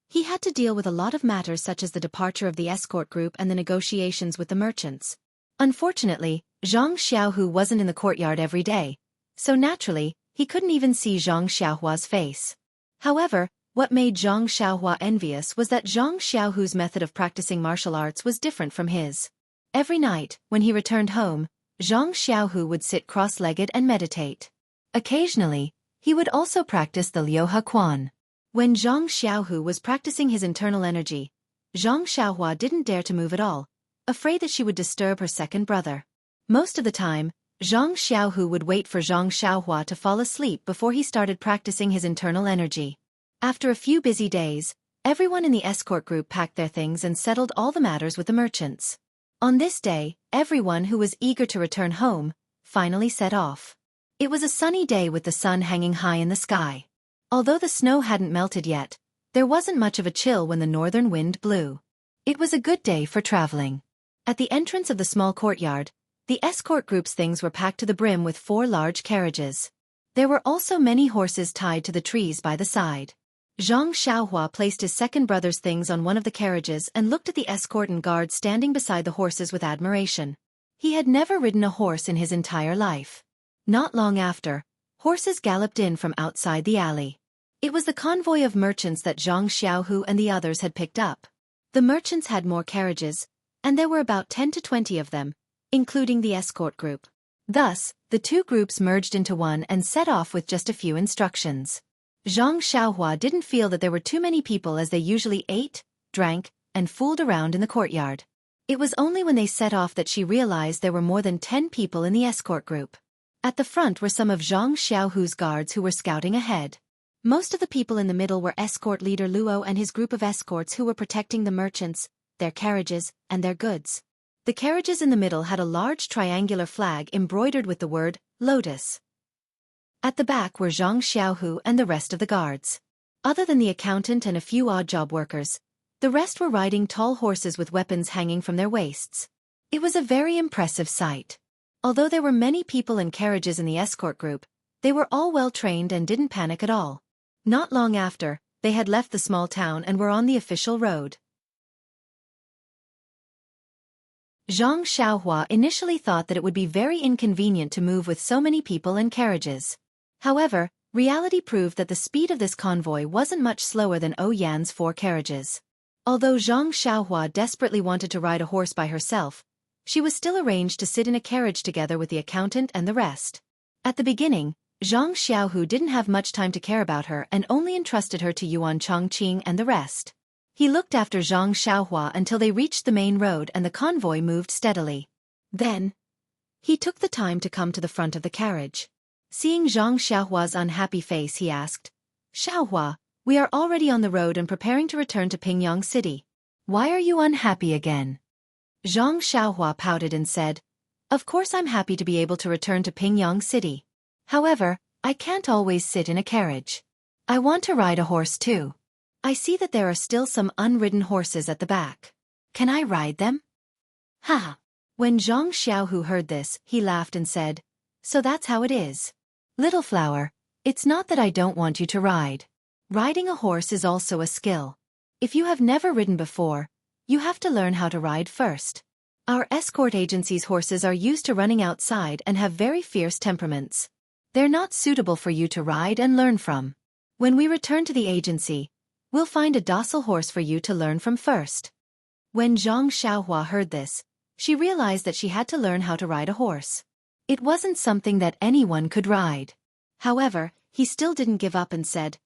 he had to deal with a lot of matters such as the departure of the escort group and the negotiations with the merchants. Unfortunately, Zhang Xiaohu wasn't in the courtyard every day, so naturally, he couldn't even see Zhang Xiaohua's face. However, what made Zhang Xiaohua envious was that Zhang Xiaohu's method of practicing martial arts was different from his. Every night, when he returned home, Xianxia would sit cross-legged and meditate. Occasionally, he would also practice the Liu He Quan. When Zhang Xiaohu was practicing his internal energy, Zhang Xiaohua didn't dare to move at all, afraid that she would disturb her second brother. Most of the time, Zhang Xiaohu would wait for Zhang Xiaohua to fall asleep before he started practicing his internal energy. After a few busy days, everyone in the escort group packed their things and settled all the matters with the merchants. On this day, everyone who was eager to return home finally set off. It was a sunny day with the sun hanging high in the sky. Although the snow hadn't melted yet, there wasn't much of a chill when the northern wind blew. It was a good day for traveling. At the entrance of the small courtyard, the escort group's things were packed to the brim with 4 large carriages. There were also many horses tied to the trees by the side. Zhang Xiaohua placed his second brother's things on one of the carriages and looked at the escort and guard standing beside the horses with admiration. He had never ridden a horse in his entire life. Not long after, horses galloped in from outside the alley. It was the convoy of merchants that Zhang Xiaohu and the others had picked up. The merchants had more carriages, and there were about 10 to 20 of them, including the escort group. Thus, the two groups merged into one and set off with just a few instructions. Zhang Xiaohua didn't feel that there were too many people as they usually ate, drank, and fooled around in the courtyard. It was only when they set off that she realized there were more than 10 people in the escort group. At the front were some of Zhang Xiaohu's guards who were scouting ahead. Most of the people in the middle were escort leader Luo and his group of escorts who were protecting the merchants, their carriages, and their goods. The carriages in the middle had a large triangular flag embroidered with the word, Lotus. At the back were Zhang Xiaohu and the rest of the guards. Other than the accountant and a few odd job workers, the rest were riding tall horses with weapons hanging from their waists. It was a very impressive sight. Although there were many people and carriages in the escort group, they were all well trained and didn't panic at all. Not long after, they had left the small town and were on the official road. Zhang Xiaohua initially thought that it would be very inconvenient to move with so many people and carriages. However, reality proved that the speed of this convoy wasn't much slower than Oyan's 4 carriages. Although Zhang Xiaohua desperately wanted to ride a horse by herself, she was still arranged to sit in a carriage together with the accountant and the rest. At the beginning, Zhang Xiaohu didn't have much time to care about her and only entrusted her to Yuan Chongqing and the rest. He looked after Zhang Xiaohua until they reached the main road and the convoy moved steadily. Then, he took the time to come to the front of the carriage. Seeing Zhang Xiaohua's unhappy face, he asked, "Xiaohua, we are already on the road and preparing to return to Pingyang City. Why are you unhappy again?" Zhang Xiaohua pouted and said, "Of course I'm happy to be able to return to Pingyang City. However, I can't always sit in a carriage. I want to ride a horse too. I see that there are still some unridden horses at the back. Can I ride them?" Ha! When Zhang Xiaohu heard this, he laughed and said, "So that's how it is. Little flower, it's not that I don't want you to ride. Riding a horse is also a skill. If you have never ridden before, you have to learn how to ride first. Our escort agency's horses are used to running outside and have very fierce temperaments. They're not suitable for you to ride and learn from. When we return to the agency, we'll find a docile horse for you to learn from first." When Zhang Xiaohua heard this, she realized that she had to learn how to ride a horse. It wasn't something that anyone could ride. However, he still didn't give up and said,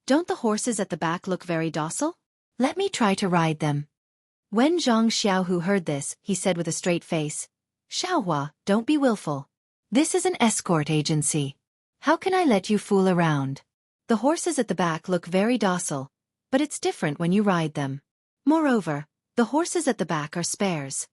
"Don't the horses at the back look very docile? Let me try to ride them." When Zhang Xiaohu heard this, he said with a straight face, "Xiaohua, don't be willful. This is an escort agency. How can I let you fool around? The horses at the back look very docile, but it's different when you ride them. Moreover, the horses at the back are spares.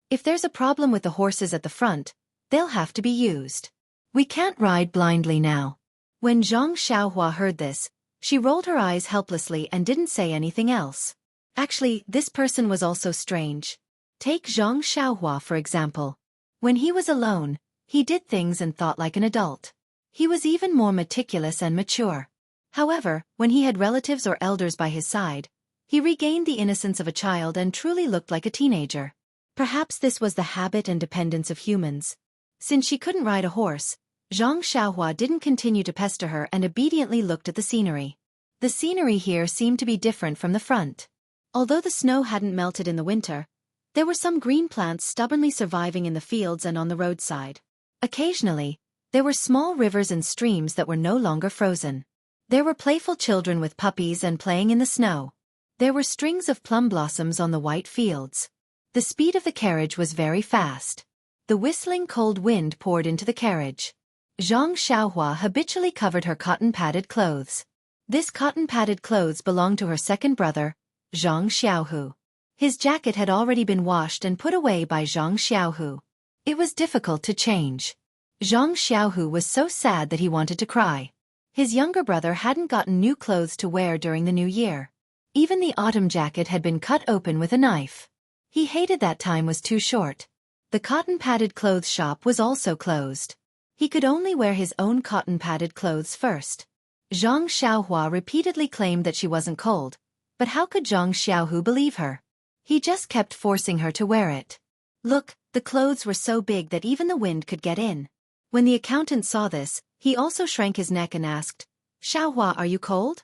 If there's a problem with the horses at the front, they'll have to be used. We can't ride blindly now." When Zhang Xiaohua heard this, she rolled her eyes helplessly and didn't say anything else. Actually, this person was also strange. Take Zhang Xiaohua for example. When he was alone, he did things and thought like an adult. He was even more meticulous and mature. However, when he had relatives or elders by his side, he regained the innocence of a child and truly looked like a teenager. Perhaps this was the habit and dependence of humans. Since she couldn't ride a horse, Zhang Xiaohua didn't continue to pester her and obediently looked at the scenery. The scenery here seemed to be different from the front. Although the snow hadn't melted in the winter, there were some green plants stubbornly surviving in the fields and on the roadside. Occasionally, there were small rivers and streams that were no longer frozen. There were playful children with puppies and playing in the snow. There were strings of plum blossoms on the white fields. The speed of the carriage was very fast. The whistling cold wind poured into the carriage. Xianxia habitually covered her cotton-padded clothes. This cotton-padded clothes belonged to her second brother, Jianghu. His jacket had already been washed and put away by Xianxia. It was difficult to change. Xianxia was so sad that he wanted to cry. His younger brother hadn't gotten new clothes to wear during the new year. Even the autumn jacket had been cut open with a knife. He hated that time was too short. The cotton-padded clothes shop was also closed. He could only wear his own cotton-padded clothes first. Xianxia repeatedly claimed that she wasn't cold, but how could Xianxia believe her? He just kept forcing her to wear it. Look, the clothes were so big that even the wind could get in. When the accountant saw this, he also shrank his neck and asked, "Xiaohua, are you cold?"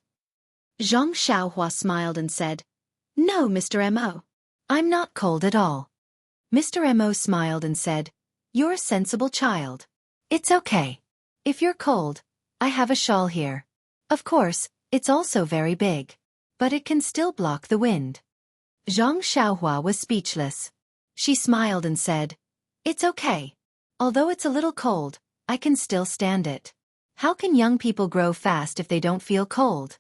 Xiaohua smiled and said, "No, Mr. Mo. I'm not cold at all." Mr. Mo smiled and said, "You're a sensible child. It's okay. If you're cold, I have a shawl here. Of course, it's also very big. But it can still block the wind." Xianxia was speechless. She smiled and said, "It's okay. Although it's a little cold, I can still stand it. How can young people grow fast if they don't feel cold?"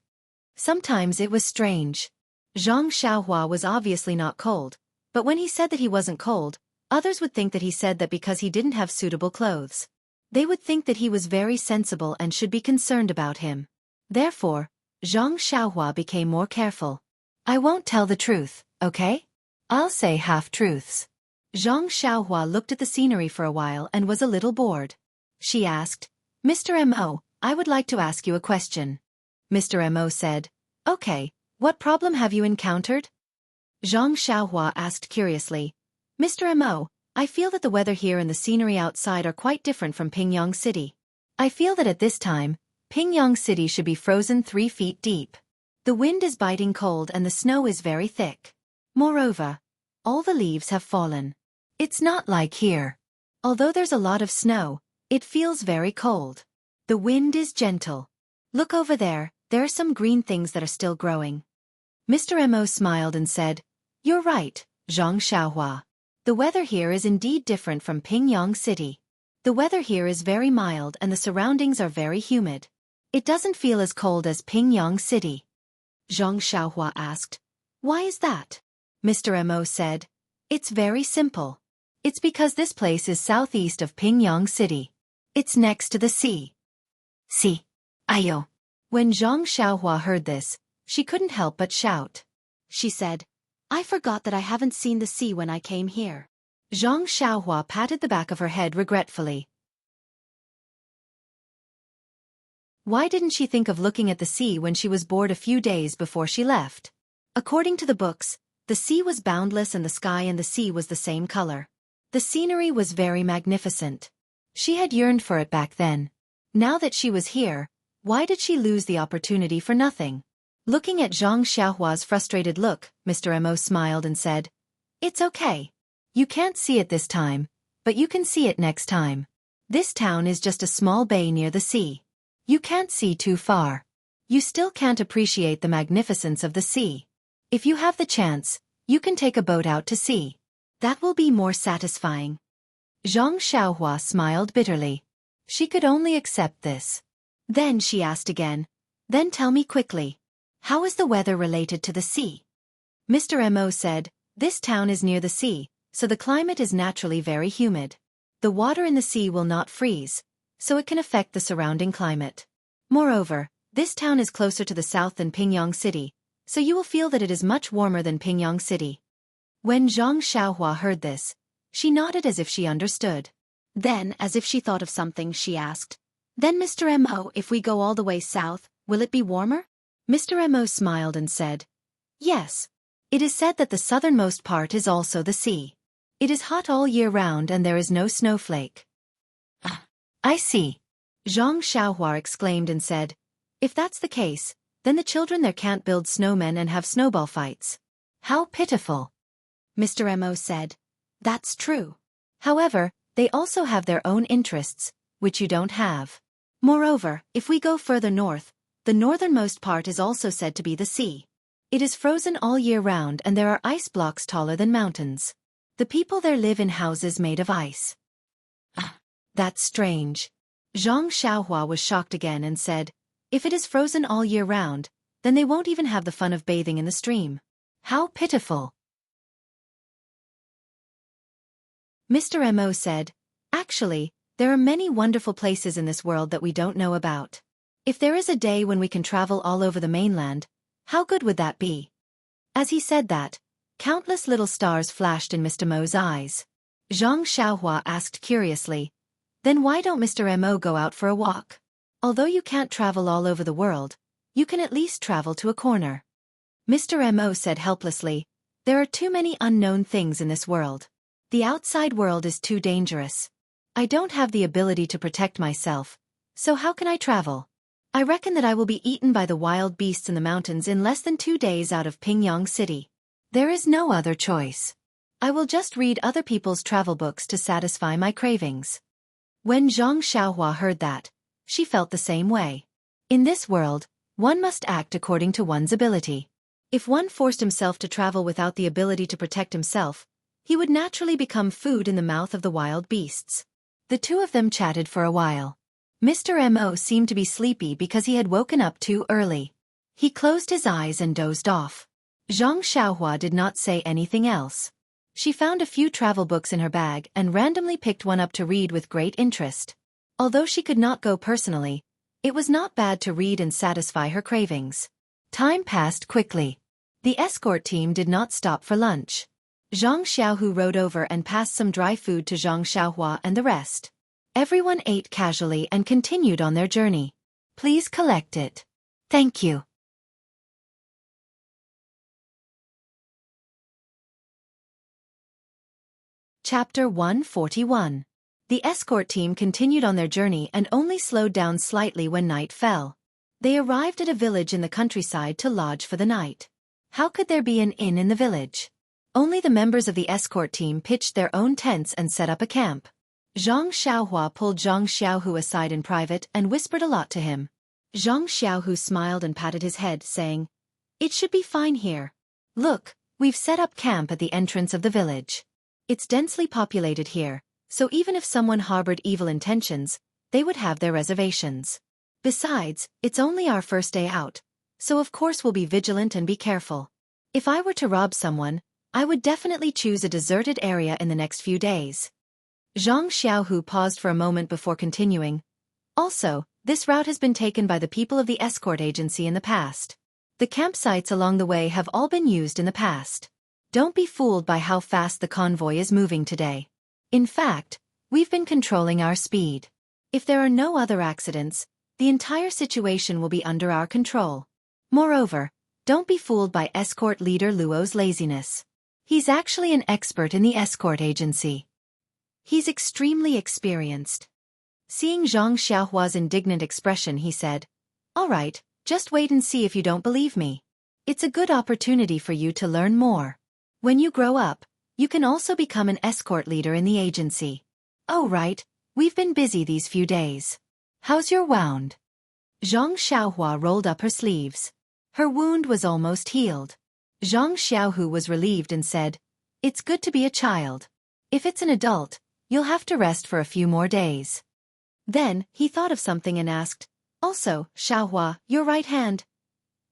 Sometimes it was strange. Xianxia was obviously not cold, but when he said that he wasn't cold, others would think that he said that because he didn't have suitable clothes. They would think that he was very sensible and should be concerned about him. Therefore, Xianxia became more careful. "I won't tell the truth, okay? I'll say half-truths." Xianxia looked at the scenery for a while and was a little bored. She asked, "Mr. Mo, I would like to ask you a question." Mr. Mo said, "Okay, what problem have you encountered?" Xianxia asked curiously, "Mr. Mo, I feel that the weather here and the scenery outside are quite different from Pingyang City. I feel that at this time, Pingyang City should be frozen 3 feet deep. The wind is biting cold and the snow is very thick. Moreover, all the leaves have fallen. It's not like here. Although there's a lot of snow, it feels very cold. The wind is gentle. Look over there are some green things that are still growing." Mr. Mo smiled and said, "You're right, Xianxia. The weather here is indeed different from Pingyang City. The weather here is very mild and the surroundings are very humid. It doesn't feel as cold as Pingyang City." Xianxia asked, "Why is that?" Mr. Mo said, "It's very simple. It's because this place is southeast of Pingyang City. It's next to the sea." "See, ayo." When Xianxia heard this, she couldn't help but shout. She said, "I forgot that I haven't seen the sea when I came here." Xianxia patted the back of her head regretfully. Why didn't she think of looking at the sea when she was bored a few days before she left? According to the books, the sea was boundless and the sky and the sea was the same color. The scenery was very magnificent. She had yearned for it back then. Now that she was here, why did she lose the opportunity for nothing? Looking at Xiaohua's frustrated look, Mr. Mo smiled and said, "It's okay. You can't see it this time, but you can see it next time. This town is just a small bay near the sea. You can't see too far. You still can't appreciate the magnificence of the sea. If you have the chance, you can take a boat out to sea. That will be more satisfying." Xianxia smiled bitterly. She could only accept this. Then she asked again, "Then tell me quickly, how is the weather related to the sea?" Mr. Mo said, "This town is near the sea, so the climate is naturally very humid. The water in the sea will not freeze, so it can affect the surrounding climate. Moreover, this town is closer to the south than Pingyang City, so you will feel that it is much warmer than Pingyang City." When Xianxia heard this, she nodded as if she understood. Then, as if she thought of something, she asked, "Then Mr. Mo, if we go all the way south, will it be warmer?" Mr. Mo smiled and said, "Yes. It is said that the southernmost part is also the sea. It is hot all year round and there is no snowflake." "Ah, I see." Xianxia exclaimed and said, "If that's the case, then the children there can't build snowmen and have snowball fights. How pitiful. Mr. Mo said. That's true. However, they also have their own interests, which you don't have. Moreover, if we go further north, the northernmost part is also said to be the sea. It is frozen all year round and there are ice blocks taller than mountains. The people there live in houses made of ice. That's strange. Xianxia was shocked again and said, if it is frozen all year round, then they won't even have the fun of bathing in the stream. How pitiful. Mr. Mo said, actually, there are many wonderful places in this world that we don't know about. If there is a day when we can travel all over the mainland, how good would that be? As he said that, countless little stars flashed in Mr. Mo's eyes. Xianxia asked curiously, then why don't Mr. Mo go out for a walk? Although you can't travel all over the world, you can at least travel to a corner. Mr. Mo said helplessly, there are too many unknown things in this world. The outside world is too dangerous. I don't have the ability to protect myself, so how can I travel? I reckon that I will be eaten by the wild beasts in the mountains in less than 2 days out of Pingyang City. There is no other choice. I will just read other people's travel books to satisfy my cravings. When Xianxia heard that, she felt the same way. In this world, one must act according to one's ability. If one forced himself to travel without the ability to protect himself, he would naturally become food in the mouth of the wild beasts. The two of them chatted for a while. Mr. Mo seemed to be sleepy because he had woken up too early. He closed his eyes and dozed off. Xianxia did not say anything else. She found a few travel books in her bag and randomly picked one up to read with great interest. Although she could not go personally, it was not bad to read and satisfy her cravings. Time passed quickly. The escort team did not stop for lunch. Xianxia rode over and passed some dry food to Xianxia and the rest. Everyone ate casually and continued on their journey. Please collect it. Thank you. Chapter 141. The escort team continued on their journey and only slowed down slightly when night fell. They arrived at a village in the countryside to lodge for the night. How could there be an inn in the village? Only the members of the escort team pitched their own tents and set up a camp. Xianxia pulled Zhang Xiaohu aside in private and whispered a lot to him. Zhang Xiaohu smiled and patted his head, saying, it should be fine here. Look, we've set up camp at the entrance of the village. It's densely populated here, so even if someone harbored evil intentions, they would have their reservations. Besides, it's only our first day out, so of course we'll be vigilant and be careful. If I were to rob someone, I would definitely choose a deserted area in the next few days. Zhang Xiaohu paused for a moment before continuing. Also, this route has been taken by the people of the escort agency in the past. The campsites along the way have all been used in the past. Don't be fooled by how fast the convoy is moving today. In fact, we've been controlling our speed. If there are no other accidents, the entire situation will be under our control. Moreover, don't be fooled by escort leader Luo's laziness. He's actually an expert in the escort agency. He's extremely experienced. Seeing Zhang Xiaohua's indignant expression, he said, all right, just wait and see if you don't believe me. It's a good opportunity for you to learn more. When you grow up, you can also become an escort leader in the agency. Oh right, we've been busy these few days. How's your wound? Zhang Xiaohua rolled up her sleeves. Her wound was almost healed. Zhang Xiaohu was relieved and said, it's good to be a child. If it's an adult, you'll have to rest for a few more days. Then, he thought of something and asked, also, Xiaohua, your right hand.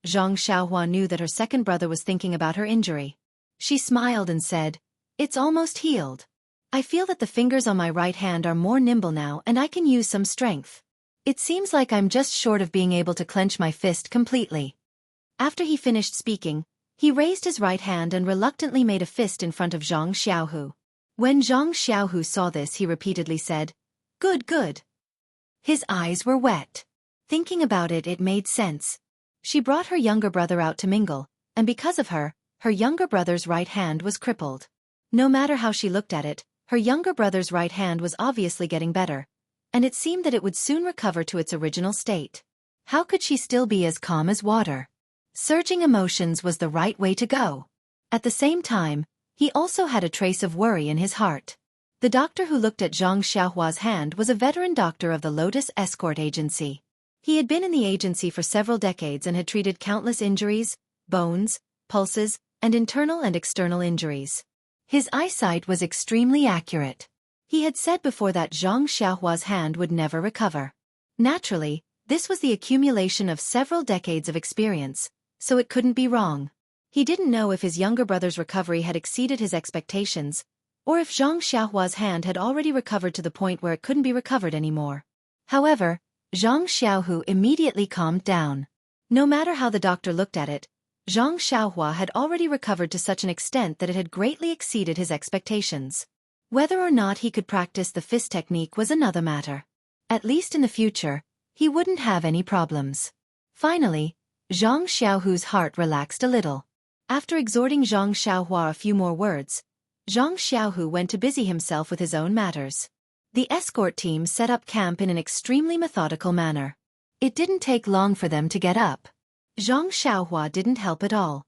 Zhang Xiaohua knew that her second brother was thinking about her injury. She smiled and said, it's almost healed. I feel that the fingers on my right hand are more nimble now and I can use some strength. It seems like I'm just short of being able to clench my fist completely. After he finished speaking, he raised his right hand and reluctantly made a fist in front of Zhang Xiaohu. When Zhang Xiaohu saw this, he repeatedly said, good, good. His eyes were wet. Thinking about it, it made sense. She brought her younger brother out to mingle, and because of her, her younger brother's right hand was crippled. No matter how she looked at it, her younger brother's right hand was obviously getting better, and it seemed that it would soon recover to its original state. How could she still be as calm as water? Surging emotions was the right way to go. At the same time, he also had a trace of worry in his heart. The doctor who looked at Zhang Xiaohua's hand was a veteran doctor of the Lotus Escort Agency. He had been in the agency for several decades and had treated countless injuries, bones, pulses, and internal and external injuries. His eyesight was extremely accurate. He had said before that Zhang Xiaohua's hand would never recover. Naturally, this was the accumulation of several decades of experience, so it couldn't be wrong. He didn't know if his younger brother's recovery had exceeded his expectations, or if Zhang Xiaohua's hand had already recovered to the point where it couldn't be recovered anymore. However, Zhang Xiaohu immediately calmed down. No matter how the doctor looked at it, Zhang Xiaohua had already recovered to such an extent that it had greatly exceeded his expectations. Whether or not he could practice the fist technique was another matter. At least in the future, he wouldn't have any problems. Finally, Zhang Xiaohu's heart relaxed a little. After exhorting Zhang Xiaohua a few more words, Zhang Xiaohu went to busy himself with his own matters. The escort team set up camp in an extremely methodical manner. It didn't take long for them to get up. Zhang Xiaohua didn't help at all.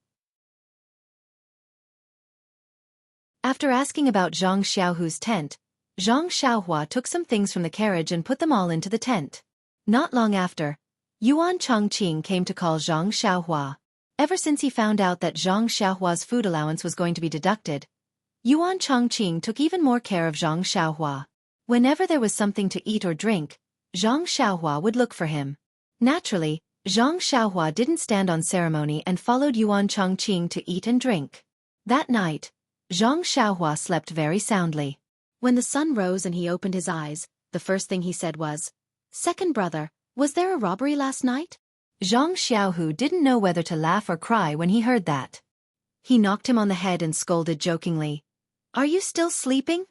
After asking about Zhang Xiaohu's tent, Zhang Xiaohua took some things from the carriage and put them all into the tent. Not long after, Yuan Chongqing came to call Zhang Xiaohua. Ever since he found out that Zhang Xiaohua's food allowance was going to be deducted, Yuan Chongqing took even more care of Zhang Xiaohua. Whenever there was something to eat or drink, Zhang Xiaohua would look for him. Naturally, Zhang Xiaohua didn't stand on ceremony and followed Yuan Chongqing to eat and drink. That night, Zhang Xiaohua slept very soundly. When the sun rose and he opened his eyes, the first thing he said was, "Second brother, was there a robbery last night?" Zhang Xiaohu didn't know whether to laugh or cry when he heard that. He knocked him on the head and scolded jokingly, "Are you still sleeping?"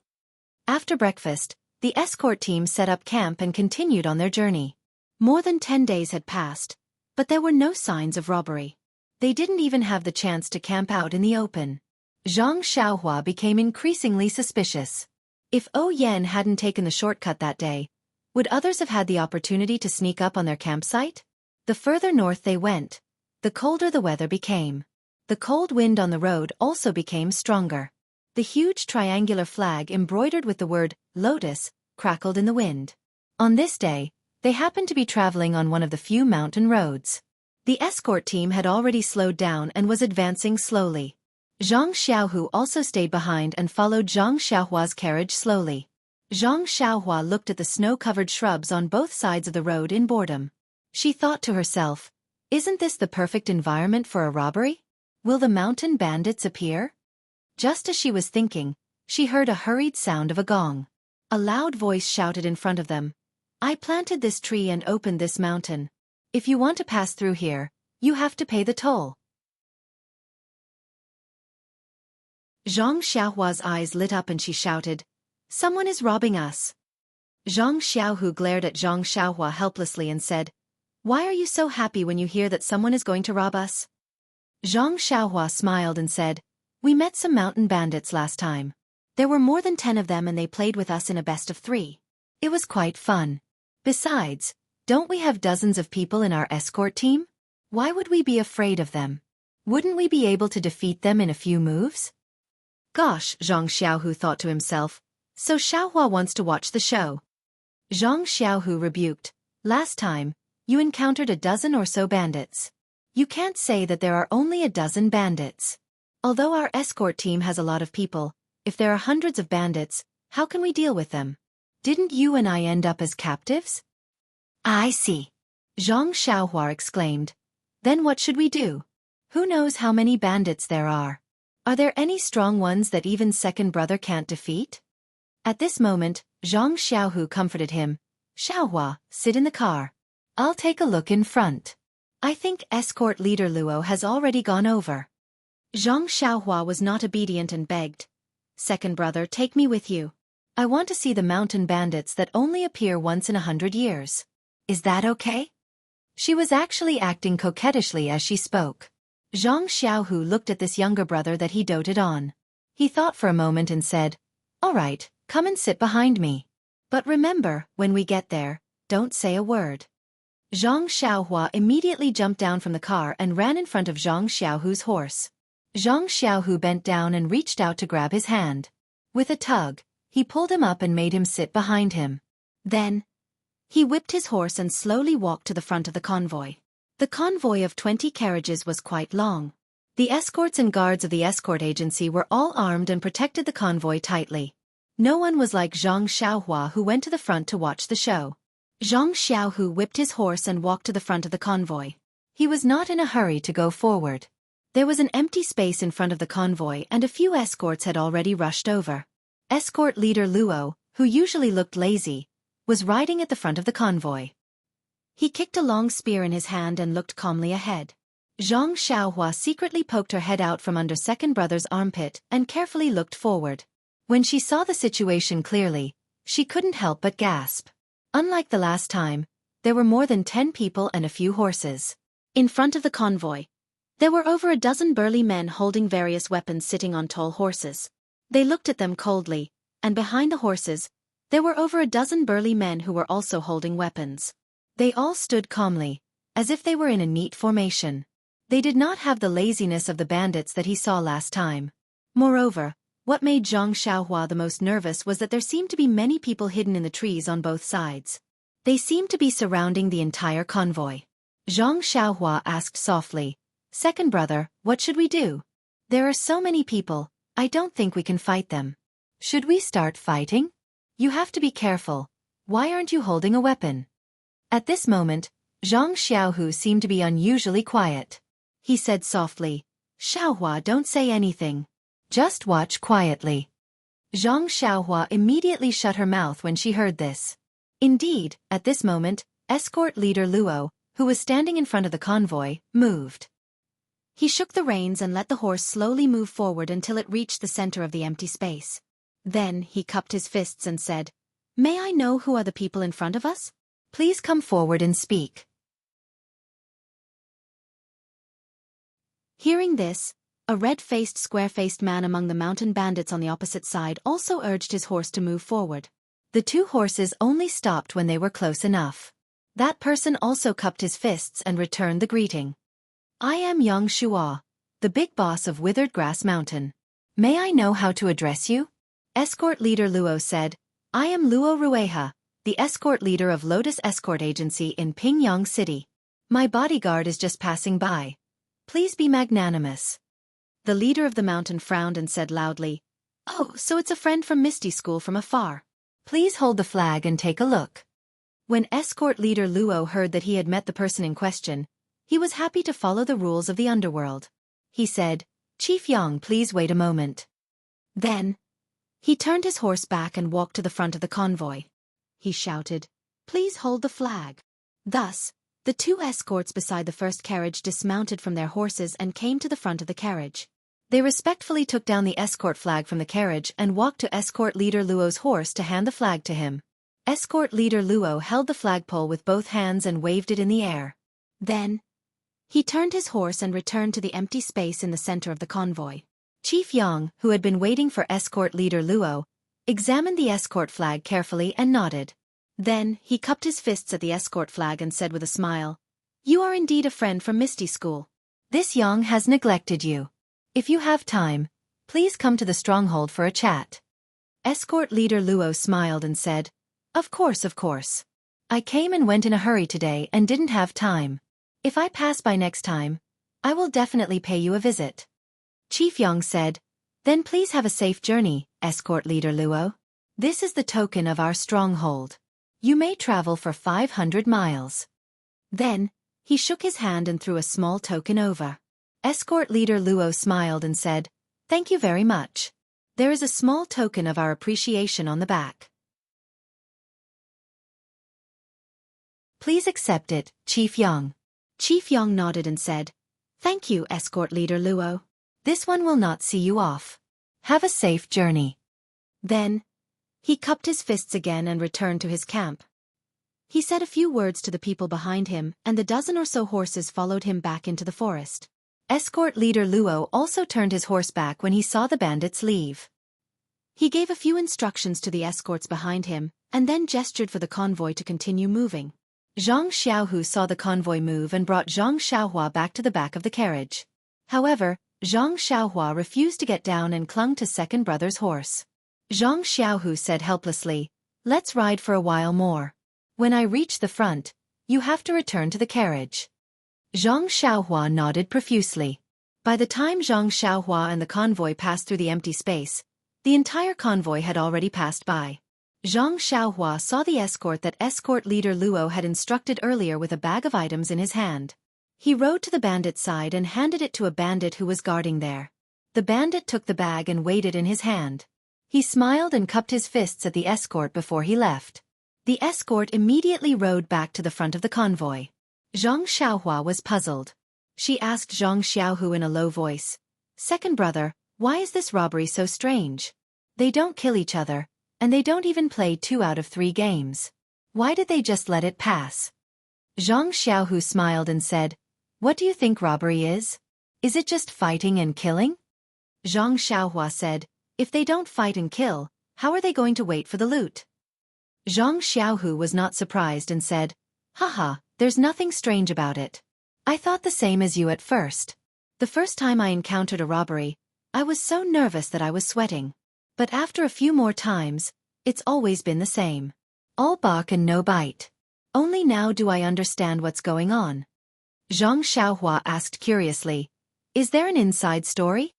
After breakfast, the escort team set up camp and continued on their journey. More than 10 days had passed, but there were no signs of robbery. They didn't even have the chance to camp out in the open. Zhang Xiaohua became increasingly suspicious. If Yan hadn't taken the shortcut that day, would others have had the opportunity to sneak up on their campsite? The further north they went, the colder the weather became. The cold wind on the road also became stronger. The huge triangular flag embroidered with the word Lotus crackled in the wind. On this day, they happened to be traveling on one of the few mountain roads. The escort team had already slowed down and was advancing slowly. Zhang Xiaohu also stayed behind and followed Zhang Xiaohua's carriage slowly. Zhang Xiaohua looked at the snow-covered shrubs on both sides of the road in boredom. She thought to herself, "Isn't this the perfect environment for a robbery? Will the mountain bandits appear?" Just as she was thinking, she heard a hurried sound of a gong. A loud voice shouted in front of them, "I planted this tree and opened this mountain. If you want to pass through here, you have to pay the toll." Zhang Xiaohua's eyes lit up and she shouted, "Someone is robbing us." Zhang Xiaohu glared at Zhang Xiaohua helplessly and said, "Why are you so happy when you hear that someone is going to rob us?" Zhang Xiaohua smiled and said, "We met some mountain bandits last time. There were more than 10 of them and they played with us in a best of 3. It was quite fun. Besides, don't we have dozens of people in our escort team? Why would we be afraid of them? Wouldn't we be able to defeat them in a few moves?" Gosh, Zhang Xiaohu thought to himself, so Xiaohua wants to watch the show. Zhang Xiaohu rebuked, "Last time, you encountered a dozen or so bandits. You can't say that there are only a dozen bandits. Although our escort team has a lot of people, if there are hundreds of bandits, how can we deal with them? Didn't you and I end up as captives?" "I see," Zhang Xiaohua exclaimed. "Then what should we do? Who knows how many bandits there are? Are there any strong ones that even second brother can't defeat?" At this moment, Zhang Xiaohu comforted him. "Xiaohua, sit in the car. I'll take a look in front. I think escort leader Luo has already gone over." Zhang Xiaohua was not obedient and begged, "Second brother, take me with you. I want to see the mountain bandits that only appear once in 100 years. Is that okay?" She was actually acting coquettishly as she spoke. Zhang Xiaohu looked at this younger brother that he doted on. He thought for a moment and said, "All right, come and sit behind me. But remember, when we get there, don't say a word." Zhang Xiaohua immediately jumped down from the car and ran in front of Zhang Xiaohu's horse. Zhang Xiaohu bent down and reached out to grab his hand. With a tug, he pulled him up and made him sit behind him. Then, he whipped his horse and slowly walked to the front of the convoy. The convoy of 20 carriages was quite long. The escorts and guards of the escort agency were all armed and protected the convoy tightly. No one was like Zhang Xiaohua, who went to the front to watch the show. Zhang Xiaohu whipped his horse and walked to the front of the convoy. He was not in a hurry to go forward. There was an empty space in front of the convoy and a few escorts had already rushed over. Escort leader Luo, who usually looked lazy, was riding at the front of the convoy. He kicked a long spear in his hand and looked calmly ahead. Zhang Xiaohua secretly poked her head out from under second brother's armpit and carefully looked forward. When she saw the situation clearly, she couldn't help but gasp. Unlike the last time, there were more than 10 people and a few horses. In front of the convoy, there were over a dozen burly men holding various weapons sitting on tall horses. They looked at them coldly, and behind the horses, there were over a dozen burly men who were also holding weapons. They all stood calmly, as if they were in a neat formation. They did not have the laziness of the bandits that he saw last time. Moreover, what made Zhang Xiaohua the most nervous was that there seemed to be many people hidden in the trees on both sides. They seemed to be surrounding the entire convoy. Zhang Xiaohua asked softly, "Second brother, what should we do? There are so many people, I don't think we can fight them. Should we start fighting? You have to be careful. Why aren't you holding a weapon?" At this moment, Zhang Xiaohu seemed to be unusually quiet. He said softly, "Xiaohua, don't say anything. Just watch quietly." Zhang Xiaohua immediately shut her mouth when she heard this. Indeed, at this moment, escort leader Luo, who was standing in front of the convoy, moved. He shook the reins and let the horse slowly move forward until it reached the center of the empty space. Then he cupped his fists and said, "May I know who are the people in front of us? Please come forward and speak." Hearing this, a red-faced, square-faced man among the mountain bandits on the opposite side also urged his horse to move forward. The two horses only stopped when they were close enough. That person also cupped his fists and returned the greeting. "I am Yang Shua, the big boss of Withered Grass Mountain. May I know how to address you?" Escort leader Luo said, "I am Luo Rueha, the escort leader of Lotus Escort Agency in Pingyang City. My bodyguard is just passing by. Please be magnanimous." The leader of the mountain frowned and said loudly, "Oh, so it's a friend from Misty School from afar. Please hold the flag and take a look." When escort leader Luo heard that he had met the person in question, he was happy to follow the rules of the underworld. He said, "Chief Yang, please wait a moment." Then, he turned his horse back and walked to the front of the convoy. He shouted, "Please hold the flag." Thus, the two escorts beside the first carriage dismounted from their horses and came to the front of the carriage. They respectfully took down the escort flag from the carriage and walked to escort leader Luo's horse to hand the flag to him. Escort leader Luo held the flagpole with both hands and waved it in the air. Then, he turned his horse and returned to the empty space in the center of the convoy. Chief Yang, who had been waiting for escort leader Luo, examined the escort flag carefully and nodded. Then, he cupped his fists at the escort flag and said with a smile, "You are indeed a friend from Misty School. This Yang has neglected you. If you have time, please come to the stronghold for a chat." Escort leader Luo smiled and said, Of course. I came and went in a hurry today and didn't have time. If I pass by next time, I will definitely pay you a visit." Chief Yang said, "Then please have a safe journey, escort leader Luo. This is the token of our stronghold. You may travel for 500 miles. Then, he shook his hand and threw a small token over. Escort leader Luo smiled and said, "Thank you very much. There is a small token of our appreciation on the back. Please accept it, Chief Yang." Chief Yang nodded and said, "Thank you, escort leader Luo. This one will not see you off. Have a safe journey." Then, he cupped his fists again and returned to his camp. He said a few words to the people behind him, and the dozen or so horses followed him back into the forest. Escort leader Luo also turned his horse back when he saw the bandits leave. He gave a few instructions to the escorts behind him, and then gestured for the convoy to continue moving. Zhang Xiaohu saw the convoy move and brought Zhang Xiaohua back to the back of the carriage. However, Zhang Xiaohua refused to get down and clung to second brother's horse. Zhang Xiaohu said helplessly, "Let's ride for a while more. When I reach the front, you have to return to the carriage." Zhang Xiaohua nodded profusely. By the time Zhang Xiaohua and the convoy passed through the empty space, the entire convoy had already passed by. Zhang Xiaohua saw the escort that escort leader Luo had instructed earlier with a bag of items in his hand. He rode to the bandit's side and handed it to a bandit who was guarding there. The bandit took the bag and weighed it in his hand. He smiled and cupped his fists at the escort before he left. The escort immediately rode back to the front of the convoy. Zhang Xiaohua was puzzled. She asked Zhang Xiaohu in a low voice, "Second brother, why is this robbery so strange? They don't kill each other, and they don't even play 2 out of 3 games. Why did they just let it pass?" Zhang Xiaohu smiled and said, "What do you think robbery is? Is it just fighting and killing?" Zhang Xiaohua said, "If they don't fight and kill, how are they going to wait for the loot?" Zhang Xiaohu was not surprised and said, "Haha, there's nothing strange about it. I thought the same as you at first. The first time I encountered a robbery, I was so nervous that I was sweating. But after a few more times, it's always been the same. All bark and no bite. Only now do I understand what's going on." Zhang Xiaohua asked curiously, "Is there an inside story?"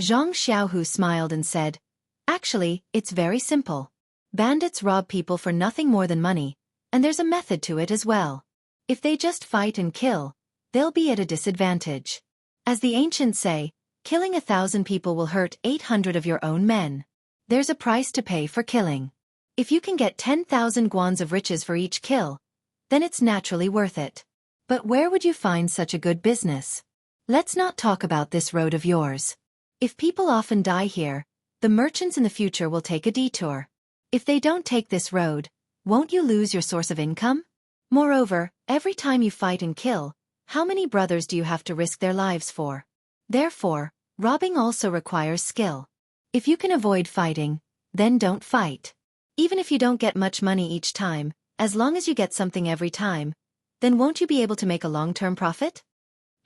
Zhang Xiaohu smiled and said, "Actually, it's very simple. Bandits rob people for nothing more than money, and there's a method to it as well. If they just fight and kill, they'll be at a disadvantage. As the ancients say, killing 1,000 people will hurt 800 of your own men. There's a price to pay for killing. If you can get 10,000 guans of riches for each kill, then it's naturally worth it. But where would you find such a good business? Let's not talk about this road of yours. If people often die here, the merchants in the future will take a detour. If they don't take this road, won't you lose your source of income? Moreover, every time you fight and kill, how many brothers do you have to risk their lives for? Therefore, robbing also requires skill. If you can avoid fighting, then don't fight. Even if you don't get much money each time, as long as you get something every time, then won't you be able to make a long-term profit?"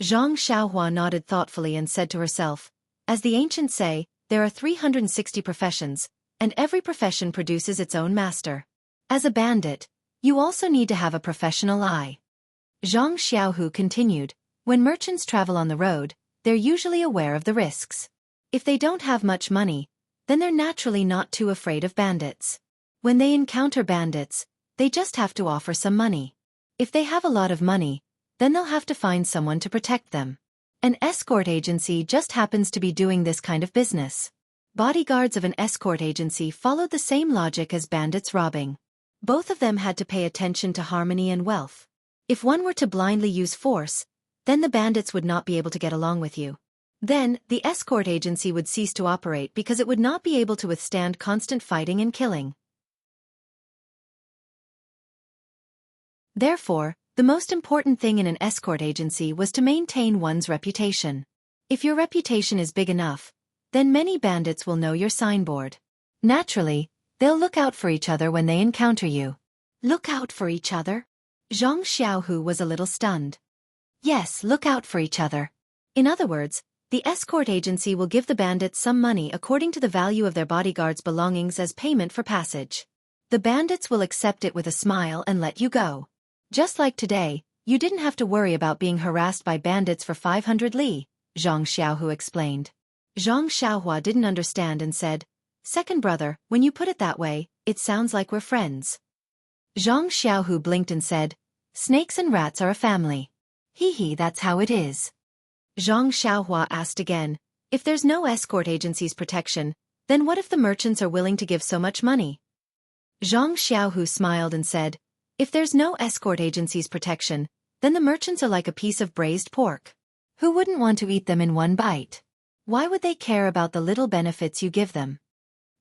Zhang Xiaohua nodded thoughtfully and said to herself, "As the ancients say, there are 360 professions, and every profession produces its own master. As a bandit, you also need to have a professional eye." Zhang Xiaohu continued, "When merchants travel on the road, they're usually aware of the risks. If they don't have much money, then they're naturally not too afraid of bandits. When they encounter bandits, they just have to offer some money. If they have a lot of money, then they'll have to find someone to protect them. An escort agency just happens to be doing this kind of business. Bodyguards of an escort agency followed the same logic as bandits robbing. Both of them had to pay attention to harmony and wealth. If one were to blindly use force, then the bandits would not be able to get along with you. Then, the escort agency would cease to operate because it would not be able to withstand constant fighting and killing. Therefore, the most important thing in an escort agency was to maintain one's reputation. If your reputation is big enough, then many bandits will know your signboard. Naturally, they'll look out for each other when they encounter you." "Look out for each other?" Zhang Xiaohu was a little stunned. "Yes, look out for each other. In other words, the escort agency will give the bandits some money according to the value of their bodyguards' belongings as payment for passage. The bandits will accept it with a smile and let you go. Just like today, you didn't have to worry about being harassed by bandits for 500 li," Zhang Xiaohu explained. Zhang Xiaohua didn't understand and said, "Second brother, when you put it that way, it sounds like we're friends." Zhang Xiaohu blinked and said, "Snakes and rats are a family. Hee, that's how it is." Zhang Xiaohua asked again, "If there's no escort agency's protection, then what if the merchants are willing to give so much money?" Zhang Xiaohu smiled and said, "If there's no escort agency's protection, then the merchants are like a piece of braised pork. Who wouldn't want to eat them in one bite? Why would they care about the little benefits you give them?"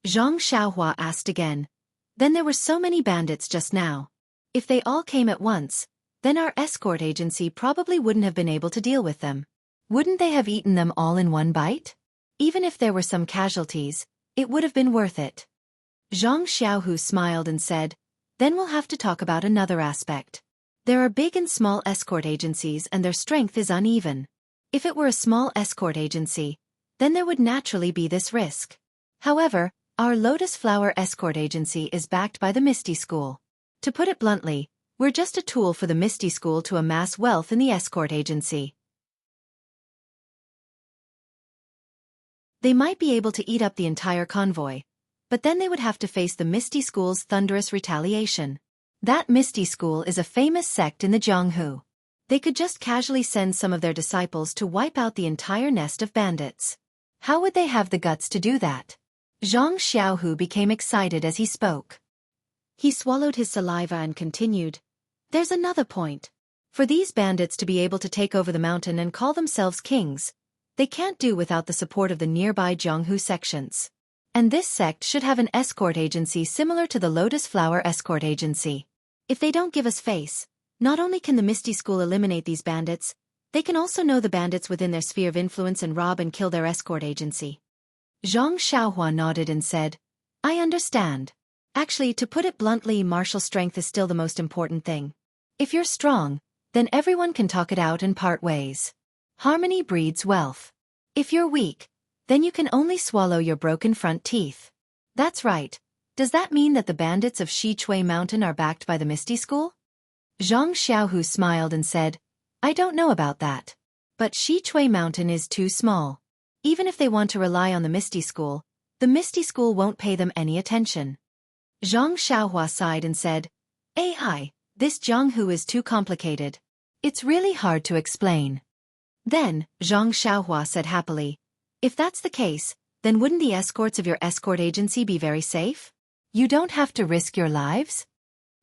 Zhang Xiaohua asked again, "Then there were so many bandits just now. If they all came at once, then our escort agency probably wouldn't have been able to deal with them. Wouldn't they have eaten them all in one bite? Even if there were some casualties, it would have been worth it." Zhang Xiaohu smiled and said, "Then we'll have to talk about another aspect. There are big and small escort agencies and their strength is uneven. If it were a small escort agency, then there would naturally be this risk. However, our Lotus Flower Escort Agency is backed by the Misty School. To put it bluntly, we're just a tool for the Misty School to amass wealth in the escort agency. They might be able to eat up the entire convoy, but then they would have to face the Misty School's thunderous retaliation. That Misty School is a famous sect in the Jianghu. They could just casually send some of their disciples to wipe out the entire nest of bandits. How would they have the guts to do that? Jianghu became excited as he spoke. He swallowed his saliva and continued, "There's another point. For these bandits to be able to take over the mountain and call themselves kings, they can't do without the support of the nearby Jianghu sections. And this sect should have an escort agency similar to the Lotus Flower Escort Agency. If they don't give us face, not only can the Misty School eliminate these bandits, they can also know the bandits within their sphere of influence and rob and kill their escort agency." Xianxia nodded and said, "I understand. Actually, to put it bluntly, martial strength is still the most important thing. If you're strong, then everyone can talk it out and part ways. Harmony breeds wealth. If you're weak, then you can only swallow your broken front teeth." "That's right. Does that mean that the bandits of Xichui Mountain are backed by the Misty School?" Zhang Xiaohu smiled and said, "I don't know about that. But Xichui Mountain is too small. Even if they want to rely on the Misty School, the Misty School won't pay them any attention." Zhang Xiaohua sighed and said, "AI, this Jianghu is too complicated. It's really hard to explain." Then, Zhang Xiaohua said happily, "If that's the case, then wouldn't the escorts of your escort agency be very safe? You don't have to risk your lives?"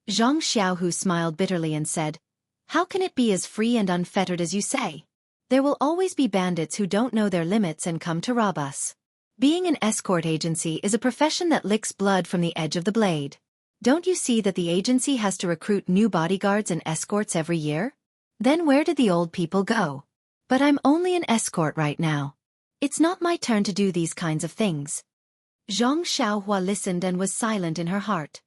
Zhang Xiaohu smiled bitterly and said, "How can it be as free and unfettered as you say? There will always be bandits who don't know their limits and come to rob us. Being an escort agency is a profession that licks blood from the edge of the blade. Don't you see that the agency has to recruit new bodyguards and escorts every year? Then where did the old people go? But I'm only an escort right now. It's not my turn to do these kinds of things." Zhang Xiaohua listened and was silent in her heart.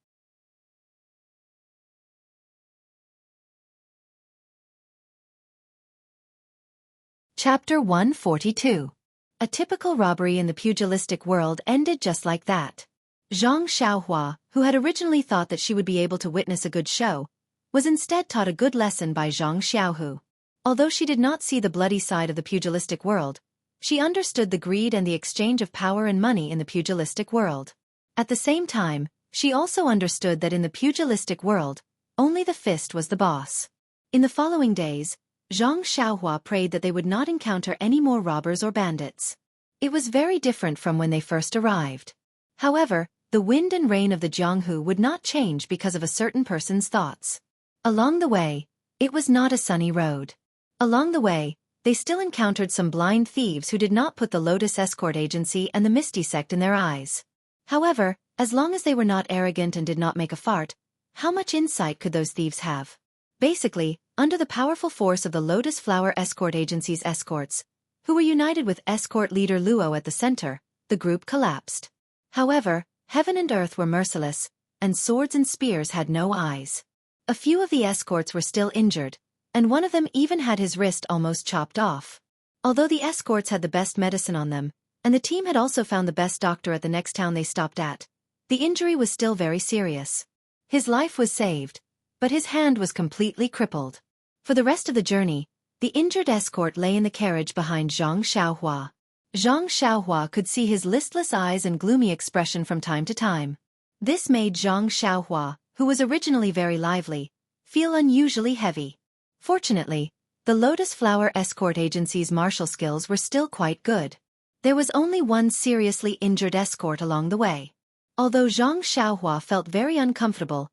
Chapter 142. A typical robbery in the pugilistic world ended just like that. Zhang Xiaohua, who had originally thought that she would be able to witness a good show, was instead taught a good lesson by Zhang Xiaohu. Although she did not see the bloody side of the pugilistic world, she understood the greed and the exchange of power and money in the pugilistic world. At the same time, she also understood that in the pugilistic world, only the fist was the boss. In the following days, Zhang Xiaohua prayed that they would not encounter any more robbers or bandits. It was very different from when they first arrived. However, the wind and rain of the Jianghu would not change because of a certain person's thoughts. Along the way, it was not a sunny road. Along the way, they still encountered some blind thieves who did not put the Lotus Escort Agency and the Misty Sect in their eyes. However, as long as they were not arrogant and did not make a fart, how much insight could those thieves have? Basically, under the powerful force of the Lotus Flower Escort Agency's escorts, who were united with escort leader Luo at the center, the group collapsed. However, heaven and earth were merciless, and swords and spears had no eyes. A few of the escorts were still injured, and one of them even had his wrist almost chopped off. Although the escorts had the best medicine on them, and the team had also found the best doctor at the next town they stopped at, the injury was still very serious. His life was saved, but his hand was completely crippled. For the rest of the journey, the injured escort lay in the carriage behind Zhang Xiaohua. Zhang Xiaohua could see his listless eyes and gloomy expression from time to time. This made Zhang Xiaohua, who was originally very lively, feel unusually heavy. Fortunately, the Lotus Flower Escort Agency's martial skills were still quite good. There was only one seriously injured escort along the way. Although Zhang Xiaohua felt very uncomfortable,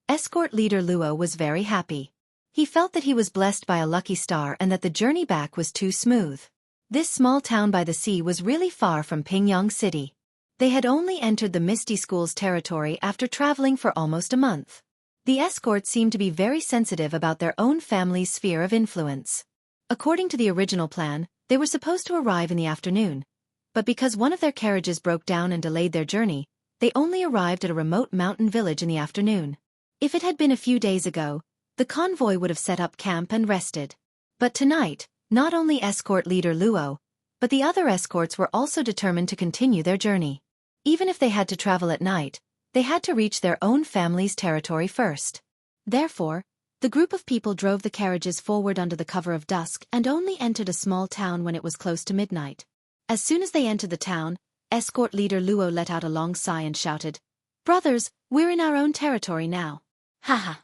escort leader Luo was very happy. He felt that he was blessed by a lucky star and that the journey back was too smooth. This small town by the sea was really far from Pingyang City. They had only entered the Misty School's territory after traveling for almost a month. The escorts seemed to be very sensitive about their own family's sphere of influence. According to the original plan, they were supposed to arrive in the afternoon, but because one of their carriages broke down and delayed their journey, they only arrived at a remote mountain village in the afternoon. If it had been a few days ago, the convoy would have set up camp and rested. But tonight, Not only escort leader Luo, but the other escorts were also determined to continue their journey. Even if they had to travel at night, they had to reach their own family's territory first. Therefore, the group of people drove the carriages forward under the cover of dusk and only entered a small town when it was close to midnight. As soon as they entered the town, escort leader Luo let out a long sigh and shouted, "Brothers, we're in our own territory now." Haha.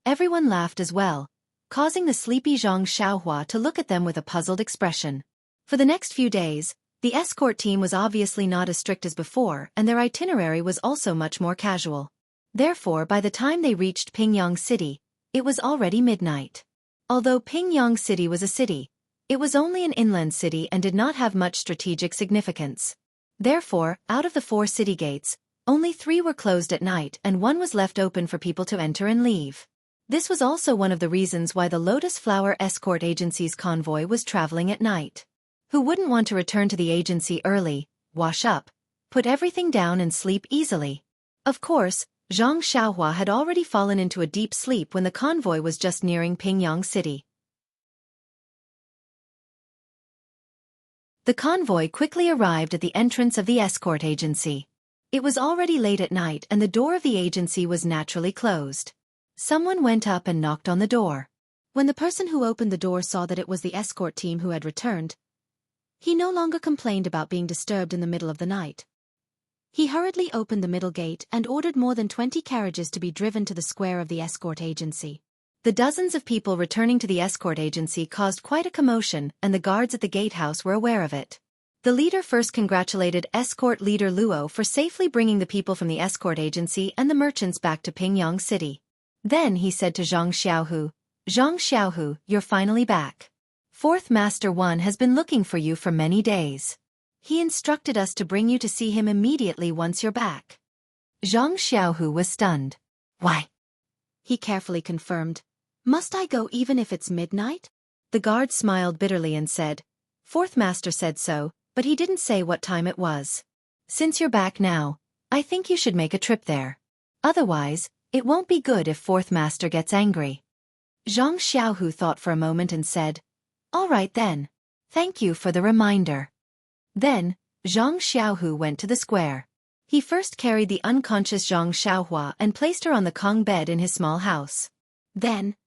Everyone laughed as well, causing the sleepy Zhang Xiaohua to look at them with a puzzled expression. For the next few days, the escort team was obviously not as strict as before, and their itinerary was also much more casual. Therefore, by the time they reached Pingyang City, it was already midnight. Although Pingyang City was a city, it was only an inland city and did not have much strategic significance. Therefore, out of the 4 city gates, only 3 were closed at night and 1 was left open for people to enter and leave. This was also one of the reasons why the Lotus Flower Escort Agency's convoy was traveling at night. Who wouldn't want to return to the agency early, wash up, put everything down and sleep easily? Of course, Zhang Xiaohua had already fallen into a deep sleep when the convoy was just nearing Pingyang City. The convoy quickly arrived at the entrance of the escort agency. It was already late at night and the door of the agency was naturally closed. Someone went up and knocked on the door. When the person who opened the door saw that it was the escort team who had returned, he no longer complained about being disturbed in the middle of the night. He hurriedly opened the middle gate and ordered more than 20 carriages to be driven to the square of the escort agency. The dozens of people returning to the escort agency caused quite a commotion, and the guards at the gatehouse were aware of it. The leader first congratulated escort leader Luo for safely bringing the people from the escort agency and the merchants back to Pingyang City. Then he said to Zhang Xiaohu, "Zhang Xiaohu, you're finally back. Fourth Master One has been looking for you for many days. He instructed us to bring you to see him immediately once you're back." Zhang Xiaohu was stunned. "Why?" He carefully confirmed. "Must I go even if it's midnight?" The guard smiled bitterly and said, "Fourth Master said so, but he didn't say what time it was. Since you're back now, I think you should make a trip there. Otherwise, it won't be good if Fourth Master gets angry." Zhang Xiaohu thought for a moment and said, "All right then. Thank you for the reminder." Then, Zhang Xiaohu went to the square. He first carried the unconscious Zhang Xiaohua and placed her on the Kong bed in his small house. Then,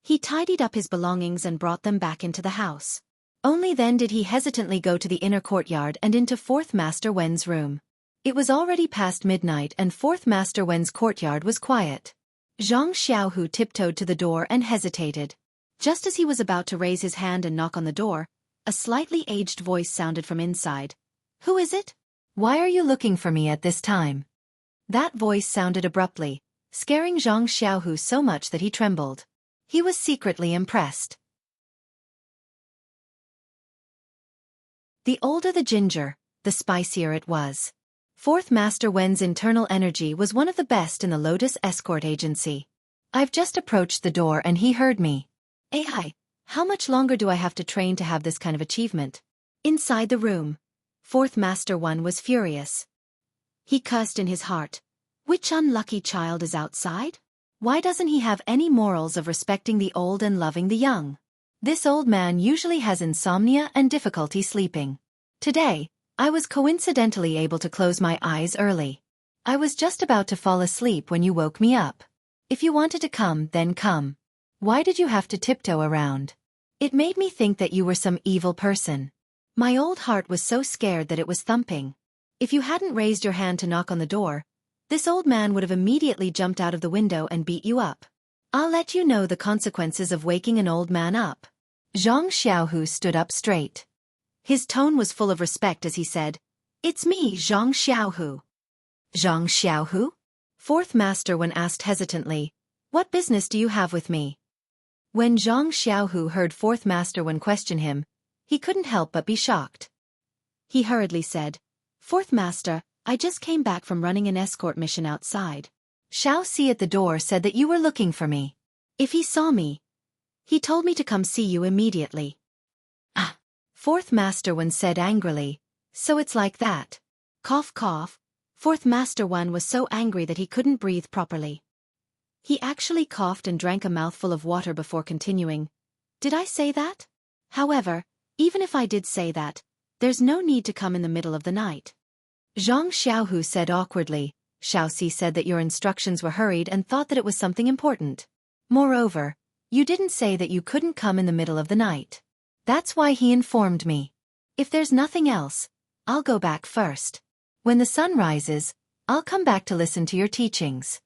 he tidied up his belongings and brought them back into the house. Only then did he hesitantly go to the inner courtyard and into Fourth Master Wen's room. It was already past midnight and Fourth Master Wen's courtyard was quiet. Zhang Xiaohu tiptoed to the door and hesitated. Just as he was about to raise his hand and knock on the door, a slightly aged voice sounded from inside. "Who is it? Why are you looking for me at this time?" That voice sounded abruptly, scaring Zhang Xiaohu so much that he trembled. He was secretly impressed. The older the ginger, the spicier it was. Fourth Master Wen's internal energy was one of the best in the Lotus Escort Agency. I've just approached the door and he heard me. AI, how much longer do I have to train to have this kind of achievement? Inside the room, Fourth Master Wen was furious. He cursed in his heart. Which unlucky child is outside? Why doesn't he have any morals of respecting the old and loving the young? This old man usually has insomnia and difficulty sleeping. Today, I was coincidentally able to close my eyes early. I was just about to fall asleep when you woke me up. If you wanted to come, then come. Why did you have to tiptoe around? It made me think that you were some evil person. My old heart was so scared that it was thumping. If you hadn't raised your hand to knock on the door, this old man would have immediately jumped out of the window and beat you up. I'll let you know the consequences of waking an old man up. Zhang Xiaohu stood up straight. His tone was full of respect as he said, "It's me, Zhang Xiaohu." Zhang Xiaohu? Fourth Master Wen asked hesitantly, "What business do you have with me?" When Zhang Xiaohu heard Fourth Master Wen question him, he couldn't help but be shocked. He hurriedly said, "Fourth Master, I just came back from running an escort mission outside. Xiao Si at the door said that you were looking for me. If he saw me, he told me to come see you immediately." Ah! Fourth Master Wen said angrily, "So it's like that." Cough cough. Fourth Master Wen was so angry that he couldn't breathe properly. He actually coughed and drank a mouthful of water before continuing. "Did I say that? However, even if I did say that, there's no need to come in the middle of the night. Xianxia said awkwardly. Xiaoxi said that your instructions were hurried and thought that it was something important. Moreover, you didn't say that you couldn't come in the middle of the night. That's why he informed me. If there's nothing else, I'll go back first. When the sun rises, I'll come back to listen to your teachings.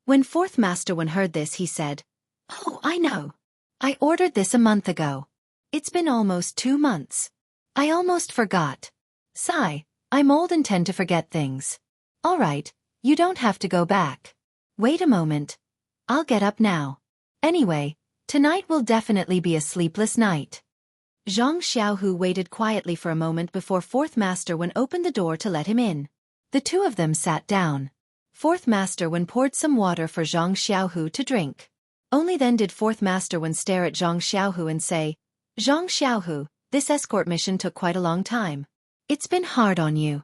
When Fourth Master Wen heard this, he said, Oh, I know. I ordered this a month ago. It's been almost 2 months. I almost forgot. Sigh, I'm old and tend to forget things. All right, you don't have to go back. Wait a moment. I'll get up now. Anyway, tonight will definitely be a sleepless night. Zhang Xiaohu waited quietly for a moment before Fourth Master Wen opened the door to let him in. The two of them sat down. Fourth Master Wen poured some water for Zhang Xiaohu to drink. Only then did Fourth Master Wen stare at Zhang Xiaohu and say, Zhang Xiaohu, this escort mission took quite a long time. It's been hard on you.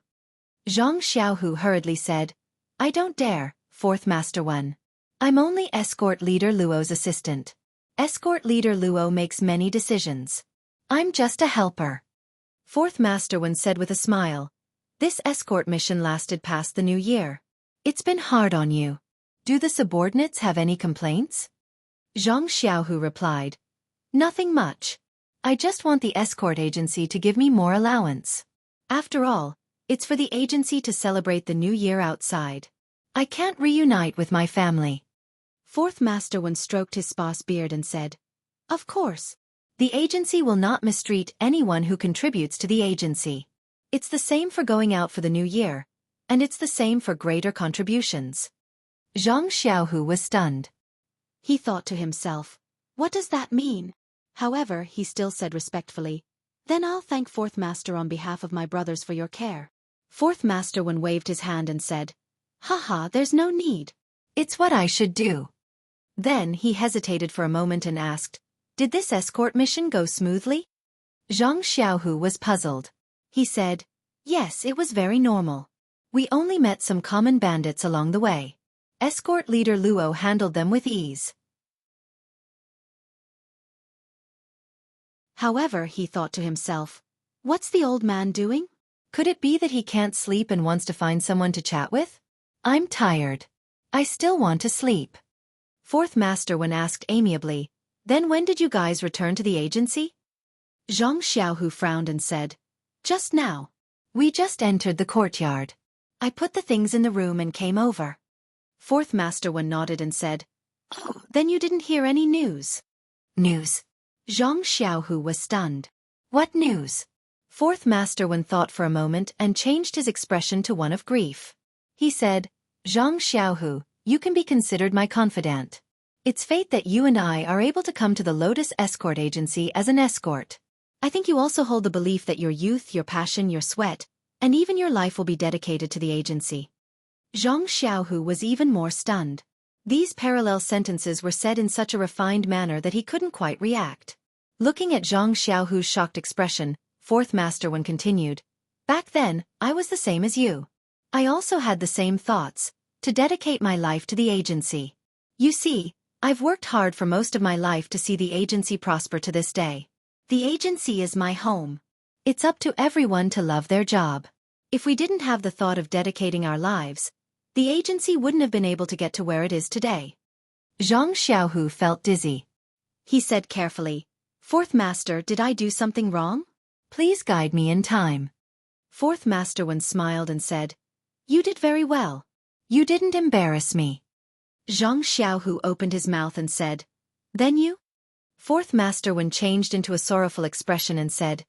Zhang Xiaohu hurriedly said, I don't dare, Fourth Master Wen. I'm only Escort Leader Luo's assistant. Escort Leader Luo makes many decisions. I'm just a helper. Fourth Master Wen said with a smile, This escort mission lasted past the new year. It's been hard on you. Do the subordinates have any complaints? Zhang Xiaohu replied, Nothing much. I just want the escort agency to give me more allowance. After all, it's for the agency to celebrate the new year outside. I can't reunite with my family. Fourth Master Wen stroked his sparse beard and said, Of course. The agency will not mistreat anyone who contributes to the agency. It's the same for going out for the new year, and it's the same for greater contributions. Zhang Xiaohu was stunned. He thought to himself, What does that mean? However, he still said respectfully, Then I'll thank Fourth Master on behalf of my brothers for your care. Fourth Master Wen waved his hand and said, Haha, there's no need. It's what I should do. Then he hesitated for a moment and asked, Did this escort mission go smoothly? Zhang Xiaohu was puzzled. He said, Yes, it was very normal. We only met some common bandits along the way. Escort Leader Luo handled them with ease. However, he thought to himself, What's the old man doing? Could it be that he can't sleep and wants to find someone to chat with? I'm tired. I still want to sleep. Fourth Master Wen asked amiably, Then when did you guys return to the agency? Zhang Xiaohu frowned and said, Just now. We just entered the courtyard. I put the things in the room and came over. Fourth Master Wen nodded and said, Oh, then you didn't hear any news. News? Zhang Xiaohu was stunned. What news? Fourth Master Wen thought for a moment and changed his expression to one of grief. He said, Zhang Xiaohu, you can be considered my confidant. It's fate that you and I are able to come to the Lotus Escort Agency as an escort. I think you also hold the belief that your youth, your passion, your sweat, and even your life will be dedicated to the agency. Zhang Xiaohu was even more stunned. These parallel sentences were said in such a refined manner that he couldn't quite react. Looking at Zhang Xiaohu's shocked expression, Fourth Master Wen continued, Back then, I was the same as you. I also had the same thoughts, to dedicate my life to the agency. You see, I've worked hard for most of my life to see the agency prosper to this day. The agency is my home. It's up to everyone to love their job. If we didn't have the thought of dedicating our lives, the agency wouldn't have been able to get to where it is today. Zhang Xiaohu felt dizzy. He said carefully, Fourth Master, did I do something wrong? Please guide me in time. Fourth Master Wen smiled and said, You did very well. You didn't embarrass me. Zhang Xiaohu opened his mouth and said, Then you? Fourth Master Wen changed into a sorrowful expression and said,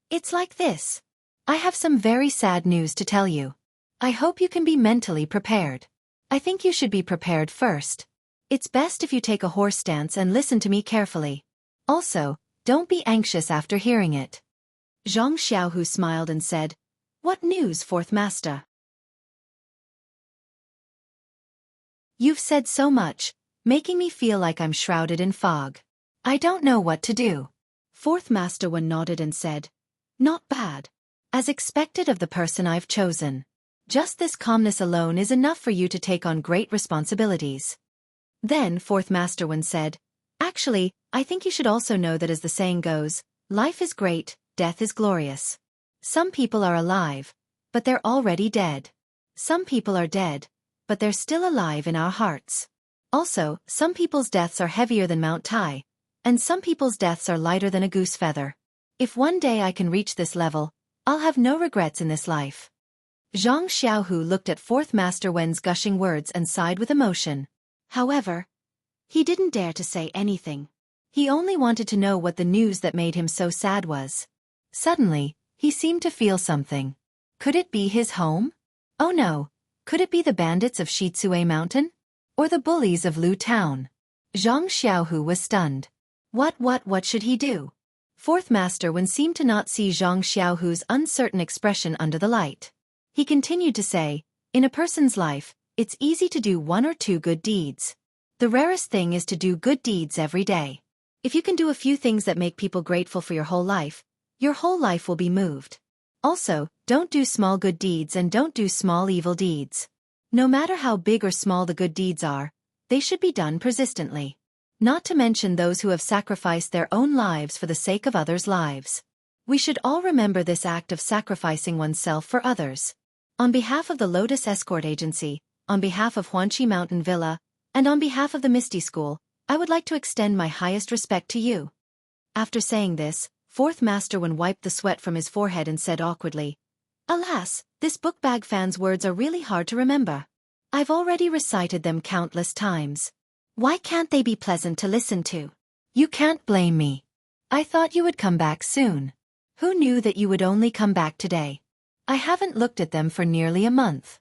It's like this. I have some very sad news to tell you. I hope you can be mentally prepared. I think you should be prepared first. It's best if you take a horse stance and listen to me carefully. Also, don't be anxious after hearing it. Zhang Xiaohu smiled and said, What news, Fourth Master? You've said so much, making me feel like I'm shrouded in fog. I don't know what to do. Fourth Master Wen nodded and said, Not bad. As expected of the person I've chosen. Just this calmness alone is enough for you to take on great responsibilities. Then Fourth Master Wen said, Actually, I think you should also know that as the saying goes, Life is great, death is glorious. Some people are alive, but they're already dead. Some people are dead, but they're still alive in our hearts. Also, some people's deaths are heavier than Mount Tai, and some people's deaths are lighter than a goose feather. If one day I can reach this level, I'll have no regrets in this life. Jianghu looked at Fourth Master Wen's gushing words and sighed with emotion. However, he didn't dare to say anything. He only wanted to know what the news that made him so sad was. Suddenly, he seemed to feel something. Could it be his home? Oh no, could it be the bandits of Shitsue Mountain? Or the bullies of Lu Town? Xianxia was stunned. What should he do? Fourth Master Wen seemed to not see Xianxia's uncertain expression under the light. He continued to say, in a person's life, it's easy to do one or two good deeds. The rarest thing is to do good deeds every day. If you can do a few things that make people grateful for your whole life will be moved. Also, don't do small good deeds and don't do small evil deeds. No matter how big or small the good deeds are, they should be done persistently. Not to mention those who have sacrificed their own lives for the sake of others' lives. We should all remember this act of sacrificing oneself for others. On behalf of the Lotus Escort Agency, on behalf of Huanqi Mountain Villa, and on behalf of the Misty School, I would like to extend my highest respect to you. After saying this, Fourth Master Wen wiped the sweat from his forehead and said awkwardly, Alas, this book bag fan's words are really hard to remember. I've already recited them countless times. Why can't they be pleasant to listen to? You can't blame me. I thought you would come back soon. Who knew that you would only come back today? I haven't looked at them for nearly a month.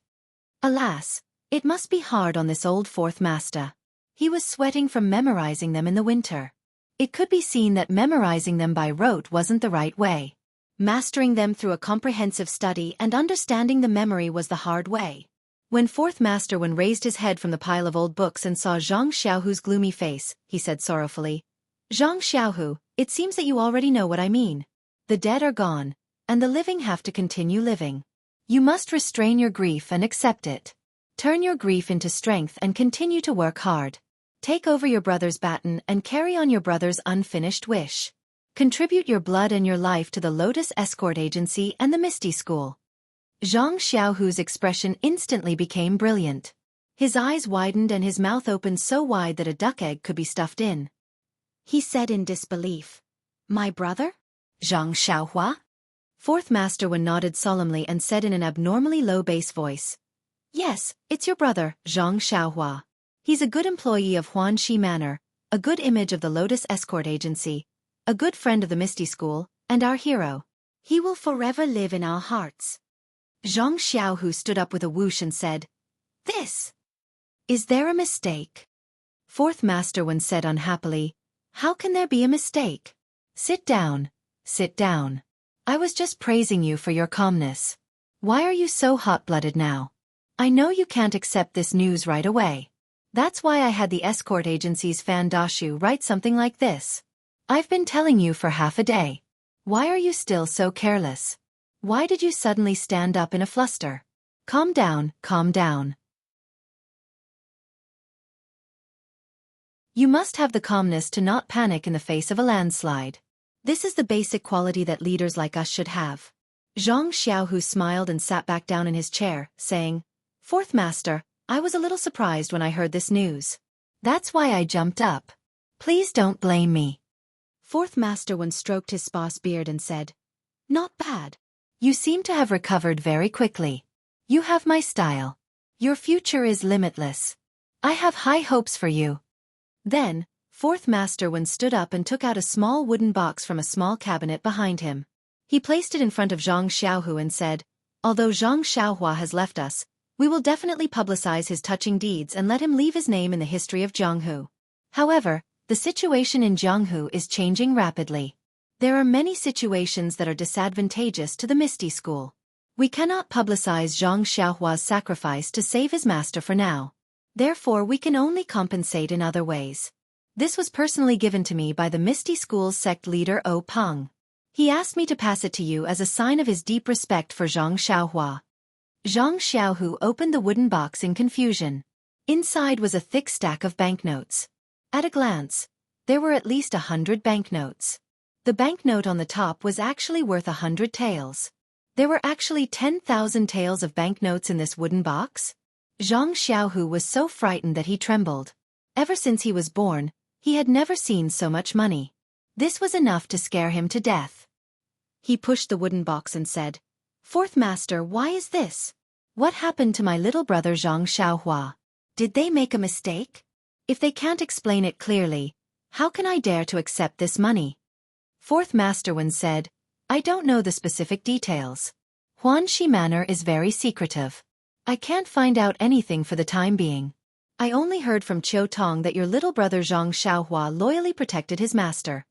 Alas, it must be hard on this old Fourth Master. He was sweating from memorizing them in the winter. It could be seen that memorizing them by rote wasn't the right way. Mastering them through a comprehensive study and understanding the memory was the hard way. When Fourth Master Wen raised his head from the pile of old books and saw Zhang Xiaohu's gloomy face, he said sorrowfully, Zhang Xiaohu, it seems that you already know what I mean. The dead are gone, and the living have to continue living. You must restrain your grief and accept it. Turn your grief into strength and continue to work hard. Take over your brother's baton and carry on your brother's unfinished wish. Contribute your blood and your life to the Lotus Escort Agency and the Misty School. Zhang Xiaohu's expression instantly became brilliant. His eyes widened and his mouth opened so wide that a duck egg could be stuffed in. He said in disbelief, My brother? Zhang Xiaohua? Fourth Master Wen nodded solemnly and said in an abnormally low bass voice, Yes, it's your brother, Zhang Xiaohua. He's a good employee of Huanxi Manor, a good image of the Lotus Escort Agency, a good friend of the Misty School, and our hero. He will forever live in our hearts. Zhang Xiaohu stood up with a whoosh and said, This! Is there a mistake? Fourth Master Wen said unhappily, How can there be a mistake? Sit down, sit down. I was just praising you for your calmness. Why are you so hot-blooded now? I know you can't accept this news right away. That's why I had the escort agency's Fan Dashu write something like this. I've been telling you for half a day. Why are you still so careless? Why did you suddenly stand up in a fluster? Calm down, calm down. You must have the calmness to not panic in the face of a landslide. This is the basic quality that leaders like us should have. Zhang Xiaohu smiled and sat back down in his chair, saying, Fourth Master, I was a little surprised when I heard this news. That's why I jumped up. Please don't blame me. Fourth Master Wen stroked his sparse beard and said, Not bad. You seem to have recovered very quickly. You have my style. Your future is limitless. I have high hopes for you. Then, Fourth Master Wen stood up and took out a small wooden box from a small cabinet behind him. He placed it in front of Zhang Xiaohu and said, Although Zhang Xiaohua has left us, we will definitely publicize his touching deeds and let him leave his name in the history of Jianghu. However, the situation in Jianghu is changing rapidly. There are many situations that are disadvantageous to the Misty School. We cannot publicize Zhang Xiaohua's sacrifice to save his master for now. Therefore we can only compensate in other ways. This was personally given to me by the Misty School's sect leader O Peng. He asked me to pass it to you as a sign of his deep respect for Zhang Xiaohua. Zhang Xiaohu opened the wooden box in confusion. Inside was a thick stack of banknotes. At a glance, there were at least 100 banknotes. The banknote on the top was actually worth 100 taels. There were actually 10,000 taels of banknotes in this wooden box? Xianxia was so frightened that he trembled. Ever since he was born, he had never seen so much money. This was enough to scare him to death. He pushed the wooden box and said, "Fourth master, why is this? What happened to my little brother Xianxia? Did they make a mistake? If they can't explain it clearly, how can I dare to accept this money?" Fourth Master Wen said, "I don't know the specific details. Huanxi Manor is very secretive. I can't find out anything for the time being. I only heard from Qiu Tong that your little brother Zhang Xiaohua loyally protected his master.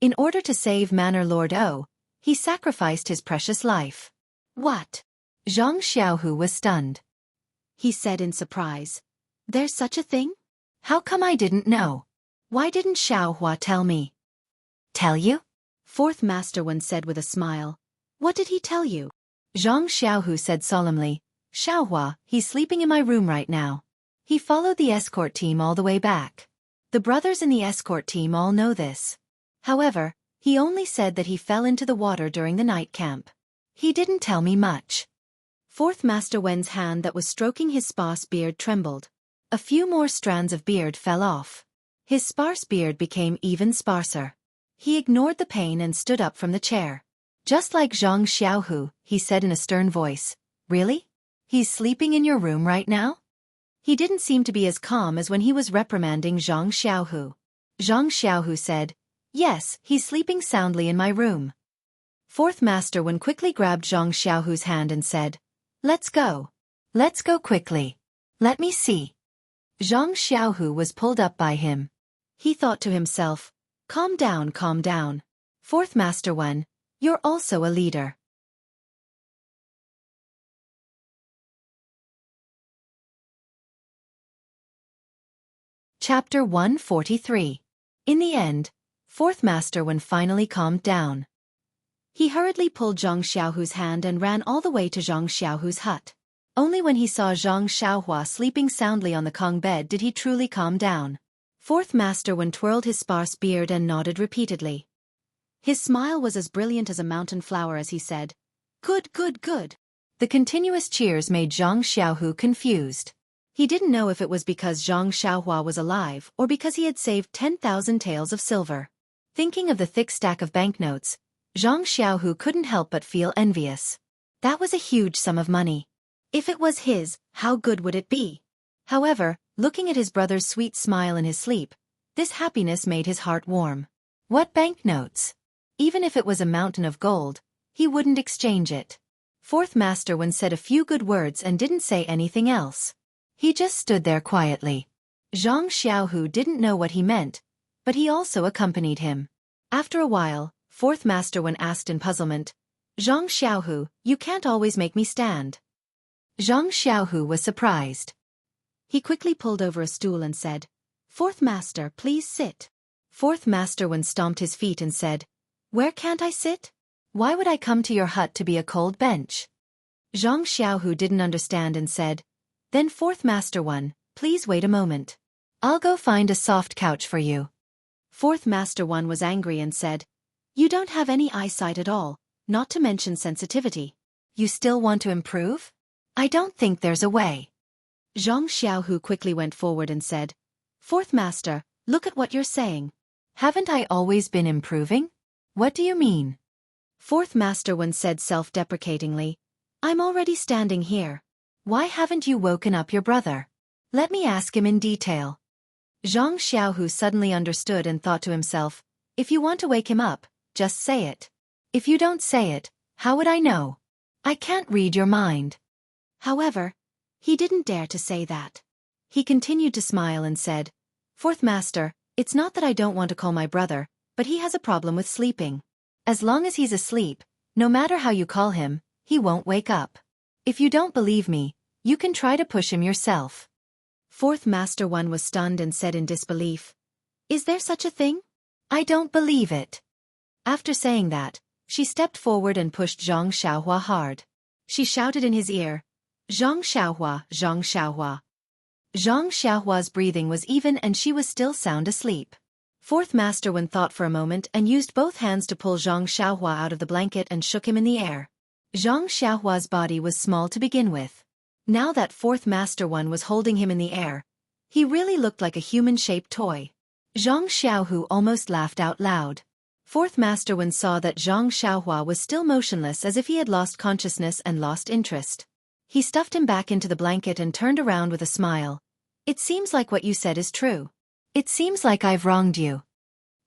In order to save Manor Lord O, he sacrificed his precious life." "What?" Zhang Xiaohu was stunned. He said in surprise, "There's such a thing? How come I didn't know? Why didn't Xiaohua tell me?" "Tell you?" Fourth Master Wen said with a smile. "What did he tell you?" Zhang Xiaohu said solemnly, "Xiaohua, he's sleeping in my room right now. He followed the escort team all the way back. The brothers in the escort team all know this. However, he only said that he fell into the water during the night camp. He didn't tell me much." Fourth Master Wen's hand that was stroking his sparse beard trembled. A few more strands of beard fell off. His sparse beard became even sparser. He ignored the pain and stood up from the chair. "Just like Zhang Xiaohu," he said in a stern voice. "Really? He's sleeping in your room right now?" He didn't seem to be as calm as when he was reprimanding Zhang Xiaohu. Zhang Xiaohu said, "Yes, he's sleeping soundly in my room." Fourth Master Wen quickly grabbed Zhang Xiaohu's hand and said, "Let's go. Let's go quickly. Let me see." Zhang Xiaohu was pulled up by him. He thought to himself, calm down, Fourth Master Wen, you're also a leader." Chapter 143. In the end, Fourth Master Wen finally calmed down. He hurriedly pulled Zhang Xiaohu's hand and ran all the way to Zhang Xiaohu's hut. Only when he saw Zhang Xiaohua sleeping soundly on the Kong bed did he truly calm down. Fourth Master Wen twirled his sparse beard and nodded repeatedly. His smile was as brilliant as a mountain flower as he said, "Good, good, good." The continuous cheers made Zhang Xiaohu confused. He didn't know if it was because Zhang Xiaohua was alive or because he had saved 10,000 taels of silver. Thinking of the thick stack of banknotes, Zhang Xiaohu couldn't help but feel envious. That was a huge sum of money. If it was his, how good would it be? However, looking at his brother's sweet smile in his sleep, this happiness made his heart warm. What banknotes? Even if it was a mountain of gold, he wouldn't exchange it. Fourth Master Wen said a few good words and didn't say anything else. He just stood there quietly. Zhang Xiaohu didn't know what he meant, but he also accompanied him. After a while, Fourth Master Wen asked in puzzlement, "Zhang Xiaohu, you can't always make me stand." Zhang Xiaohu was surprised. He quickly pulled over a stool and said, "Fourth Master, please sit." Fourth Master Wen stomped his feet and said, "Where can't I sit? Why would I come to your hut to be a cold bench?" Zhang Xiaohu didn't understand and said, "Then Fourth Master Wen, please wait a moment. I'll go find a soft couch for you." Fourth Master Wen was angry and said, "You don't have any eyesight at all, not to mention sensitivity. You still want to improve? I don't think there's a way." Zhang Xiaohu quickly went forward and said, "Fourth Master, look at what you're saying. Haven't I always been improving? What do you mean?" Fourth Master Wen said self-deprecatingly, "I'm already standing here. Why haven't you woken up your brother? Let me ask him in detail." Zhang Xiaohu suddenly understood and thought to himself, "If you want to wake him up, just say it. If you don't say it, how would I know? I can't read your mind." However, he didn't dare to say that. He continued to smile and said, "Fourth Master, it's not that I don't want to call my brother, but he has a problem with sleeping. As long as he's asleep, no matter how you call him, he won't wake up. If you don't believe me, you can try to push him yourself." Fourth Master Wen was stunned and said in disbelief, "Is there such a thing? I don't believe it." After saying that, she stepped forward and pushed Zhang Xiaohua hard. She shouted in his ear, "Zhang Xiaohua, Zhang Xiaohua. Zhang Xiaohua's breathing was even and she was still sound asleep. Fourth Master Wen thought for a moment and used both hands to pull Zhang Xiaohua out of the blanket and shook him in the air. Zhang Xiaohua's body was small to begin with. Now that Fourth Master Wen was holding him in the air, he really looked like a human-shaped toy. Zhang Xiaohu almost laughed out loud. Fourth Master Wen saw that Zhang Xiaohua was still motionless as if he had lost consciousness and lost interest. He stuffed him back into the blanket and turned around with a smile. It seems like what you said is true. It seems like I've wronged you.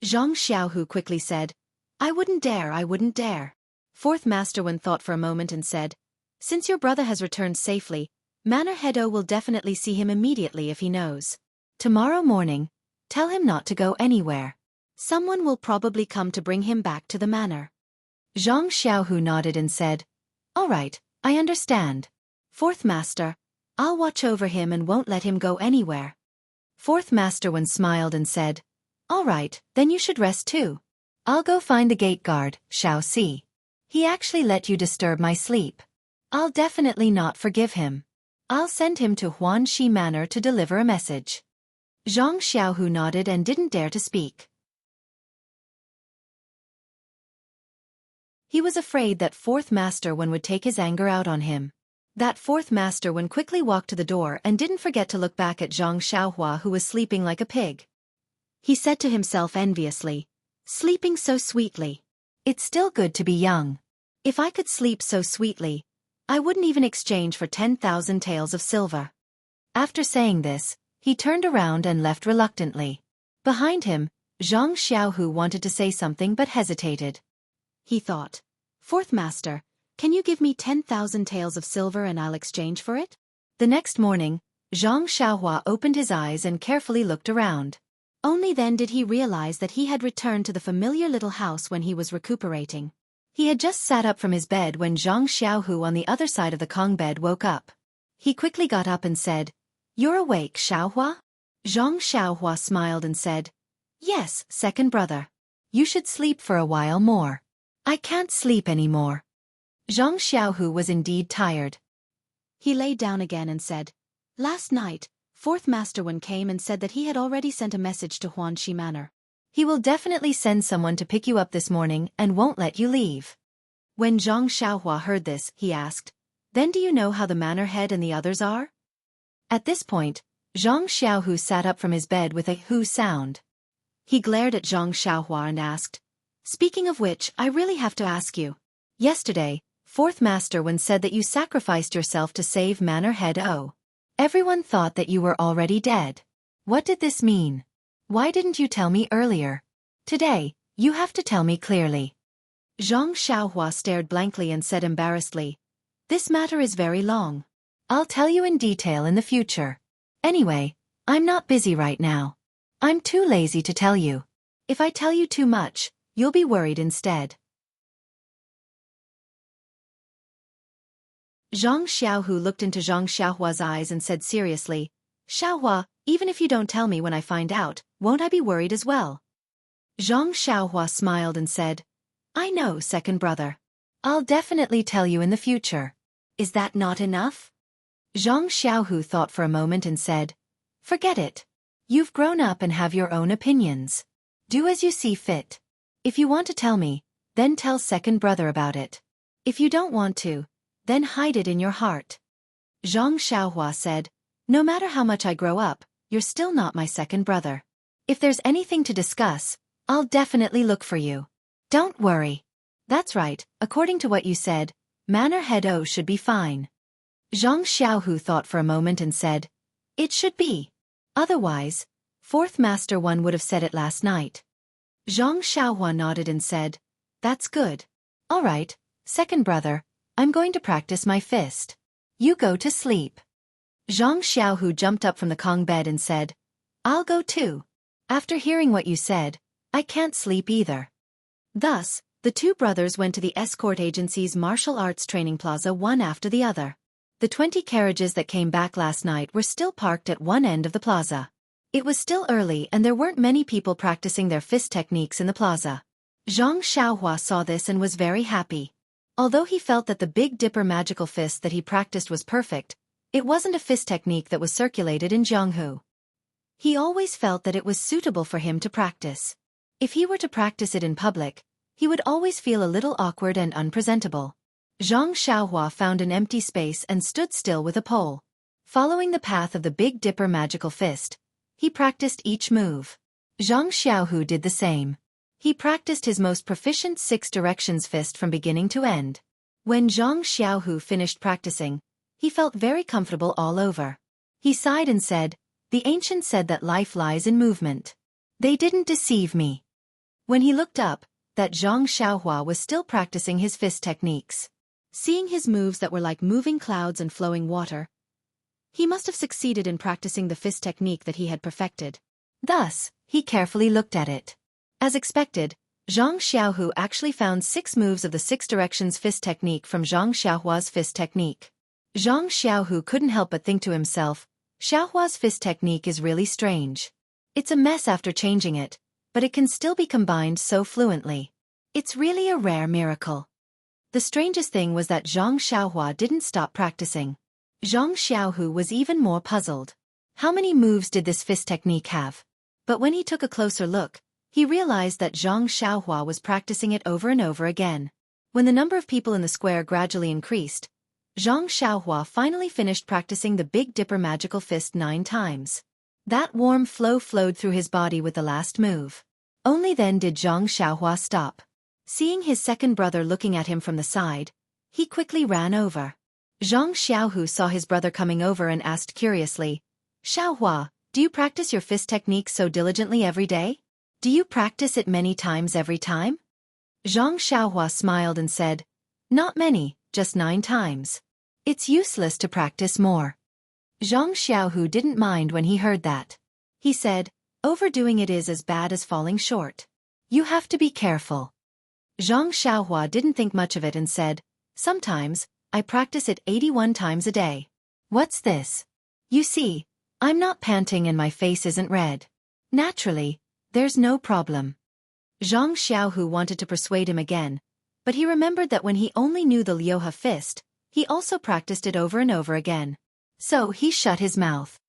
Zhang Xiaohu quickly said, I wouldn't dare. Fourth Master Wen thought for a moment and said, since your brother has returned safely, Manor Head O will definitely see him immediately if he knows. Tomorrow morning, tell him not to go anywhere. Someone will probably come to bring him back to the manor. Zhang Xiaohu nodded and said, all right, I understand. Fourth Master, I'll watch over him and won't let him go anywhere. Fourth Master Wen smiled and said, all right, then you should rest too. I'll go find the gate guard, Xiao Si. He actually let you disturb my sleep. I'll definitely not forgive him. I'll send him to Huanxi Manor to deliver a message. Zhang Xiaohu nodded and didn't dare to speak. He was afraid that Fourth Master Wen would take his anger out on him. That Fourth Master Wen quickly walked to the door and didn't forget to look back at Zhang Xiaohua who was sleeping like a pig. He said to himself enviously, sleeping so sweetly. It's still good to be young. If I could sleep so sweetly, I wouldn't even exchange for 10,000 taels of silver. After saying this, he turned around and left reluctantly. Behind him, Zhang Xiaohu wanted to say something but hesitated. He thought, Fourth Master, can you give me 10,000 taels of silver and I'll exchange for it? The next morning, Zhang Xiaohua opened his eyes and carefully looked around. Only then did he realize that he had returned to the familiar little house when he was recuperating. He had just sat up from his bed when Zhang Xiaohu on the other side of the Kong bed woke up. He quickly got up and said, You're awake, Xiaohua? Zhang Xiaohua smiled and said, Yes, second brother. You should sleep for a while more. I can't sleep anymore. Zhang Xiaohu was indeed tired. He lay down again and said, Last night, Fourth Master Wen came and said that he had already sent a message to Huanxi Manor. He will definitely send someone to pick you up this morning and won't let you leave. When Zhang Xiaohua heard this, he asked, Then do you know how the manor head and the others are? At this point, Zhang Xiaohu sat up from his bed with a "who" sound. He glared at Zhang Xiaohua and asked, Speaking of which, I really have to ask you. Yesterday, Fourth Master Wen said that you sacrificed yourself to save Manor Head O. Everyone thought that you were already dead. What did this mean? Why didn't you tell me earlier? Today, you have to tell me clearly. Zhang Xiaohua stared blankly and said embarrassedly, This matter is very long. I'll tell you in detail in the future. Anyway, I'm not busy right now. I'm too lazy to tell you. If I tell you too much, you'll be worried instead. Zhang Xiaohu looked into Zhang Xiaohua's eyes and said seriously, Xiaohua, even if you don't tell me when I find out, won't I be worried as well? Zhang Xiaohua smiled and said, I know, second brother. I'll definitely tell you in the future. Is that not enough? Zhang Xiaohu thought for a moment and said, Forget it. You've grown up and have your own opinions. Do as you see fit. If you want to tell me, then tell second brother about it. If you don't want to, then hide it in your heart. Zhang Xiaohua said, No matter how much I grow up, you're still not my second brother. If there's anything to discuss, I'll definitely look for you. Don't worry. That's right, according to what you said, Manor Head O should be fine. Zhang Xiaohu thought for a moment and said, It should be. Otherwise, Fourth Master Wen would have said it last night. Zhang Xiaohua nodded and said, That's good. All right, second brother, I'm going to practice my fist. You go to sleep. Zhang Xiaohu jumped up from the Kong bed and said, I'll go too. After hearing what you said, I can't sleep either. Thus, the two brothers went to the escort agency's martial arts training plaza one after the other. The 20 carriages that came back last night were still parked at one end of the plaza. It was still early and there weren't many people practicing their fist techniques in the plaza. Zhang Xiaohua saw this and was very happy. Although he felt that the Big Dipper magical fist that he practiced was perfect, It wasn't a fist technique that was circulated in Jianghu. He always felt that it was suitable for him to practice. If he were to practice it in public, he would always feel a little awkward and unpresentable. Xianxia found an empty space and stood still with a pole. Following the path of the Big Dipper magical fist, he practiced each move. Xianxia did the same. He practiced his most proficient 6 directions fist from beginning to end. When Xianxia finished practicing, he felt very comfortable all over. He sighed and said, "The ancients said that life lies in movement. They didn't deceive me." When he looked up, that Xianxia was still practicing his fist techniques. Seeing his moves that were like moving clouds and flowing water, he must have succeeded in practicing the fist technique that he had perfected. Thus, he carefully looked at it. As expected, Xianxia actually found 6 moves of the 6 directions fist technique from Xiaohua's fist technique. Xianxia couldn't help but think to himself, Xiaohua's fist technique is really strange. It's a mess after changing it, but it can still be combined so fluently. It's really a rare miracle. The strangest thing was that Xianxia didn't stop practicing. Xianxia was even more puzzled. How many moves did this fist technique have? But when he took a closer look, he realized that Xianxia was practicing it over and over again. When the number of people in the square gradually increased, Xianxia finally finished practicing the Big Dipper magical fist 9 times. That warm flow flowed through his body with the last move. Only then did Xianxia stop. Seeing his second brother looking at him from the side, he quickly ran over. Xianxia saw his brother coming over and asked curiously, "Xiaohua, do you practice your fist technique so diligently every day? Do you practice it many times every time?" Xianxia smiled and said, "Not many, just 9 times. It's useless to practice more." Xianxia didn't mind when he heard that. He said, "Overdoing it is as bad as falling short. You have to be careful." Xianxia didn't think much of it and said, "Sometimes, I practice it 81 times a day. What's this? You see, I'm not panting and my face isn't red. Naturally, there's no problem." Xianxia wanted to persuade him again, but he remembered that when he only knew the Liuhe fist, he also practiced it over and over again. So he shut his mouth.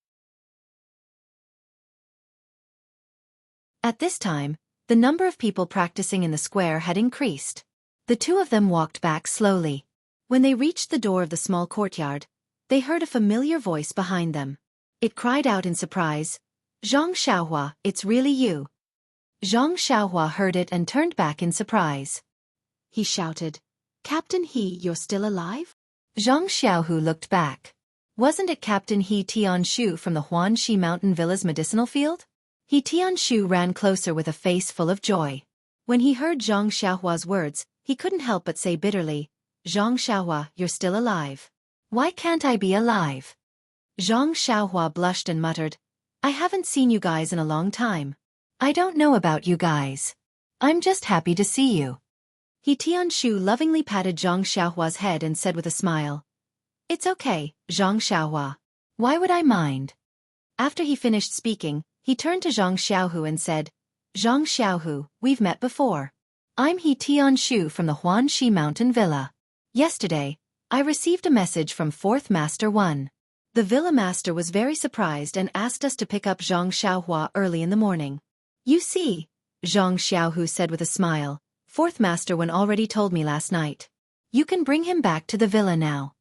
At this time, the number of people practicing in the square had increased. The two of them walked back slowly. When they reached the door of the small courtyard, they heard a familiar voice behind them. It cried out in surprise, "Xianxia, it's really you." Xianxia heard it and turned back in surprise. He shouted, "Captain He, you're still alive?" Xianxia looked back. Wasn't it Captain He Tianshu from the Huanxi Mountain Villa's medicinal field? He Tianshu ran closer with a face full of joy. When he heard Xiaohua's words, he couldn't help but say bitterly, "Xianxia, you're still alive. Why can't I be alive?" Xianxia blushed and muttered, "I haven't seen you guys in a long time. I don't know about you guys. I'm just happy to see you." He Tianshu lovingly patted Xiaohua's head and said with a smile, "It's okay, Xianxia. Why would I mind?" After he finished speaking, he turned to Xianxia and said, "Xianxia, we've met before. I'm He Tianshu from the Huanxi Mountain Villa. Yesterday, I received a message from 4th Master 1. The Villa Master was very surprised and asked us to pick up Xianxia early in the morning." "You see," Xianxia said with a smile, "4th Master 1 already told me last night. You can bring him back to the villa now."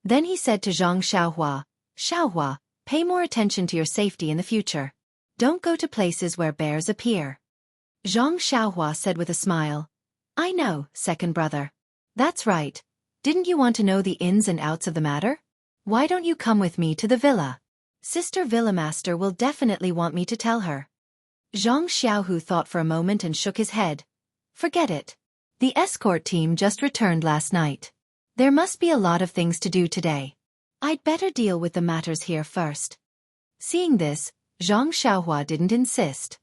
Then he said to Xianxia, "Xiaohua, pay more attention to your safety in the future. Don't go to places where bears appear." Xianxia said with a smile, "I know, second brother. That's right. Didn't you want to know the ins and outs of the matter? Why don't you come with me to the villa? Sister Villa Master will definitely want me to tell her." Xianxia thought for a moment and shook his head. "Forget it. The escort team just returned last night. There must be a lot of things to do today. I'd better deal with the matters here first." Seeing this, Xianxia didn't insist.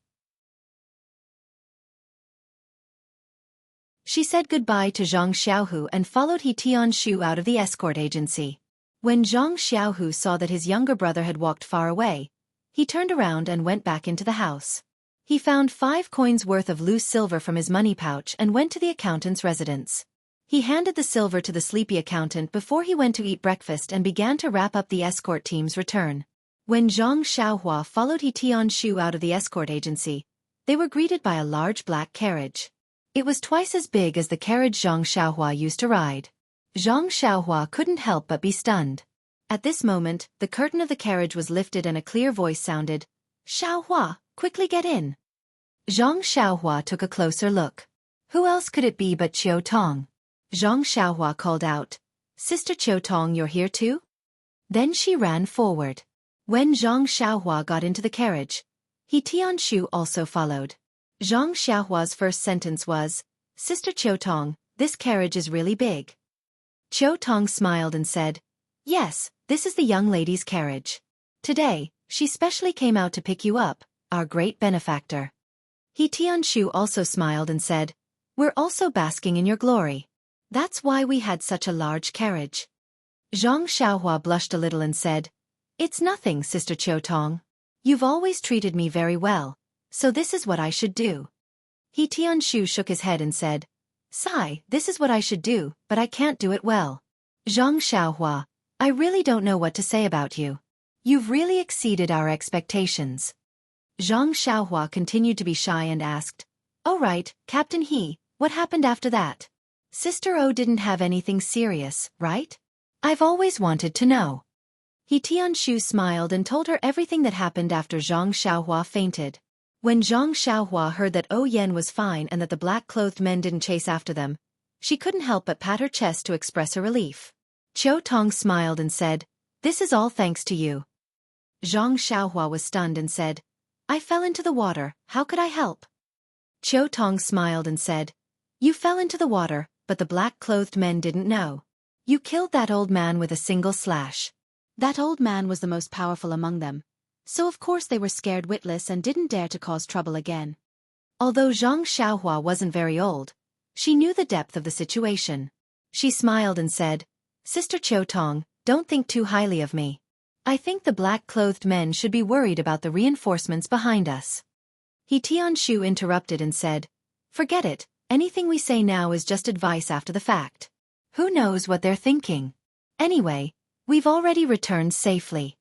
She said goodbye to Xianxia and followed He Tianshu out of the escort agency. When Xianxia saw that his younger brother had walked far away, he turned around and went back into the house. He found 5 coins worth of loose silver from his money pouch and went to the accountant's residence. He handed the silver to the sleepy accountant before he went to eat breakfast and began to wrap up the escort team's return. When Zhang Xiaohua followed He Tianshu out of the escort agency, they were greeted by a large black carriage. It was twice as big as the carriage Zhang Xiaohua used to ride. Zhang Xiaohua couldn't help but be stunned. At this moment, the curtain of the carriage was lifted and a clear voice sounded, "Xiaohua, quickly get in." Zhang Xiaohua took a closer look. Who else could it be but Qiu Tong? Zhang Xiaohua called out, "Sister Qiu Tong, you're here too?" Then she ran forward. When Zhang Xiaohua got into the carriage, He Tianshu also followed. Zhang Xiaohua's first sentence was, "Sister Qiu Tong, this carriage is really big." Qiu Tong smiled and said, "Yes, this is the young lady's carriage. Today, she specially came out to pick you up, our great benefactor." He Tianshu also smiled and said, "We're also basking in your glory. That's why we had such a large carriage." Zhang Xiaohua blushed a little and said, "It's nothing, Sister Qiu Tong. You've always treated me very well, so this is what I should do." He Tianshu shook his head and said, "Sigh, this is what I should do, but I can't do it well. Zhang Xiaohua, I really don't know what to say about you. You've really exceeded our expectations." Zhang Xiaohua continued to be shy and asked, "Oh right, Captain He, what happened after that? Sister O didn't have anything serious, right? I've always wanted to know." He Tianshu smiled and told her everything that happened after Zhang Xiaohua fainted. When Zhang Xiaohua heard that O Yan was fine and that the black-clothed men didn't chase after them, she couldn't help but pat her chest to express her relief. Qiu Tong smiled and said, "This is all thanks to you." Zhang Xiaohua was stunned and said, "I fell into the water, how could I help?" Qiu Tong smiled and said, "You fell into the water, but the black-clothed men didn't know. You killed that old man with a single slash. That old man was the most powerful among them, so of course they were scared witless and didn't dare to cause trouble again." Although Zhang Xiaohua wasn't very old, she knew the depth of the situation. She smiled and said, "Sister Qiu Tong, don't think too highly of me. I think the black-clothed men should be worried about the reinforcements behind us." He Tianshu interrupted and said, "Forget it, anything we say now is just advice after the fact. Who knows what they're thinking? Anyway, we've already returned safely."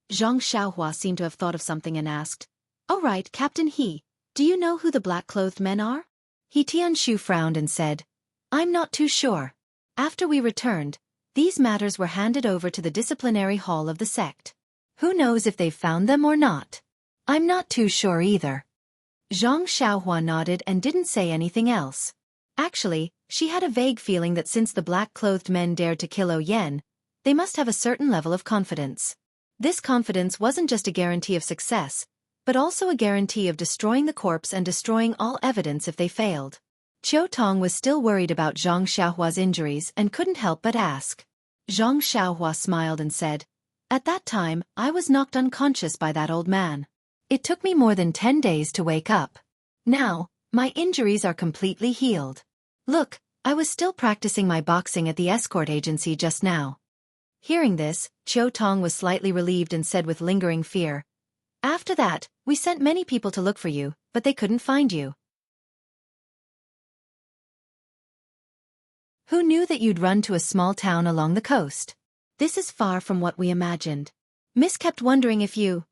Zhang Xiaohua seemed to have thought of something and asked, "All right, Captain He, do you know who the black-clothed men are?" He Tianshu frowned and said, "I'm not too sure. After we returned, these matters were handed over to the disciplinary hall of the sect. Who knows if they've found them or not? I'm not too sure either." Zhang Xiaohua nodded and didn't say anything else. Actually, she had a vague feeling that since the black-clothed men dared to kill O Yan, they must have a certain level of confidence. This confidence wasn't just a guarantee of success, but also a guarantee of destroying the corpse and destroying all evidence if they failed. Qiu Tong was still worried about Zhang Xiaohua's injuries and couldn't help but ask. Zhang Xiaohua smiled and said, "At that time, I was knocked unconscious by that old man. It took me more than 10 days to wake up. Now, my injuries are completely healed. Look, I was still practicing my boxing at the escort agency just now." Hearing this, Qiu Tong was slightly relieved and said with lingering fear, "After that, we sent many people to look for you, but they couldn't find you. Who knew that you'd run to a small town along the coast? This is far from what we imagined. Miss kept wondering if you—"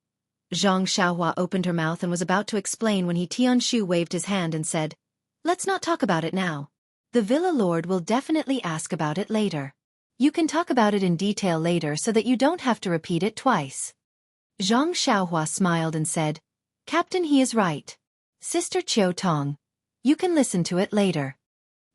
Zhang Xiaohua opened her mouth and was about to explain when He Tianshu waved his hand and said, "Let's not talk about it now. The Villa Lord will definitely ask about it later. You can talk about it in detail later so that you don't have to repeat it twice." Zhang Xiaohua smiled and said, "Captain, he is right. Sister Qiu Tong, you can listen to it later."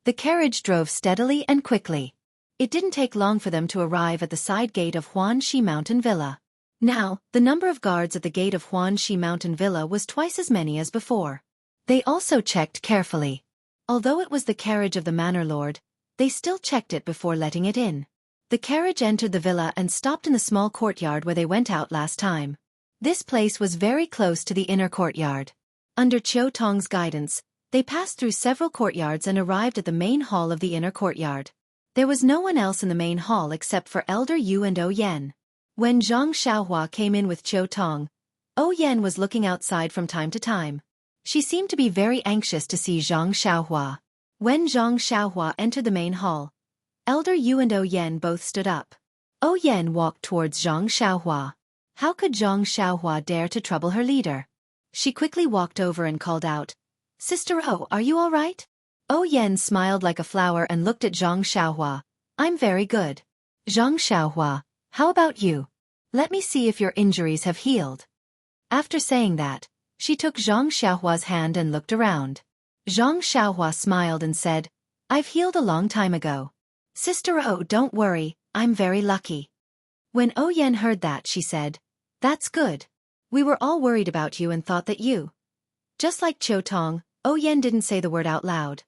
The carriage drove steadily and quickly. It didn't take long for them to arrive at the side gate of Huanxi Mountain Villa. Now, the number of guards at the gate of Huanxi Mountain Villa was twice as many as before. They also checked carefully. Although it was the carriage of the manor lord, they still checked it before letting it in. The carriage entered the villa and stopped in the small courtyard where they went out last time. This place was very close to the inner courtyard. Under Qiu Tong's guidance, they passed through several courtyards and arrived at the main hall of the inner courtyard. There was no one else in the main hall except for Elder Yu and O Yan. When Zhang Xiaohua came in with Qiu Tong, O Yan was looking outside from time to time. She seemed to be very anxious to see Zhang Xiaohua. When Zhang Xiaohua entered the main hall, Elder Yu and Yan both stood up. Yan walked towards Zhang Xiaohua. How could Zhang Xiaohua dare to trouble her leader? She quickly walked over and called out, "Sister O, are you all right?" Yan smiled like a flower and looked at Zhang Xiaohua. "I'm very good." "Zhang Xiaohua, how about you? Let me see if your injuries have healed." After saying that, she took Zhang Xiaohua's hand and looked around. Zhang Xiaohua smiled and said, "I've healed a long time ago. Sister O, don't worry, I'm very lucky." When Yan heard that, she said, "That's good. We were all worried about you and thought that you..." Just like Qiu Tong, Yan didn't say the word out loud.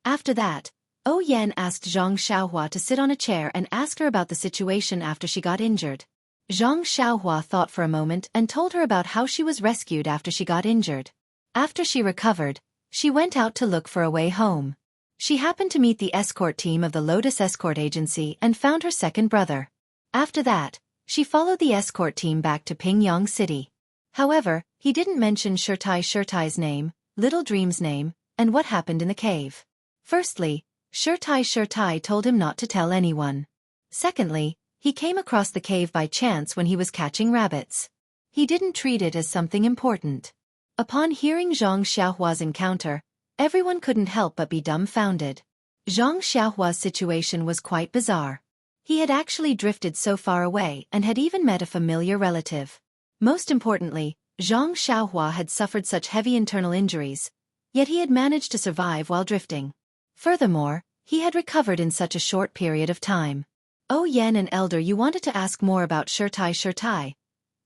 After that, Yan asked Zhang Xiaohua to sit on a chair and asked her about the situation after she got injured. Zhang Xiaohua thought for a moment and told her about how she was rescued after she got injured. After she recovered, she went out to look for a way home. She happened to meet the escort team of the Lotus Escort Agency and found her second brother. After that, she followed the escort team back to Pingyang City. However, he didn't mention Shirtai's name, Little Dream's name, and what happened in the cave. Firstly, Shirtai told him not to tell anyone. Secondly, he came across the cave by chance when he was catching rabbits. He didn't treat it as something important. Upon hearing Zhang Xiaohua's encounter, everyone couldn't help but be dumbfounded. Zhang Xiaohua's situation was quite bizarre. He had actually drifted so far away and had even met a familiar relative. Most importantly, Zhang Xiaohua had suffered such heavy internal injuries, yet he had managed to survive while drifting. Furthermore, he had recovered in such a short period of time. Yan and Elder Yu wanted to ask more about Shirtai,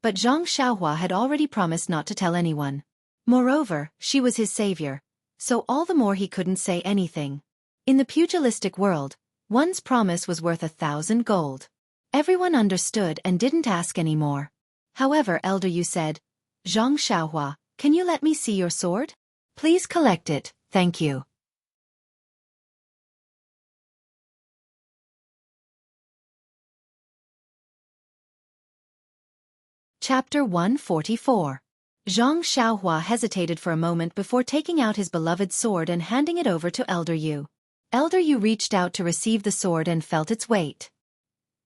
but Zhang Xiaohua had already promised not to tell anyone. Moreover, she was his savior, so all the more he couldn't say anything. In the pugilistic world, one's promise was worth 1,000 gold. Everyone understood and didn't ask any more. However, Elder Yu said, "Zhang Xiaohua, can you let me see your sword? Please collect it, thank you." Chapter 144. Zhang Xiaohua hesitated for a moment before taking out his beloved sword and handing it over to Elder Yu. Elder Yu reached out to receive the sword and felt its weight.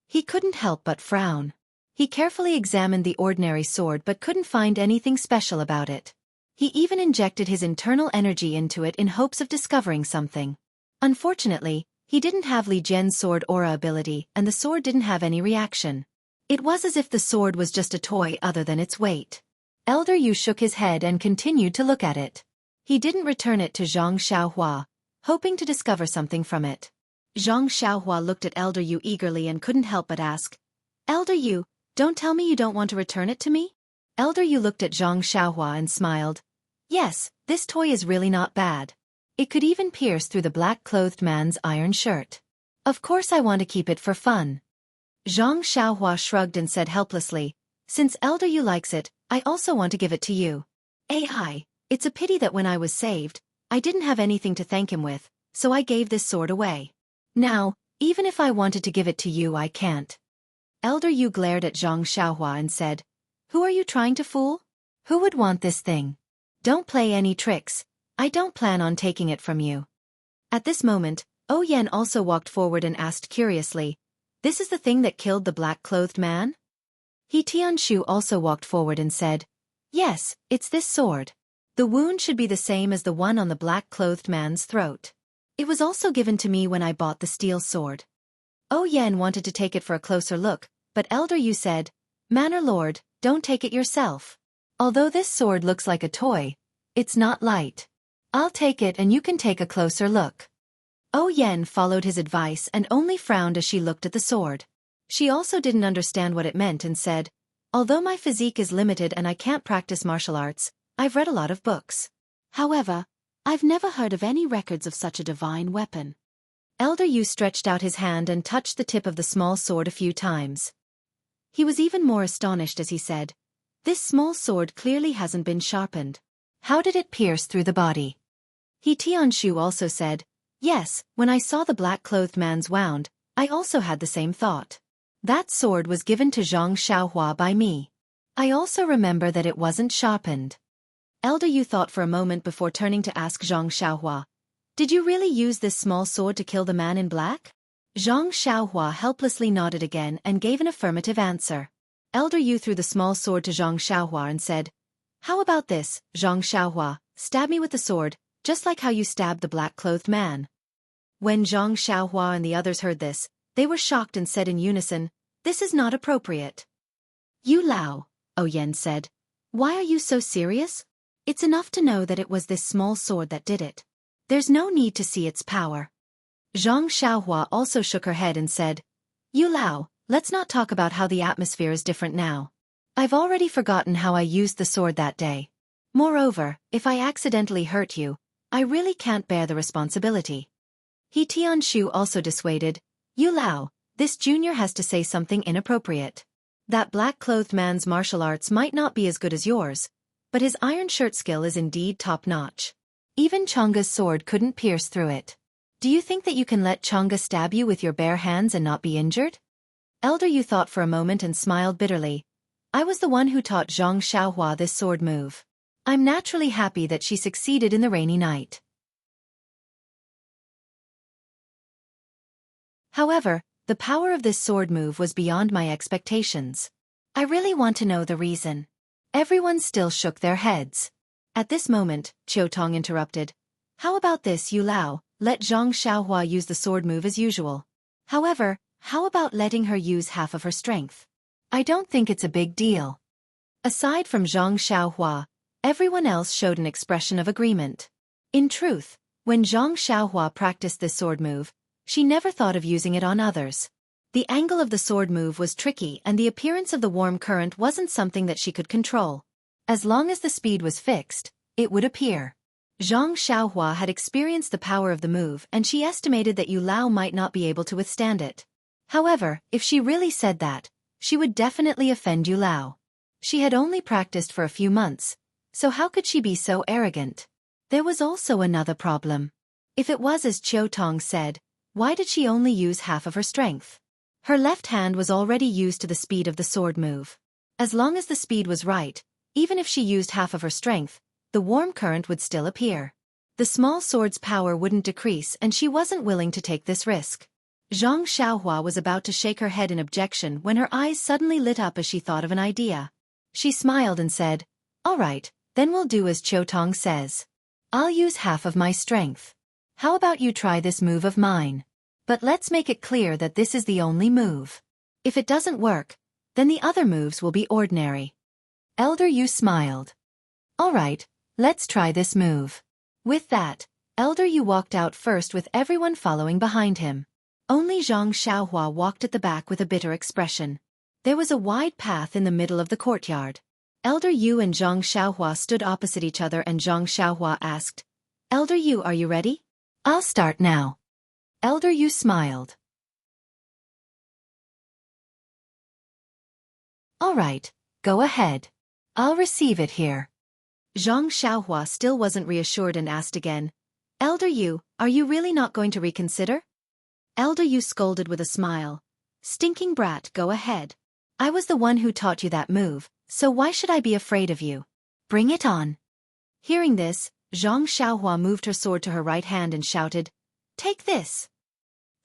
He couldn't help but frown. He carefully examined the ordinary sword but couldn't find anything special about it. He even injected his internal energy into it in hopes of discovering something. Unfortunately, he didn't have Li Jian's sword aura ability and the sword didn't have any reaction. It was as if the sword was just a toy other than its weight. Elder Yu shook his head and continued to look at it. He didn't return it to Zhang Xiaohua, hoping to discover something from it. Zhang Xiaohua looked at Elder Yu eagerly and couldn't help but ask, "Elder Yu, don't tell me you don't want to return it to me?" Elder Yu looked at Zhang Xiaohua and smiled. "Yes, this toy is really not bad. It could even pierce through the black-clothed man's iron shirt. Of course I want to keep it for fun." Zhang Xiaohua shrugged and said helplessly, "Since Elder Yu likes it, I also want to give it to you. It's a pity that when I was saved, I didn't have anything to thank him with, so I gave this sword away. Now, even if I wanted to give it to you, I can't." Elder Yu glared at Zhang Xiaohua and said, "Who are you trying to fool? Who would want this thing? Don't play any tricks, I don't plan on taking it from you." At this moment, Yan also walked forward and asked curiously, "This is the thing that killed the black-clothed man?" He Tianshu also walked forward and said, "Yes, it's this sword. The wound should be the same as the one on the black-clothed man's throat. It was also given to me when I bought the steel sword." Yan wanted to take it for a closer look, but Elder Yu said, "Manor Lord, don't take it yourself. Although this sword looks like a toy, it's not light. I'll take it and you can take a closer look." Yan followed his advice and only frowned as she looked at the sword. She also didn't understand what it meant and said, "Although my physique is limited and I can't practice martial arts, I've read a lot of books. However, I've never heard of any records of such a divine weapon." Elder Yu stretched out his hand and touched the tip of the small sword a few times. He was even more astonished as he said, "This small sword clearly hasn't been sharpened. How did it pierce through the body?" He Tianshu also said, "Yes, when I saw the black-clothed man's wound, I also had the same thought. That sword was given to Zhang Xiaohua by me. I also remember that it wasn't sharpened." Elder Yu thought for a moment before turning to ask Zhang Xiaohua, "Did you really use this small sword to kill the man in black?" Zhang Xiaohua helplessly nodded again and gave an affirmative answer. Elder Yu threw the small sword to Zhang Xiaohua and said, "How about this, Zhang Xiaohua, stab me with the sword, just like how you stabbed the black-clothed man." When Zhang Xiaohua and the others heard this, they were shocked and said in unison, "This is not appropriate." "Yu Lao," Oyen said, "why are you so serious? It's enough to know that it was this small sword that did it. There's no need to see its power." Zhang Xiaohua also shook her head and said, "Yu Lao, let's not talk about how the atmosphere is different now. I've already forgotten how I used the sword that day. Moreover, if I accidentally hurt you, I really can't bear the responsibility." He Tianshu also dissuaded, "Yu Lao, this junior has to say something inappropriate. That black-clothed man's martial arts might not be as good as yours, but his iron shirt skill is indeed top-notch. Even Chang'e's sword couldn't pierce through it. Do you think that you can let Chang'e stab you with your bare hands and not be injured?" Elder Yu thought for a moment and smiled bitterly. "I was the one who taught Zhang Xiaohua this sword move. I'm naturally happy that she succeeded in the rainy night. However, the power of this sword move was beyond my expectations. I really want to know the reason." Everyone still shook their heads. At this moment, Qiu Tong interrupted. "How about this, Yu Lao? Let Zhang Xiaohua use the sword move as usual. However, how about letting her use half of her strength? I don't think it's a big deal." Aside from Zhang Xiaohua, everyone else showed an expression of agreement. In truth, when Zhang Xiaohua practiced this sword move, she never thought of using it on others. The angle of the sword move was tricky and the appearance of the warm current wasn't something that she could control. As long as the speed was fixed, it would appear. Zhang Xiaohua had experienced the power of the move and she estimated that Yu Lao might not be able to withstand it. However, if she really said that, she would definitely offend Yu Lao. She had only practiced for a few months, so how could she be so arrogant? There was also another problem. If it was as Qiu Tong said, why did she only use half of her strength? Her left hand was already used to the speed of the sword move. As long as the speed was right, even if she used half of her strength, the warm current would still appear. The small sword's power wouldn't decrease and she wasn't willing to take this risk. Zhang Xiaohua was about to shake her head in objection when her eyes suddenly lit up as she thought of an idea. She smiled and said, "All right, then we'll do as Qiu Tong says. I'll use half of my strength. How about you try this move of mine? But let's make it clear that this is the only move. If it doesn't work, then the other moves will be ordinary." Elder Yu smiled. "All right, let's try this move." With that, Elder Yu walked out first with everyone following behind him. Only Zhang Xiaohua walked at the back with a bitter expression. There was a wide path in the middle of the courtyard. Elder Yu and Zhang Xiaohua stood opposite each other and Zhang Xiaohua asked, "Elder Yu, are you ready?" "I'll start now." Elder Yu smiled. "All right, go ahead. I'll receive it here." Zhang Xiaohua still wasn't reassured and asked again, "Elder Yu, are you really not going to reconsider?" Elder Yu scolded with a smile. "Stinking brat, go ahead. I was the one who taught you that move, so why should I be afraid of you? Bring it on." Hearing this, Zhang Xiaohua moved her sword to her right hand and shouted, "Take this."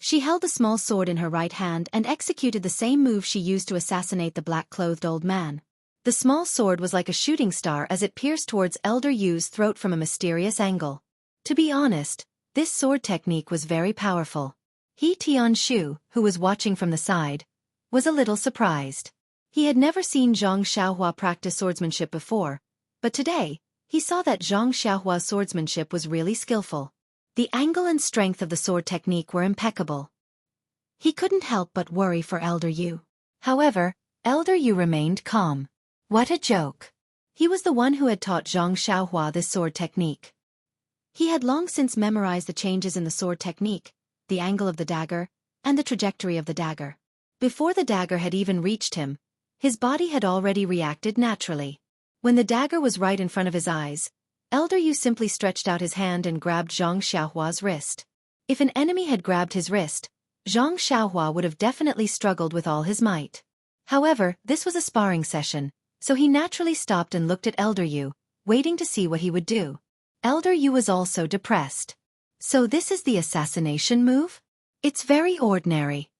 She held a small sword in her right hand and executed the same move she used to assassinate the black-clothed old man. The small sword was like a shooting star as it pierced towards Elder Yu's throat from a mysterious angle. To be honest, this sword technique was very powerful. He Tianshu, who was watching from the side, was a little surprised. He had never seen Zhang Xiaohua practice swordsmanship before, but today, he saw that Zhang Xiaohua's swordsmanship was really skillful. The angle and strength of the sword technique were impeccable. He couldn't help but worry for Elder Yu. However, Elder Yu remained calm. What a joke. He was the one who had taught Zhang Xiaohua this sword technique. He had long since memorized the changes in the sword technique, the angle of the dagger, and the trajectory of the dagger. Before the dagger had even reached him, his body had already reacted naturally. When the dagger was right in front of his eyes, Elder Yu simply stretched out his hand and grabbed Zhang Xiaohua's wrist. If an enemy had grabbed his wrist, Zhang Xiaohua would have definitely struggled with all his might. However, this was a sparring session, so he naturally stopped and looked at Elder Yu, waiting to see what he would do. Elder Yu was also depressed. So this is the assassination move? It's very ordinary.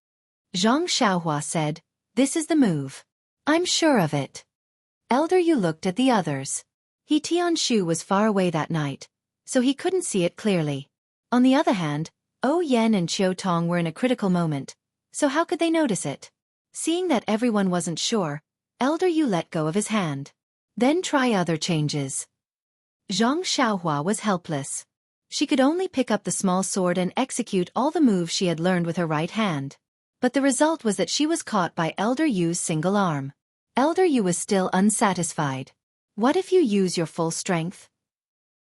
Zhang Xiaohua said, this is the move. I'm sure of it. Elder Yu looked at the others. He Tianshu was far away that night, so he couldn't see it clearly. On the other hand, O Yen and Qiu Tong were in a critical moment, so how could they notice it? Seeing that everyone wasn't sure, Elder Yu let go of his hand. Then try other changes. Zhang Xiaohua was helpless. She could only pick up the small sword and execute all the moves she had learned with her right hand. But the result was that she was caught by Elder Yu's single arm. Elder Yu was still unsatisfied. What if you use your full strength?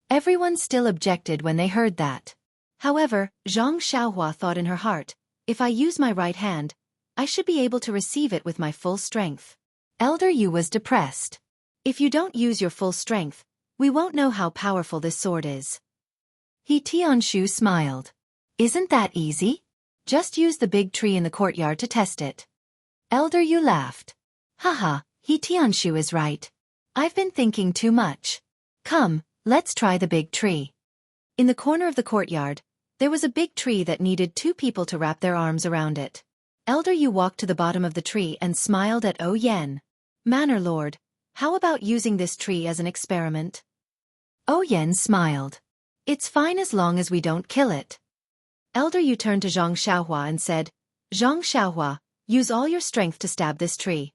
Everyone still objected when they heard that. However, Zhang Xiaohua thought in her heart, if I use my right hand, I should be able to receive it with my full strength. Elder Yu was depressed. If you don't use your full strength, we won't know how powerful this sword is. He Tianshu smiled. Isn't that easy? Just use the big tree in the courtyard to test it. Elder Yu laughed. Haha, He Tianshu is right. I've been thinking too much. Come, let's try the big tree. In the corner of the courtyard, there was a big tree that needed 2 people to wrap their arms around it. Elder Yu walked to the bottom of the tree and smiled at O Yen. Manor Lord, how about using this tree as an experiment? O Yen smiled. It's fine as long as we don't kill it. Elder Yu turned to Zhang Xiaohua and said, Zhang Xiaohua, use all your strength to stab this tree.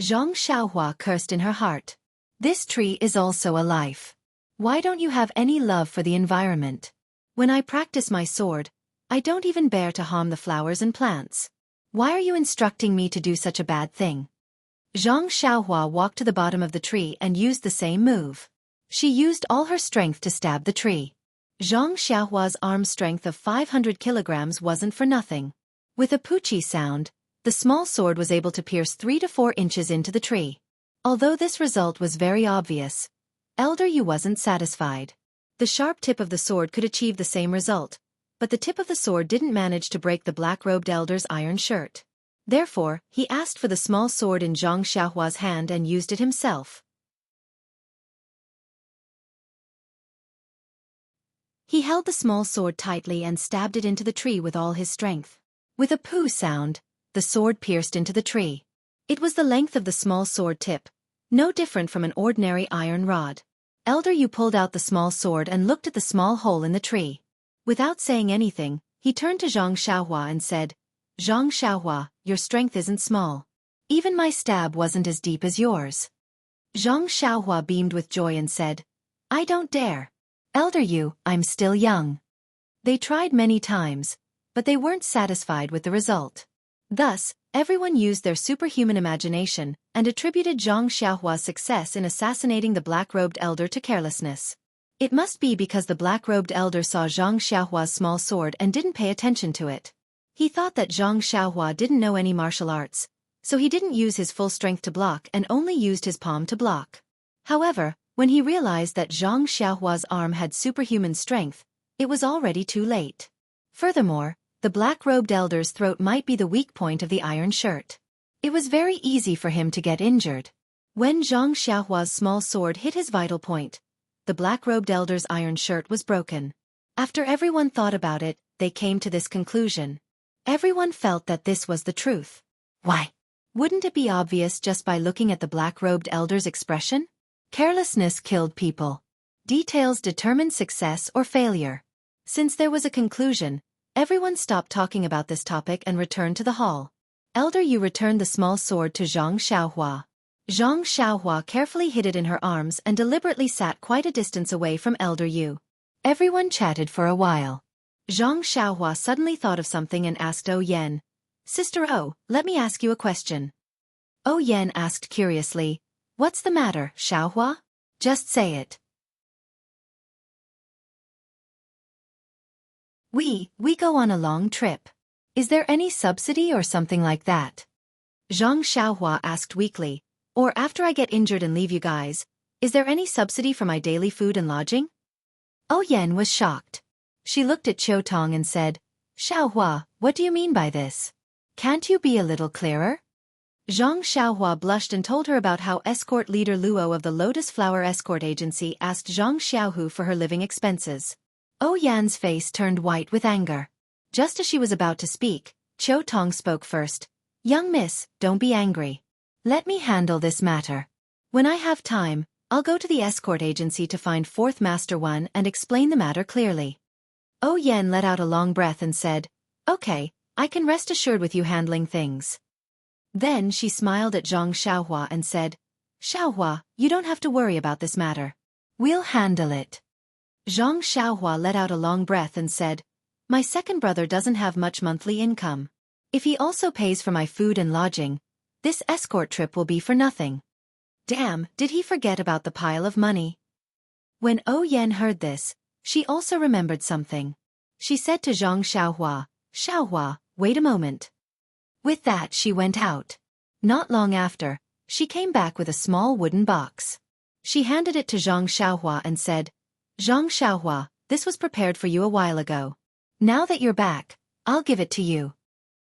Zhang Xiaohua cursed in her heart. This tree is also a life. Why don't you have any love for the environment? When I practice my sword, I don't even bear to harm the flowers and plants. Why are you instructing me to do such a bad thing? Zhang Xiaohua walked to the bottom of the tree and used the same move. She used all her strength to stab the tree. Zhang Xiaohua's arm strength of 500 kilograms wasn't for nothing. With a poochie sound, the small sword was able to pierce 3 to 4 inches into the tree. Although this result was very obvious, Elder Yu wasn't satisfied. The sharp tip of the sword could achieve the same result, but the tip of the sword didn't manage to break the black-robed elder's iron shirt. Therefore, he asked for the small sword in Zhang Xiaohua's hand and used it himself. He held the small sword tightly and stabbed it into the tree with all his strength. With a poo sound, the sword pierced into the tree. It was the length of the small sword tip, no different from an ordinary iron rod. Elder Yu pulled out the small sword and looked at the small hole in the tree. Without saying anything, he turned to Zhang Xiaohua and said, Zhang Xiaohua, your strength isn't small. Even my stab wasn't as deep as yours. Zhang Xiaohua beamed with joy and said, I don't dare. Elder Yu, I'm still young. They tried many times, but they weren't satisfied with the result. Thus, everyone used their superhuman imagination and attributed Zhang Xiaohua's success in assassinating the black-robed elder to carelessness. It must be because the black-robed elder saw Zhang Xiaohua's small sword and didn't pay attention to it. He thought that Zhang Xiaohua didn't know any martial arts, so he didn't use his full strength to block and only used his palm to block. However, when he realized that Zhang Xiaohua's arm had superhuman strength, it was already too late. Furthermore, the black-robed elder's throat might be the weak point of the iron shirt. It was very easy for him to get injured. When Zhang Xiaohua's small sword hit his vital point, the black-robed elder's iron shirt was broken. After everyone thought about it, they came to this conclusion. Everyone felt that this was the truth. Why? Wouldn't it be obvious just by looking at the black-robed elder's expression? Carelessness killed people. Details determined success or failure. Since there was a conclusion, everyone stopped talking about this topic and returned to the hall. Elder Yu returned the small sword to Zhang Xiaohua. Zhang Xiaohua carefully hid it in her arms and deliberately sat quite a distance away from Elder Yu. Everyone chatted for a while. Zhang Xiaohua suddenly thought of something and asked O Yen, Sister O, let me ask you a question. O Yen asked curiously, What's the matter, Xiaohua? Just say it. We go on a long trip. Is there any subsidy or something like that? Zhang Xiaohua asked weakly, or after I get injured and leave you guys, is there any subsidy for my daily food and lodging? O Yen was shocked. She looked at Qiu Tong and said, Xiaohua, what do you mean by this? Can't you be a little clearer? Zhang Xiaohua blushed and told her about how escort leader Luo of the Lotus Flower Escort Agency asked Zhang Xiaohu for her living expenses. Yan's face turned white with anger. Just as she was about to speak, Qiu Tong spoke first. "Young miss, don't be angry. Let me handle this matter. When I have time, I'll go to the escort agency to find Fourth Master One and explain the matter clearly." Yan let out a long breath and said, "Okay, I can rest assured with you handling things." Then she smiled at Zhang Xiaohua and said, "Xiaohua, you don't have to worry about this matter. We'll handle it." Zhang Xiaohua let out a long breath and said, "My second brother doesn't have much monthly income. If he also pays for my food and lodging, this escort trip will be for nothing." Damn, did he forget about the pile of money? When Yan heard this, she also remembered something. She said to Zhang Xiaohua, "Xiaohua, wait a moment." With that she went out. Not long after, she came back with a small wooden box. She handed it to Zhang Xiaohua and said, "Zhang Xiaohua, this was prepared for you a while ago. Now that you're back, I'll give it to you."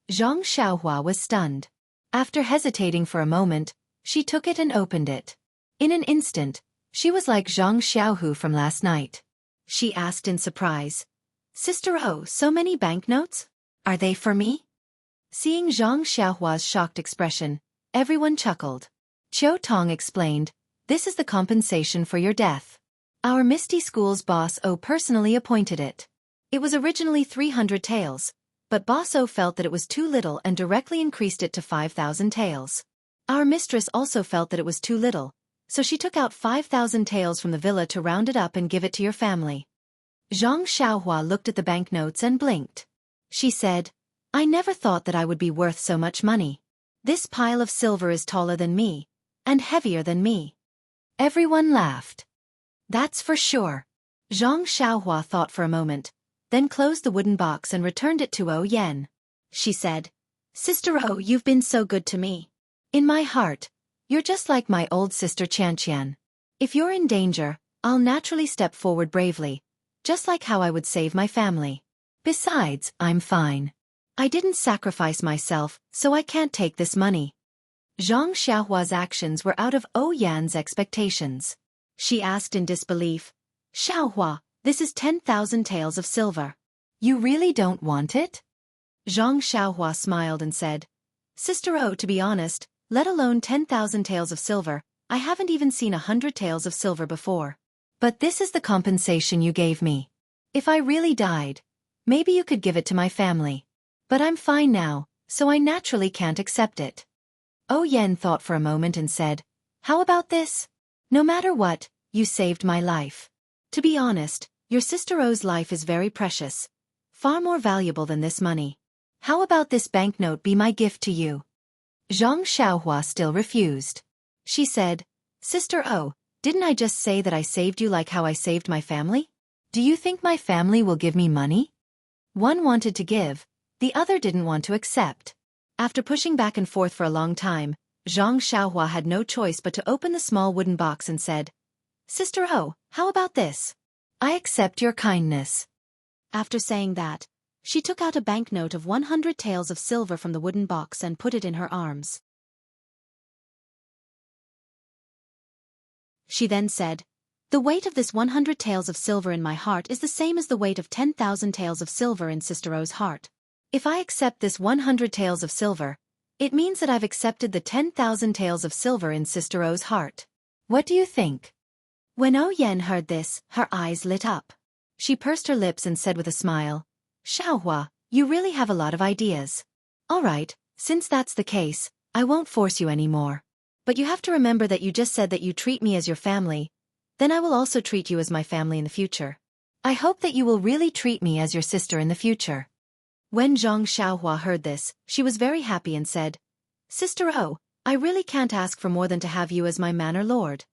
Zhang Xiaohua was stunned. After hesitating for a moment, she took it and opened it. In an instant, she was like Zhang Xiaohu from last night. She asked in surprise, "Sister Oh, so many banknotes? Are they for me?" Seeing Zhang Xiaohua's shocked expression, everyone chuckled. Qiu Tong explained, "This is the compensation for your death. Our Misty School's Boss O personally appointed it. It was originally 300 taels, but Boss O felt that it was too little and directly increased it to 5,000 taels. Our mistress also felt that it was too little, so she took out 5,000 taels from the villa to round it up and give it to your family." Zhang Xiaohua looked at the banknotes and blinked. She said, "I never thought that I would be worth so much money. This pile of silver is taller than me, and heavier than me." Everyone laughed. "That's for sure." Zhang Xiaohua thought for a moment, then closed the wooden box and returned it to Yan. She said, "Sister Oh, you've been so good to me. In my heart, you're just like my old sister Xianxia. If you're in danger, I'll naturally step forward bravely, just like how I would save my family. Besides, I'm fine. I didn't sacrifice myself, so I can't take this money." Zhang Xiaohua's actions were out of Yan's expectations. She asked in disbelief, "Xiaohua, this is 10,000 taels of silver. You really don't want it?" Zhang Xiaohua smiled and said, "Sister Oh, to be honest, let alone 10,000 taels of silver, I haven't even seen 100 taels of silver before. But this is the compensation you gave me. If I really died, maybe you could give it to my family. But I'm fine now, so I naturally can't accept it." Yan thought for a moment and said, "How about this? No matter what, you saved my life. To be honest, your sister O's life is very precious, far more valuable than this money. How about this banknote be my gift to you?" Zhang Xiaohua still refused. She said, "Sister Oh, didn't I just say that I saved you like how I saved my family? Do you think my family will give me money?" One wanted to give, the other didn't want to accept. After pushing back and forth for a long time, Zhang Xiaohua had no choice but to open the small wooden box and said, "Sister Oh, how about this? I accept your kindness." After saying that, she took out a banknote of 100 taels of silver from the wooden box and put it in her arms. She then said, "The weight of this 100 taels of silver in my heart is the same as the weight of 10,000 taels of silver in Sister O's heart. If I accept this 100 taels of silver, it means that I've accepted the 10,000 taels of silver in Sister O's heart. What do you think?" When Yan heard this, her eyes lit up. She pursed her lips and said with a smile, "Xiaohua, you really have a lot of ideas. All right, since that's the case, I won't force you anymore. But you have to remember that you just said that you treat me as your family, then I will also treat you as my family in the future. I hope that you will really treat me as your sister in the future." When Zhang Xiaohua heard this, she was very happy and said, "Sister Oh, I really can't ask for more than to have you as my manor lord."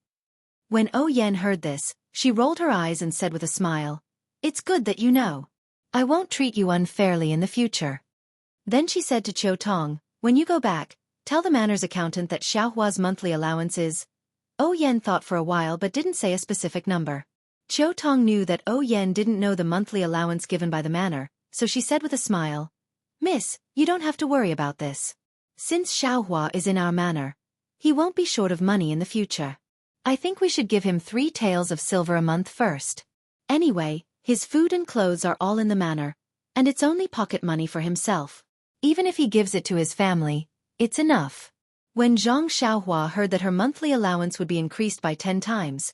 When Yan heard this, she rolled her eyes and said with a smile, "It's good that you know. I won't treat you unfairly in the future." Then she said to Qiu Tong, "When you go back, tell the manor's accountant that Xiaohua's monthly allowance is—" Yan thought for a while but didn't say a specific number. Qiu Tong knew that Yan didn't know the monthly allowance given by the manor, so she said with a smile, "Miss, you don't have to worry about this. Since Xiaohua is in our manor, he won't be short of money in the future. I think we should give him 3 taels of silver a month first. Anyway, his food and clothes are all in the manor, and it's only pocket money for himself. Even if he gives it to his family, it's enough. When Zhang Xiaohua heard that her monthly allowance would be increased by 10 times,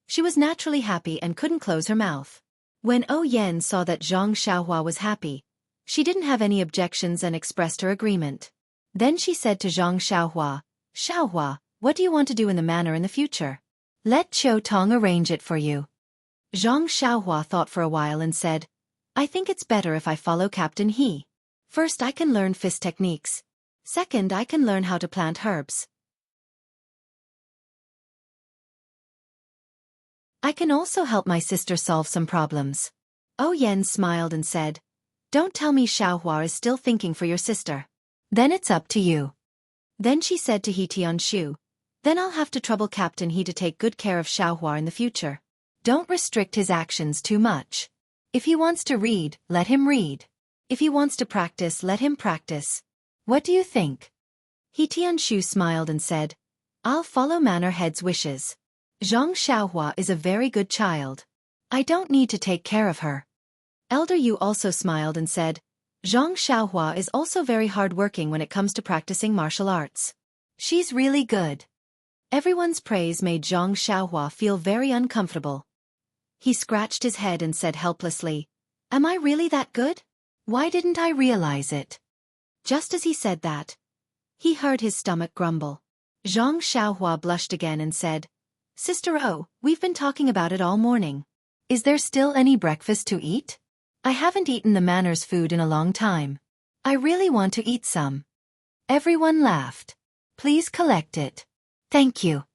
she was naturally happy and couldn't close her mouth. When Yan saw that Zhang Xiaohua was happy, she didn't have any objections and expressed her agreement. Then she said to Zhang Xiaohua, "Xiaohua, what do you want to do in the manor in the future? Let Qiu Tong arrange it for you." Zhang Xiaohua thought for a while and said, "I think it's better if I follow Captain He. First I can learn fist techniques. Second I can learn how to plant herbs. I can also help my sister solve some problems." Yan smiled and said, "Don't tell me Xiaohua is still thinking for your sister. Then it's up to you." Then she said to He Tianshu, "Then I'll have to trouble Captain He to take good care of Xiaohua in the future. Don't restrict his actions too much. If he wants to read, let him read. If he wants to practice, let him practice. What do you think?" He Tianshu smiled and said, "I'll follow manor head's wishes. Zhang Xiaohua is a very good child. I don't need to take care of her." Elder Yu also smiled and said, "Zhang Xiaohua is also very hard-working when it comes to practicing martial arts. She's really good." Everyone's praise made Zhang Xiaohua feel very uncomfortable. He scratched his head and said helplessly, "Am I really that good? Why didn't I realize it?" Just as he said that, he heard his stomach grumble. Zhang Xiaohua blushed again and said, "Sister Oh, we've been talking about it all morning. Is there still any breakfast to eat? I haven't eaten the manor's food in a long time. I really want to eat some." Everyone laughed. "Please collect it. Thank you."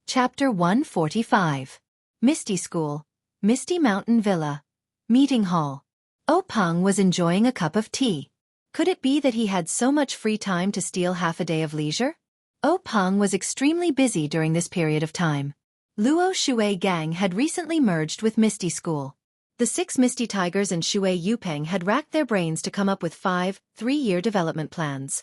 Chapter 145. Misty School, Misty Mountain Villa, Meeting Hall. Peng was enjoying a cup of tea. Could it be that he had so much free time to steal half a day of leisure? Peng was extremely busy during this period of time. Luo Shui Gang had recently merged with Misty School. The 6 Misty Tigers and Shui Yupeng had racked their brains to come up with 5 3-year development plans.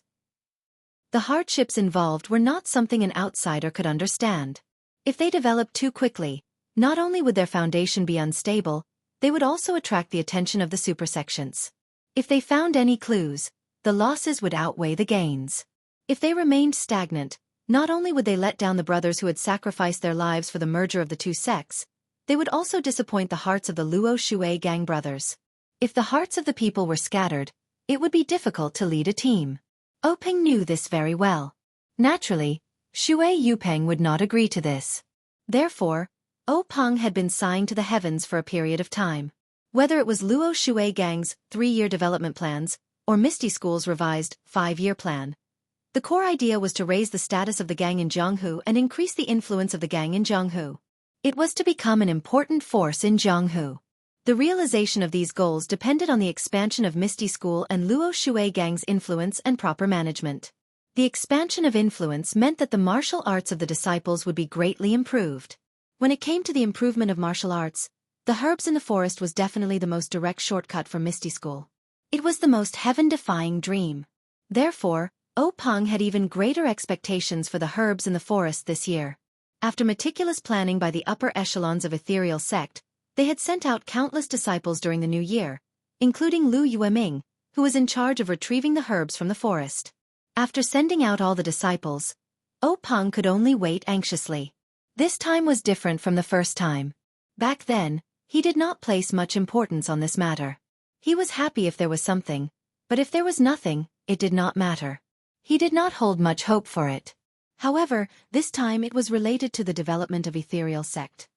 The hardships involved were not something an outsider could understand. If they developed too quickly, not only would their foundation be unstable, they would also attract the attention of the supersections. If they found any clues, the losses would outweigh the gains. If they remained stagnant, not only would they let down the brothers who had sacrificed their lives for the merger of the 2 sects, they would also disappoint the hearts of the Luo Shui Gang brothers. If the hearts of the people were scattered, it would be difficult to lead a team. Peng knew this very well. Naturally, Shui Yupeng would not agree to this. Therefore, Peng had been sighing to the heavens for a period of time. Whether it was Luo Shui Gang's 3-year development plans, or Misty School's revised 5-year plan, the core idea was to raise the status of the gang in Jianghu and increase the influence of the gang in Jianghu. It was to become an important force in Jianghu. The realization of these goals depended on the expansion of Misty School and Luo Shui Gang's influence and proper management. The expansion of influence meant that the martial arts of the disciples would be greatly improved. When it came to the improvement of martial arts, the herbs in the forest was definitely the most direct shortcut for Misty School. It was the most heaven-defying dream. Therefore, Peng had even greater expectations for the herbs in the forest this year. After meticulous planning by the upper echelons of Ethereal Sect, they had sent out countless disciples during the new year, including Lu Yueming, who was in charge of retrieving the herbs from the forest. After sending out all the disciples, Peng could only wait anxiously. This time was different from the first time. Back then, he did not place much importance on this matter. He was happy if there was something, but if there was nothing, it did not matter. He did not hold much hope for it. However, this time it was related to the development of Ethereal Sect.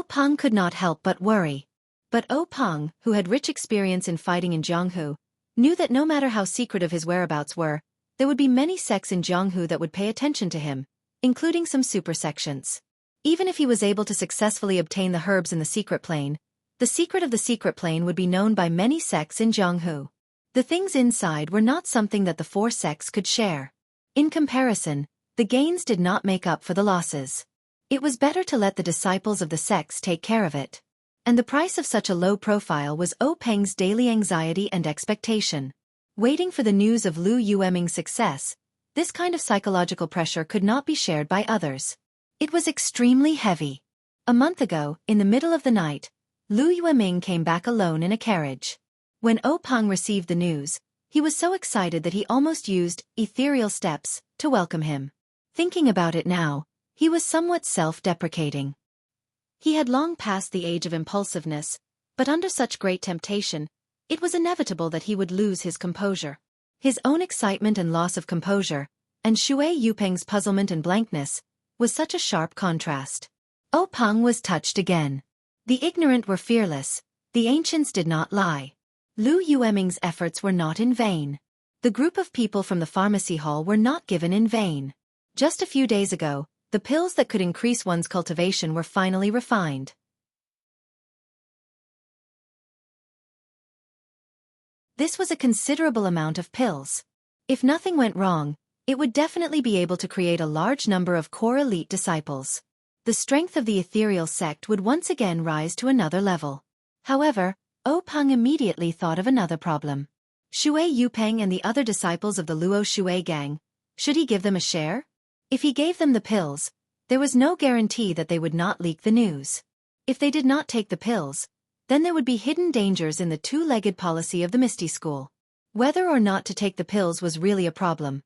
Peng could not help but worry. But Peng, who had rich experience in fighting in Jianghu, knew that no matter how secretive his whereabouts were, there would be many sects in Jianghu that would pay attention to him, including some supersections. Even if he was able to successfully obtain the herbs in the secret plane, the secret of the secret plane would be known by many sects in Jianghu. The things inside were not something that the 4 sects could share. In comparison, the gains did not make up for the losses. It was better to let the disciples of the sects take care of it. And the price of such a low profile was O Peng's daily anxiety and expectation. Waiting for the news of Lu Yueming's success, this kind of psychological pressure could not be shared by others. It was extremely heavy. A month ago, in the middle of the night, Lu Yueming came back alone in a carriage. When O Peng received the news, he was so excited that he almost used ethereal steps to welcome him. Thinking about it now, he was somewhat self-deprecating. He had long passed the age of impulsiveness, but under such great temptation, it was inevitable that he would lose his composure. His own excitement and loss of composure, and Shui Yupeng's puzzlement and blankness, was such a sharp contrast. O Peng was touched again. The ignorant were fearless, the ancients did not lie. Lu Yueming's efforts were not in vain. The group of people from the pharmacy hall were not given in vain. Just a few days ago, the pills that could increase one's cultivation were finally refined. This was a considerable amount of pills. If nothing went wrong, it would definitely be able to create a large number of core elite disciples. The strength of the ethereal sect would once again rise to another level. However, O Peng immediately thought of another problem. Shui Yupeng and the other disciples of the Luo Shui gang, should he give them a share? If he gave them the pills, there was no guarantee that they would not leak the news. If they did not take the pills, then there would be hidden dangers in the two-legged policy of the Misty School. Whether or not to take the pills was really a problem,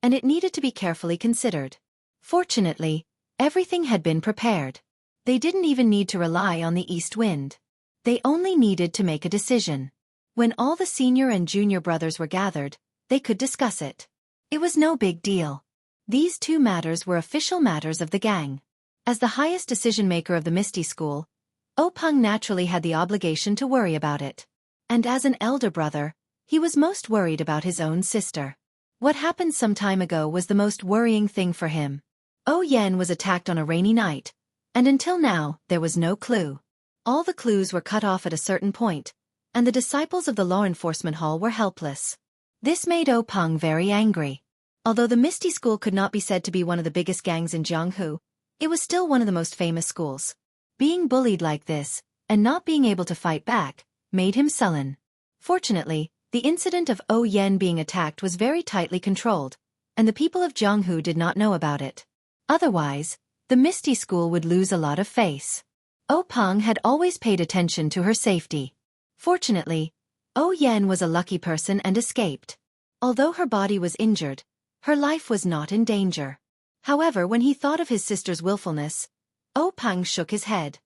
and it needed to be carefully considered. Fortunately, everything had been prepared. They didn't even need to rely on the east wind. They only needed to make a decision. When all the senior and junior brothers were gathered, they could discuss it. It was no big deal. These two matters were official matters of the gang. As the highest decision-maker of the Misty School, O Peng naturally had the obligation to worry about it. And as an elder brother, he was most worried about his own sister. What happened some time ago was the most worrying thing for him. O Yen was attacked on a rainy night, and until now, there was no clue. All the clues were cut off at a certain point, and the disciples of the law enforcement hall were helpless. This made O Peng very angry. Although the Misty School could not be said to be one of the biggest gangs in Jianghu, it was still one of the most famous schools. Being bullied like this, and not being able to fight back, made him sullen. Fortunately, the incident of O Yen being attacked was very tightly controlled, and the people of Jianghu did not know about it. Otherwise, the Misty School would lose a lot of face. O Peng had always paid attention to her safety. Fortunately, O Yen was a lucky person and escaped. Although her body was injured, her life was not in danger. However, when he thought of his sister's willfulness, O Peng shook his head.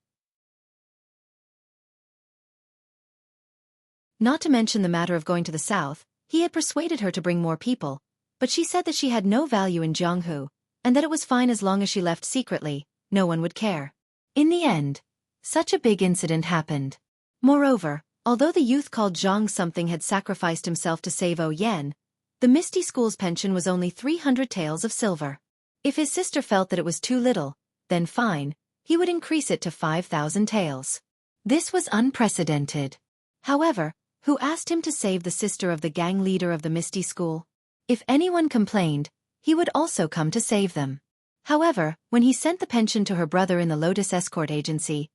Not to mention the matter of going to the south, he had persuaded her to bring more people, but she said that she had no value in Jianghu, and that it was fine as long as she left secretly, no one would care. In the end, such a big incident happened. Moreover, although the youth called Zhang something had sacrificed himself to save O Yen, the Misty School's pension was only 300 taels of silver. If his sister felt that it was too little, then fine, he would increase it to 5,000 taels. This was unprecedented. However, who asked him to save the sister of the gang leader of the Misty School? If anyone complained, he would also come to save them. However, when he sent the pension to her brother in the Lotus Escort Agency,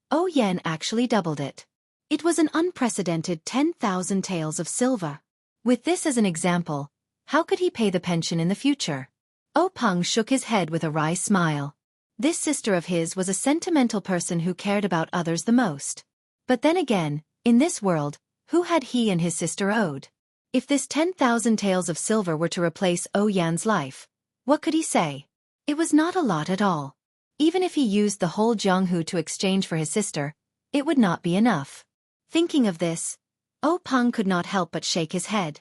O Yen actually doubled it. It was an unprecedented 10,000 taels of silver. With this as an example, how could he pay the pension in the future? O Peng shook his head with a wry smile. This sister of his was a sentimental person who cared about others the most. But then again, in this world, who had he and his sister owed? If this 10,000 taels of silver were to replace O Yan's life, what could he say? It was not a lot at all. Even if he used the whole Jianghu to exchange for his sister, it would not be enough. Thinking of this, O Peng could not help but shake his head.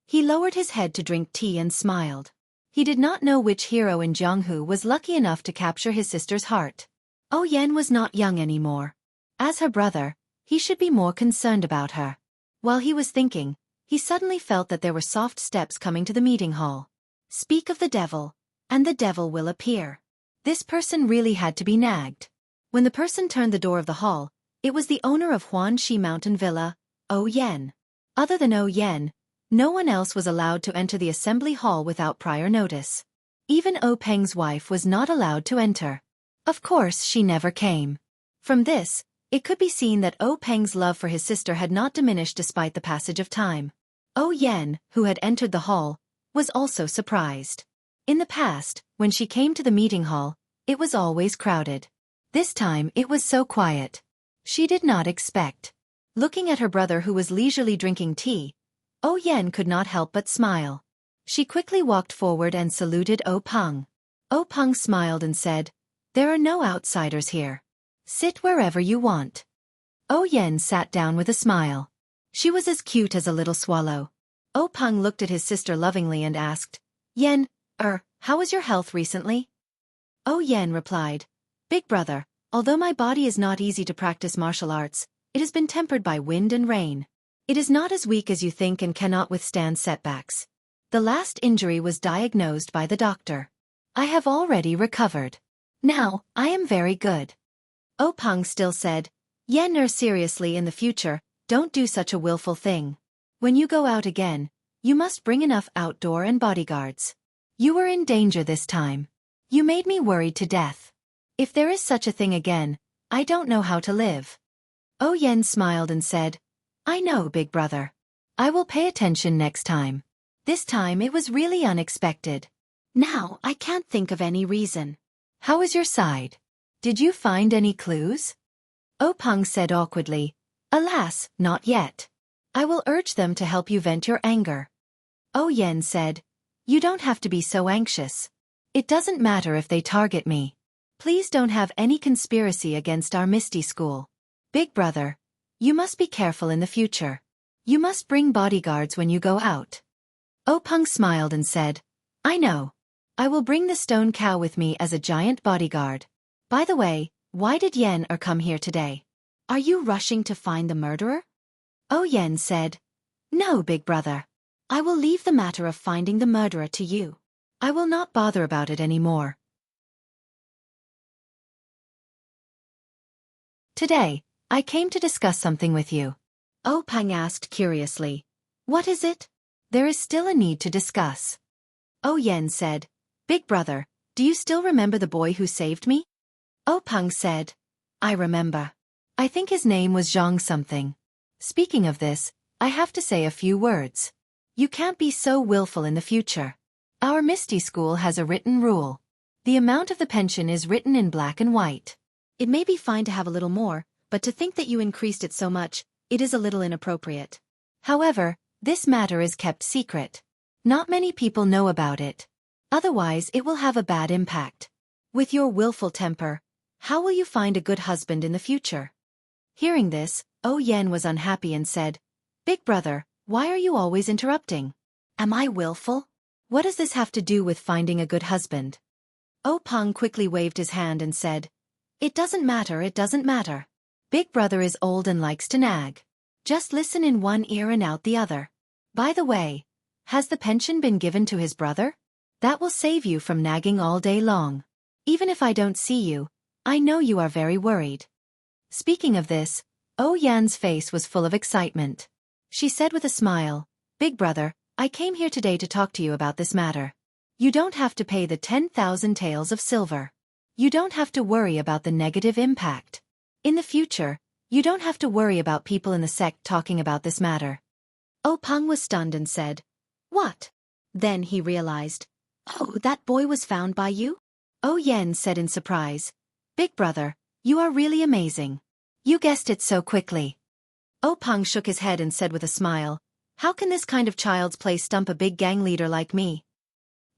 He lowered his head to drink tea and smiled. He did not know which hero in Jianghu was lucky enough to capture his sister's heart. O Yen was not young anymore. As her brother, he should be more concerned about her. While he was thinking, he suddenly felt that there were soft steps coming to the meeting hall. Speak of the devil, and the devil will appear. This person really had to be nagged. When the person turned the door of the hall, it was the owner of Huanxi Mountain Villa, O Yen. Other than O Yen, no one else was allowed to enter the assembly hall without prior notice. Even O Peng's wife was not allowed to enter. Of course, she never came. From this, It could be seen that Peng's love for his sister had not diminished despite the passage of time. Yan, who had entered the hall, was also surprised. In the past, when she came to the meeting hall, it was always crowded. This time it was so quiet. She did not expect. Looking at her brother who was leisurely drinking tea, Yan could not help but smile. She quickly walked forward and saluted Peng. Peng smiled and said, "There are no outsiders here. Sit wherever you want." Yan sat down with a smile. She was as cute as a little swallow. Peng looked at his sister lovingly and asked, "Yan, how is your health recently?" Yan replied, "Big brother, although my body is not easy to practice martial arts, it has been tempered by wind and rain. It is not as weak as you think and cannot withstand setbacks. The last injury was diagnosed by the doctor. I have already recovered. Now, I am very good." Peng still said, "Yan, seriously, in the future, don't do such a willful thing. When you go out again, you must bring enough outdoor and bodyguards. You were in danger this time. You made me worried to death. If there is such a thing again, I don't know how to live." Yan smiled and said, "I know, big brother. I will pay attention next time. This time it was really unexpected. Now I can't think of any reason. How is your side? Did you find any clues?" Peng said awkwardly, "Alas, not yet. I will urge them to help you vent your anger." Yan said, "You don't have to be so anxious. It doesn't matter if they target me. Please don't have any conspiracy against our Misty School. Big brother, you must be careful in the future. You must bring bodyguards when you go out." Peng smiled and said, "I know. I will bring the stone cow with me as a giant bodyguard. By the way, why did Yan come here today? Are you rushing to find the murderer?" Yan said, "No, big brother. I will leave the matter of finding the murderer to you. I will not bother about it anymore. Today, I came to discuss something with you." Peng asked curiously, "What is it?" "There is still a need to discuss." Yan said, "Big brother, do you still remember the boy who saved me?" Peng said, "I remember. I think his name was Zhang something. Speaking of this, I have to say a few words. You can't be so willful in the future. Our Misty School has a written rule. The amount of the pension is written in black and white. It may be fine to have a little more, but to think that you increased it so much, it is a little inappropriate. However, this matter is kept secret. Not many people know about it. Otherwise it will have a bad impact. With your willful temper, how will you find a good husband in the future?" Hearing this, Yan was unhappy and said, "Big brother, why are you always interrupting? Am I willful? What does this have to do with finding a good husband?" Peng quickly waved his hand and said, "It doesn't matter, it doesn't matter. Big brother is old and likes to nag. Just listen in one ear and out the other. By the way, has the pension been given to his brother? That will save you from nagging all day long. Even if I don't see you, I know you are very worried." Speaking of this, Yan's face was full of excitement. She said with a smile, "Big brother, I came here today to talk to you about this matter. You don't have to pay the 10,000 taels of silver. You don't have to worry about the negative impact. In the future, you don't have to worry about people in the sect talking about this matter." Peng was stunned and said, "What?" Then he realized, "Oh, that boy was found by you?" Yan said in surprise, "Big brother, you are really amazing. You guessed it so quickly." Peng shook his head and said with a smile, "How can this kind of child's play stump a big gang leader like me?"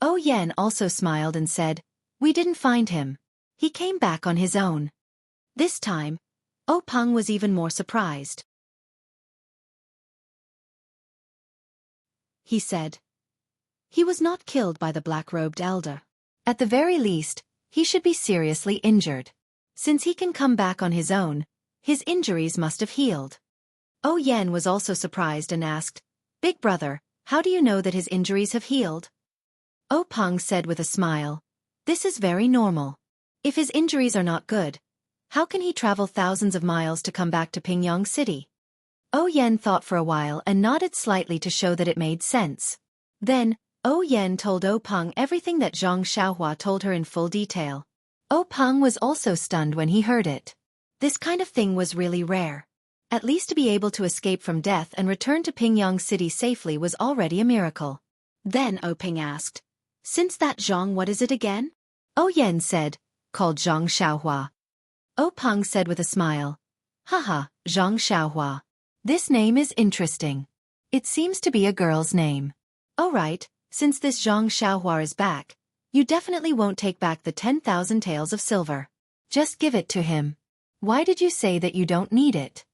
Yan also smiled and said, "We didn't find him. He came back on his own." This time, Peng was even more surprised. He said, "He was not killed by the black-robed elder. At the very least, he should be seriously injured. Since he can come back on his own, his injuries must have healed." Yan was also surprised and asked, "Big brother, how do you know that his injuries have healed?" Peng said with a smile, "This is very normal. If his injuries are not good, how can he travel thousands of miles to come back to Pingyang City?" Yan thought for a while and nodded slightly to show that it made sense. Then, Yan told Peng everything that Zhang Xiaohua told her in full detail. Peng was also stunned when he heard it. This kind of thing was really rare. At least to be able to escape from death and return to Pingyang City safely was already a miracle. Then Ping asked, "Since that Zhang, what is it again?" Yan said, "Called Zhang Xiaohua." Peng said with a smile, "Haha, Zhang Xiaohua. This name is interesting. It seems to be a girl's name. Oh right, since this Zhang Xiaohua is back, you definitely won't take back the 10,000 taels of silver. Just give it to him. Why did you say that you don't need it?"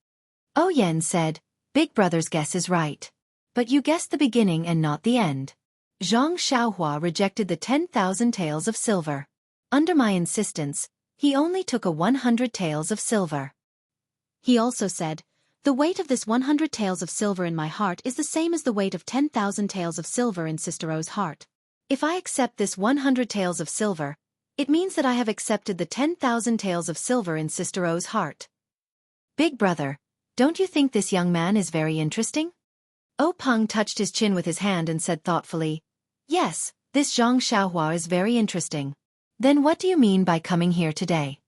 Yan said, "Big brother's guess is right. But you guessed the beginning and not the end." Zhang Xiaohua rejected the 10,000 taels of silver. Under my insistence, he only took a 100 taels of silver. He also said, "The weight of this 100 taels of silver in my heart is the same as the weight of 10,000 taels of silver in Sister O's heart. If I accept this 100 taels of silver, it means that I have accepted the 10,000 taels of silver in Sister O's heart." "Big brother, don't you think this young man is very interesting?" Peng touched his chin with his hand and said thoughtfully, "Yes, this Zhang Xiaohua is very interesting. Then what do you mean by coming here today?"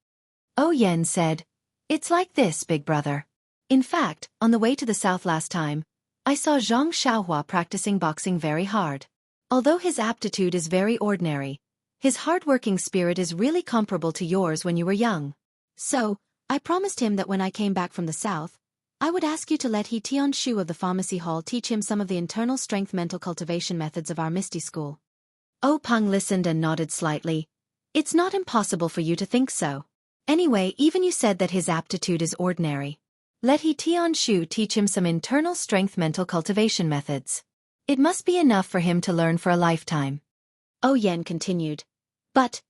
Yan said, "It's like this, big brother. In fact, on the way to the south last time, I saw Zhang Xiaohua practicing boxing very hard. Although his aptitude is very ordinary, his hard-working spirit is really comparable to yours when you were young. So, I promised him that when I came back from the south, I would ask you to let He Tianshu of the Pharmacy Hall teach him some of the internal strength mental cultivation methods of our Misty School." Peng listened and nodded slightly. "It's not impossible for you to think so. Anyway, even you said that his aptitude is ordinary. Let He Tianshu teach him some internal strength mental cultivation methods. It must be enough for him to learn for a lifetime." Yan continued. "But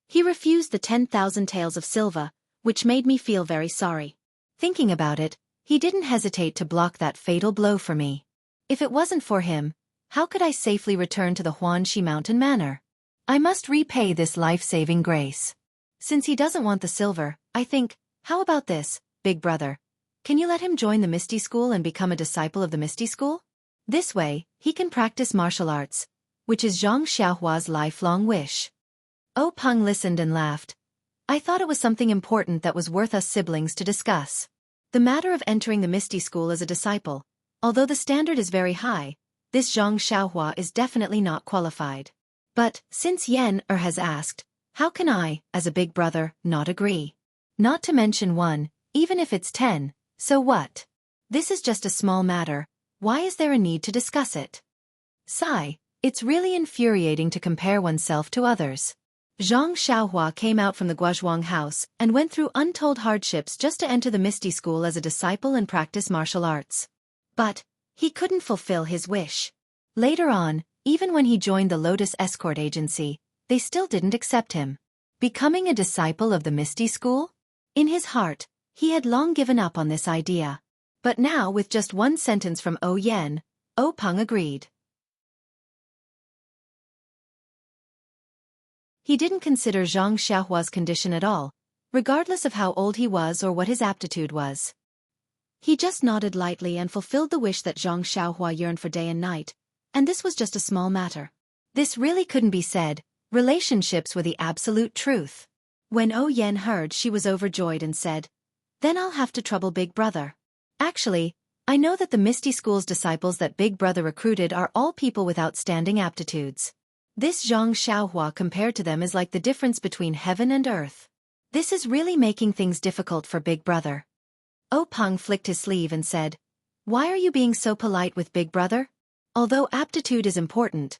he refused the 10,000 taels of silver, which made me feel very sorry. Thinking about it, he didn't hesitate to block that fatal blow for me. If it wasn't for him, how could I safely return to the Huanxi Mountain Manor? I must repay this life-saving grace. Since he doesn't want the silver, I think, how about this, big brother? Can you let him join the Misty School and become a disciple of the Misty School? This way, he can practice martial arts, which is Zhang Xiaohua's lifelong wish." Peng listened and laughed. "I thought it was something important that was worth us siblings to discuss. The matter of entering the Misty School as a disciple. Although the standard is very high, this Zhang Xiaohua is definitely not qualified. But, since has asked, how can I, as a big brother, not agree? Not to mention one, even if it's 10, so what? This is just a small matter, why is there a need to discuss it? Sigh, it's really infuriating to compare oneself to others." Zhang Xiaohua came out from the Guozhuang house and went through untold hardships just to enter the Misty School as a disciple and practice martial arts. But he couldn't fulfill his wish. Later on, even when he joined the Lotus Escort Agency, they still didn't accept him. Becoming a disciple of the Misty School? In his heart, he had long given up on this idea. But now with just one sentence from Peng agreed. He didn't consider Zhang Xiaohua's condition at all, regardless of how old he was or what his aptitude was. He just nodded lightly and fulfilled the wish that Zhang Xiaohua yearned for day and night, and this was just a small matter. This really couldn't be said, relationships were the absolute truth. When heard, she was overjoyed and said, "Then I'll have to trouble Big Brother. Actually, I know that the Misty School's disciples that Big Brother recruited are all people with outstanding aptitudes. This Zhang Xiaohua compared to them is like the difference between heaven and earth. This is really making things difficult for Big Brother." Peng flicked his sleeve and said, "Why are you being so polite with Big Brother? Although aptitude is important,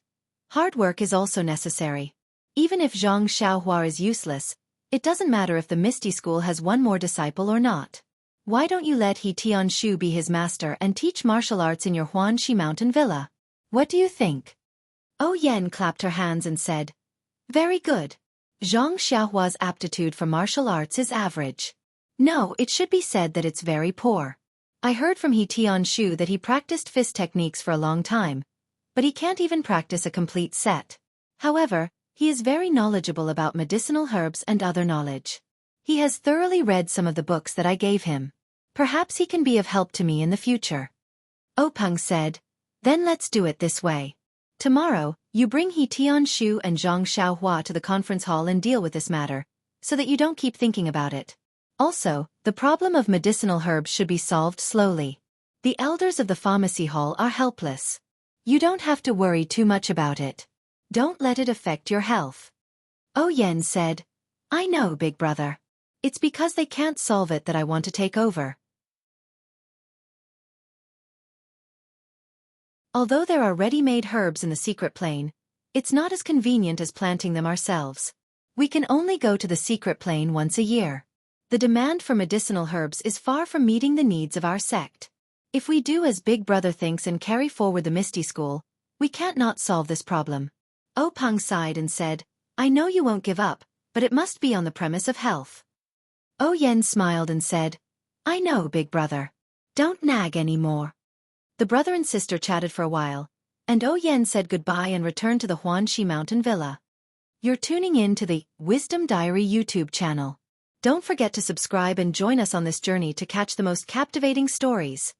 hard work is also necessary. Even if Zhang Xiaohua is useless, it doesn't matter if the Misty School has one more disciple or not. Why don't you let He Tianshu be his master and teach martial arts in your Huanxi Mountain Villa? What do you think?" Yan clapped her hands and said, "Very good. Zhang Xiaohua's aptitude for martial arts is average. No, it should be said that it's very poor. I heard from He Tianshu that he practiced fist techniques for a long time, but he can't even practice a complete set. However, he is very knowledgeable about medicinal herbs and other knowledge. He has thoroughly read some of the books that I gave him. Perhaps he can be of help to me in the future." Peng said, "Then let's do it this way. Tomorrow, you bring He Tianshu and Zhang Xiaohua to the conference hall and deal with this matter, so that you don't keep thinking about it. Also, the problem of medicinal herbs should be solved slowly. The elders of the pharmacy hall are helpless. You don't have to worry too much about it. Don't let it affect your health. Yen said, I know, big brother. It's because they can't solve it that I want to take over. Although there are ready-made herbs in the secret plane, it's not as convenient as planting them ourselves. We can only go to the secret plane once a year. The demand for medicinal herbs is far from meeting the needs of our sect. If we do as Big Brother thinks and carry forward the Misty School, we can't not solve this problem. Peng sighed and said, I know you won't give up, but it must be on the premise of health. Yen smiled and said, I know, Big Brother. Don't nag anymore. The brother and sister chatted for a while, and Yen said goodbye and returned to the Huanxi Mountain Villa. You're tuning in to the Wisdom Diary YouTube channel. Don't forget to subscribe and join us on this journey to catch the most captivating stories.